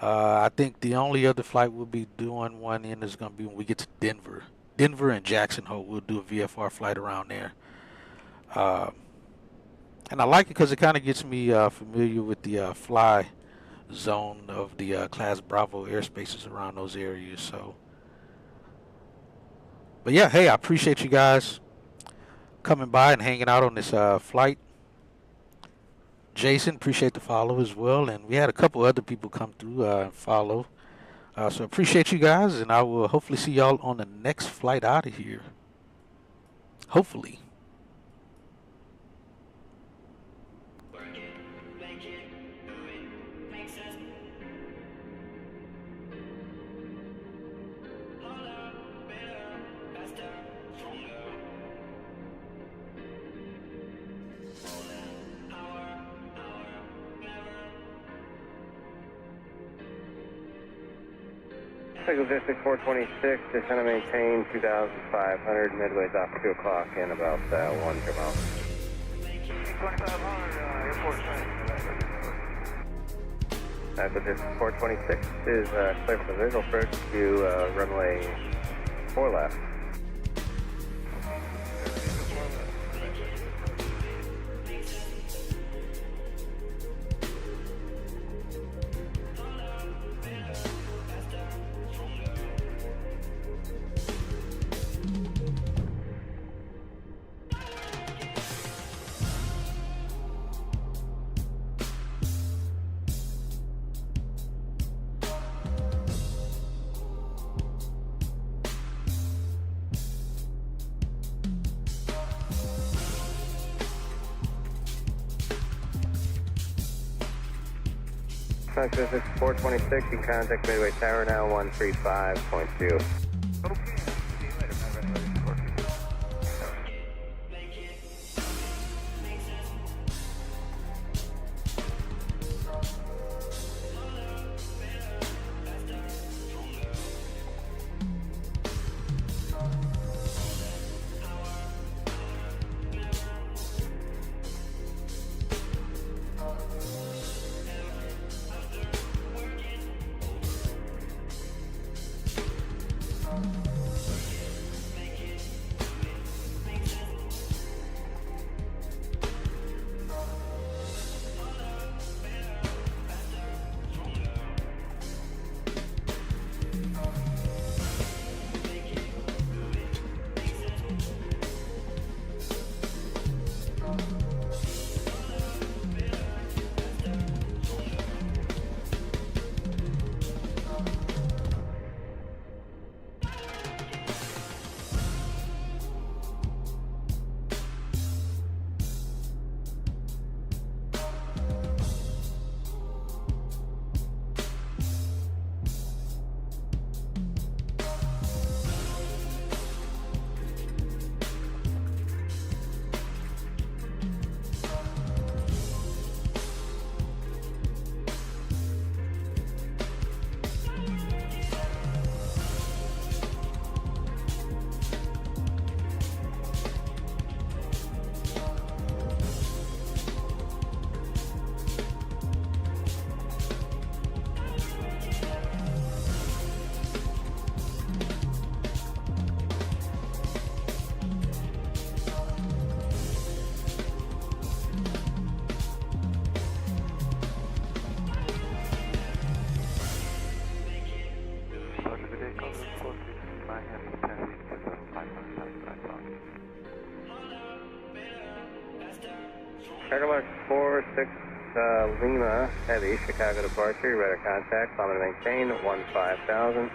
I think the only other flight we'll be doing one in is going to be when we get to Denver. Denver and Jackson Hole, we'll do a VFR flight around there. And I like it because it kind of gets me familiar with the fly zone of the Class Bravo airspaces around those areas. So, but yeah, hey, I appreciate you guys coming by and hanging out on this flight. Jason, appreciate the follow as well. And we had a couple other people come through and follow. So appreciate you guys, and I will hopefully see y'all on the next flight out of here. Hopefully. District 426, just going to maintain 2,500, midway's off 2 o'clock in about 1 mile. 2500, airport So District 426 is clear for the visual approach to runway 4 left. This is 426, you can contact Midway Tower now, 135.2. Okay, see you later. Have any other Chicago 46 Lima Heavy, Chicago departure, radar contact, climate maintain 15,000.